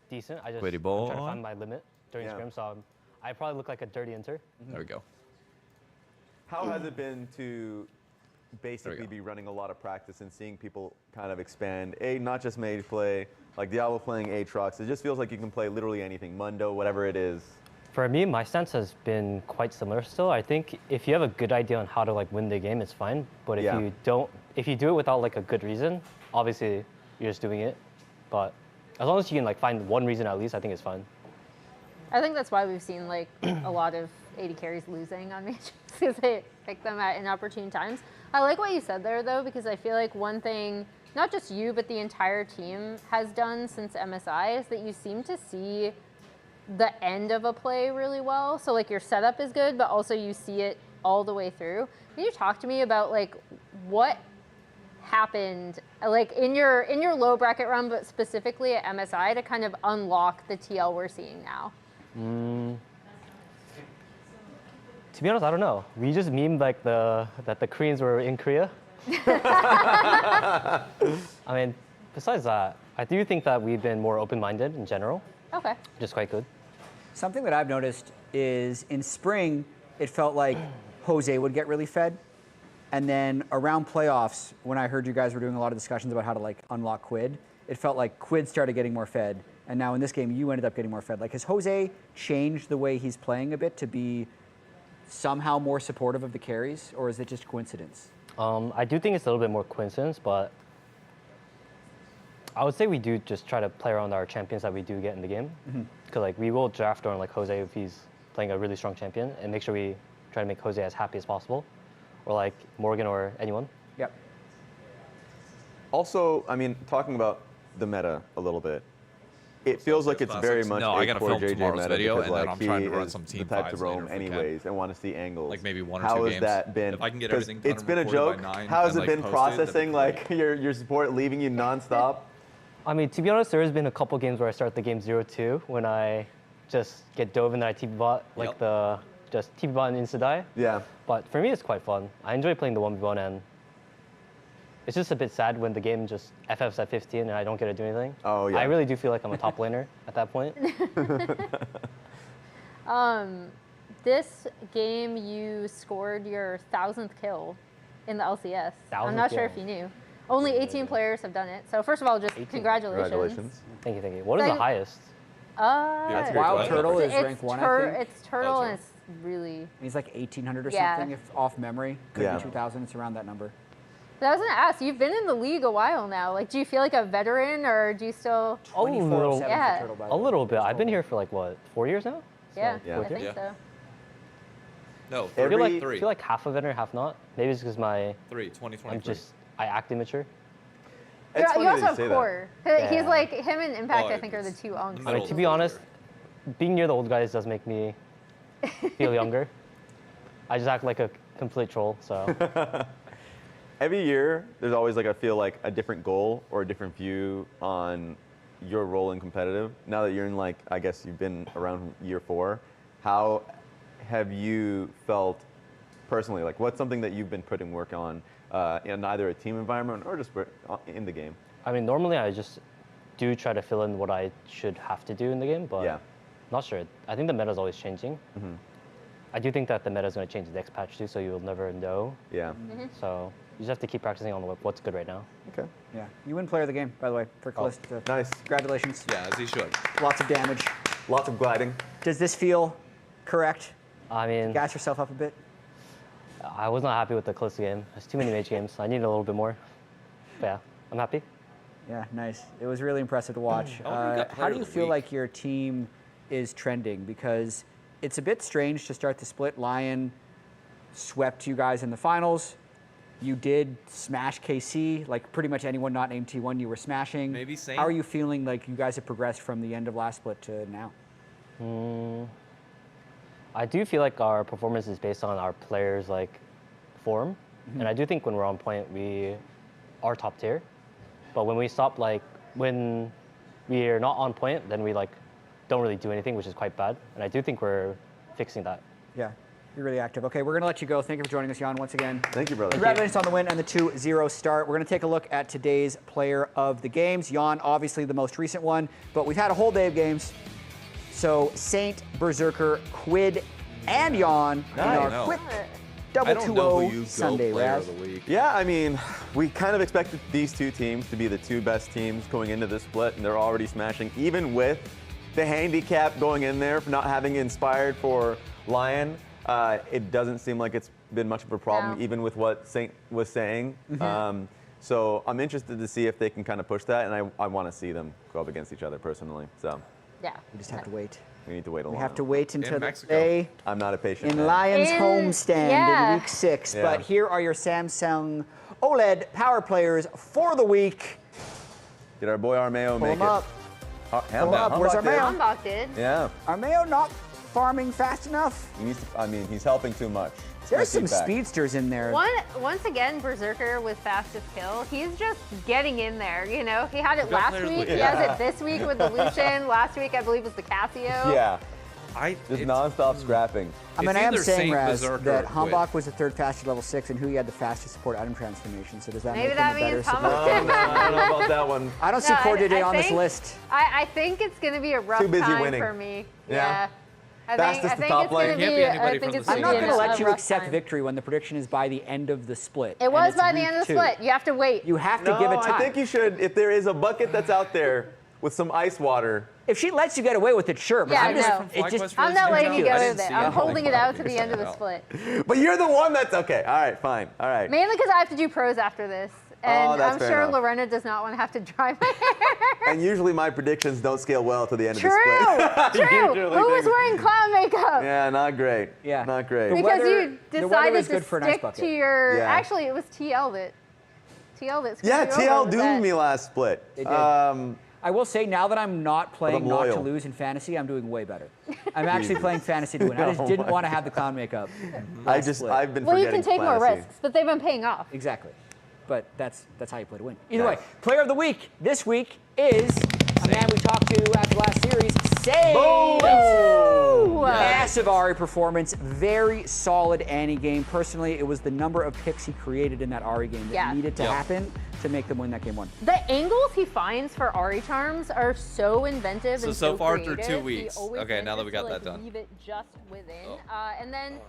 decent. I just Quiddy I'm trying to boy. find my limit during Yeah. scrim, so I probably look like a dirty inter. There we go. How has it been to basically be running a lot of practice and seeing people kind of expand, not just mage play, like Diablo playing Aatrox. It just feels like you can play literally anything, Mundo, whatever it is. For me, my stance has been quite similar still. I think if you have a good idea on how to like win the game, it's fine. But if you don't, if you do it without like a good reason, obviously you're just doing it. But as long as you can like find one reason at least, I think it's fine. I think that's why we've seen like a lot of 80 carries losing on mages because they pick them at inopportune times. I like what you said there though, because I feel like one thing, not just you, but the entire team has done since MSI is that you seem to see the end of a play really well. So like your setup is good, but also you see it all the way through. Can you talk to me about like what happened, like in your low bracket run, but specifically at MSI, to kind of unlock the TL we're seeing now? To be honest, I don't know. We just memed like that the Koreans were in Korea. I mean, besides that, I do think that we've been more open-minded in general. Okay. Which is quite good. Something that I've noticed is in spring, it felt like Jose would get really fed. And then around playoffs, when I heard you guys were doing a lot of discussions about how to like unlock Quid, it felt like Quid started getting more fed. And now in this game, you ended up getting more fed. Like, has Jose changed the way he's playing a bit to be somehow more supportive of the carries, or is it just coincidence? I do think it's a little bit more coincidence, but I would say we do just try to play around our champions that we do get in the game. Because like we will draft on like Jose if he's playing a really strong champion, and make sure we try to make Jose as happy as possible, or like Morgan or anyone. Yep. Also, I mean, talking about the meta a little bit, it feels like it's very much a core JJ meta video, because and then like I'm trying to he run is some the team type to fives roam later if we can. anyways and want to see angles. Like maybe 1 or 2 How games. has that been? If I can get 'cause everything done it's and been a recorded joke. by 9 How has and, it like, been posted, processing like your support leaving you nonstop? I mean, to be honest, there has been a couple games where I start the game 0-2 when I just get dove and then I TP bot, like just TP bot and insta-die. Yeah. But for me, it's quite fun. I enjoy playing the 1v1, and it's just a bit sad when the game just FFs at 15 and I don't get to do anything. Oh, yeah. I really do feel like I'm a top laner at that point. This game you scored your 1000th kill in the LCS. I'm not sure if you knew. Only 18 players have done it. So first of all, just congratulations. Thank you, thank you. What is the highest? Wild Turtle is ranked 1, I think. It's Turtle, and it's really... He's like 1,800 or Yeah. something, if off memory. Could be 2,000, it's around that number. So I was going to ask, you've been in the league a while now. Like, do you feel like a veteran, or do you still... 24/7 for Yeah. Turtle, by the A way. little bit. I've been here for like, what, 4 years now? Yeah, Yeah. I think so. No, I feel like, 3. feel like half a veteran, half not. Maybe it's because 2023. I act immature. It's You funny also that you have say that. Core. He's like, him and Impact, I think, are the two unks. I mean, to be honest, being near the old guys does make me feel younger. I just act like a complete troll, so. Every year, there's always like I feel like a different goal or a different view on your role in competitive. Now that you're in like, I guess you've been around year 4, how have you felt personally? Like, what's something that you've been putting work on in either a team environment or just in the game? I mean, normally I just do try to fill in what I should have to do in the game, but not sure. I think the meta is always changing. I do think that the meta is going to change the next patch too, so you'll never know. Yeah. So you just have to keep practicing on what's good right now. Okay. Yeah. You win player of the game, by the way, for Callista. Nice. Congratulations. Yeah, as he should. Lots of damage. Lots of gliding. Does this feel correct? I mean, Gas yourself up a bit? I was not happy with the Callista game. There's too many mage games. I needed a little bit more. But yeah, I'm happy. Yeah, nice. It was really impressive to watch. How do you feel like your team is trending? Because it's a bit strange to start the split. Lyon swept you guys in the finals. You did smash KC, like pretty much anyone not named T1 you were smashing. Maybe same. How are you feeling like you guys have progressed from the end of last split to now? I do feel like our performance is based on our players' like form, and I do think when we're on point, we are top tier. But when we stop, like when we are not on point, then we like don't really do anything, which is quite bad. And I do think we're fixing that. Yeah, you're really active. Okay, we're gonna let you go. Thank you for joining us, Jan, once again. Thank you, brother. Congratulations on the win and the 2-0 start. We're gonna take a look at today's player of the games. Jan, obviously the most recent one, but we've had a whole day of games. So Saint, Berserker, Quid, and Jan in our quick double 2-0 Sunday, Raz. Yeah, I mean, we kind of expected these two teams to be the two best teams going into this split, and they're already smashing, even with the handicap going in there for not having inspired for Lyon. It doesn't seem like it's been much of a problem, even with what Saint was saying. So I'm interested to see if they can kind of push that, and I want to see them go up against each other personally. So yeah, we just have to wait. We need to wait a We while. have to wait until the day I'm not a patient in man. Lyon's homestand in week 6. Yeah. But here are your Samsung OLED power players for the week. Did our boy Armeo Pull make him it? up. Pull him up. Where's Armeo? Hambach did. Yeah. Armeo not farming fast enough. He needs to, I mean, he's helping too much. There's some speedsters in there. Once again, Berserker with fastest kill. He's just getting in there, you know? He had it last week. He has it this week with the Lucian. Last week, I believe, was the Casio. Yeah. Just non-stop scrapping. I mean, I am saying, Raz, that Hambach was the third fastest level 6, and who he had the fastest support item transformation. So does that make him a better support? No, I don't know about that one. I don't see Corday on this list. I think it's going to be a rough time for me. Yeah. I think it's going to be. I'm not going to let you accept victory when the prediction is by the end of the split. It was by the end of the split. You have to wait. You have to give it time. I think you should. If there is a bucket that's out there with some ice water. If she lets you get away with it, sure. But I'm not letting you go with it. I'm holding it out to the end of the split. But you're the one that's okay. All right, fine. All right. Mainly because I have to do pros after this. And I'm sure Lorena does not want to have to dry my hair. And usually my predictions don't scale well to the end of the split. True. Who was wearing clown makeup? Yeah, not great. Yeah. Not great. Because you decided to stick to your. Actually, it was TL that. Yeah, TL doomed me last split. It did. I will say, now that I'm not playing not to lose in fantasy, I'm doing way better. I'm actually playing fantasy to win. I just didn't want to have the clown makeup. I've been forgetting Well, you can take more risks, but they've been paying off. Exactly. But that's how you play to win. Either way, player of the week this week is a man we talked to after last series, Sage. Massive Ahri performance, very solid Annie game. Personally, it was the number of picks he created in that Ahri game that needed to happen to make them win that game 1. The angles he finds for Ahri charms are so inventive and so far creative. through 2 weeks. Okay, now that we got to, that done. Leave it just within, and then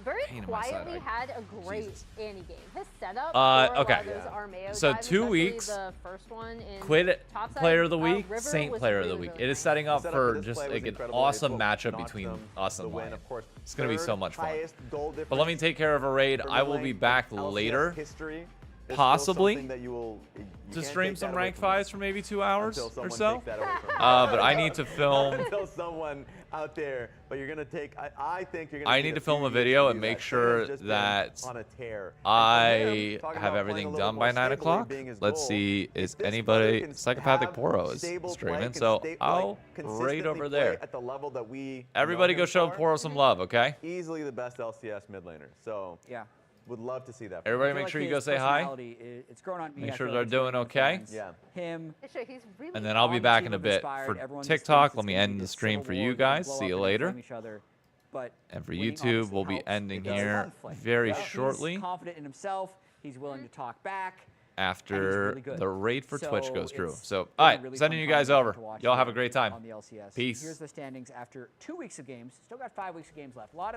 very quietly had a great Annie game. His setup for okay. those Armeo So dives, 2 weeks. the first one in Quid topside, player of the week, River Saint was player of the really, week. really It is setting up The setup for for this just play like was an incredible. awesome It matchup notched between them us and the win, Lyon. of course. It's gonna be so much fun. Highest goal difference But let me take care of a raid. for I will Lane be in back LCS later. history. It's Possibly still something that you to can't stream take some that away rank from us 5s for maybe 2 hours until or someone so. takes that away from us. But I need to film. Until someone out there, but you're gonna take. I think you're gonna. I need to film a video and make sure that I have everything done by 9 o'clock. Let's see, is anybody Psychopathic Poro is streaming? So I'll raid over there. Everybody go show Poro some love, okay? Easily the best LCS mid laner. So yeah. Would love to see that. Everybody make sure you go say hi. It's grown on me. Make sure they're doing okay. Yeah. Him. And then I'll be back in a bit for TikTok. Let me end the stream for you guys. See you later. And for YouTube, we'll be ending here very shortly. He's confident in himself. He's willing to talk back. After the raid for Twitch goes through. So, all right, sending you guys over. Y'all have a great time. Peace. Here's the standings after 2 weeks of games. Still got 5 weeks of games left. A lot of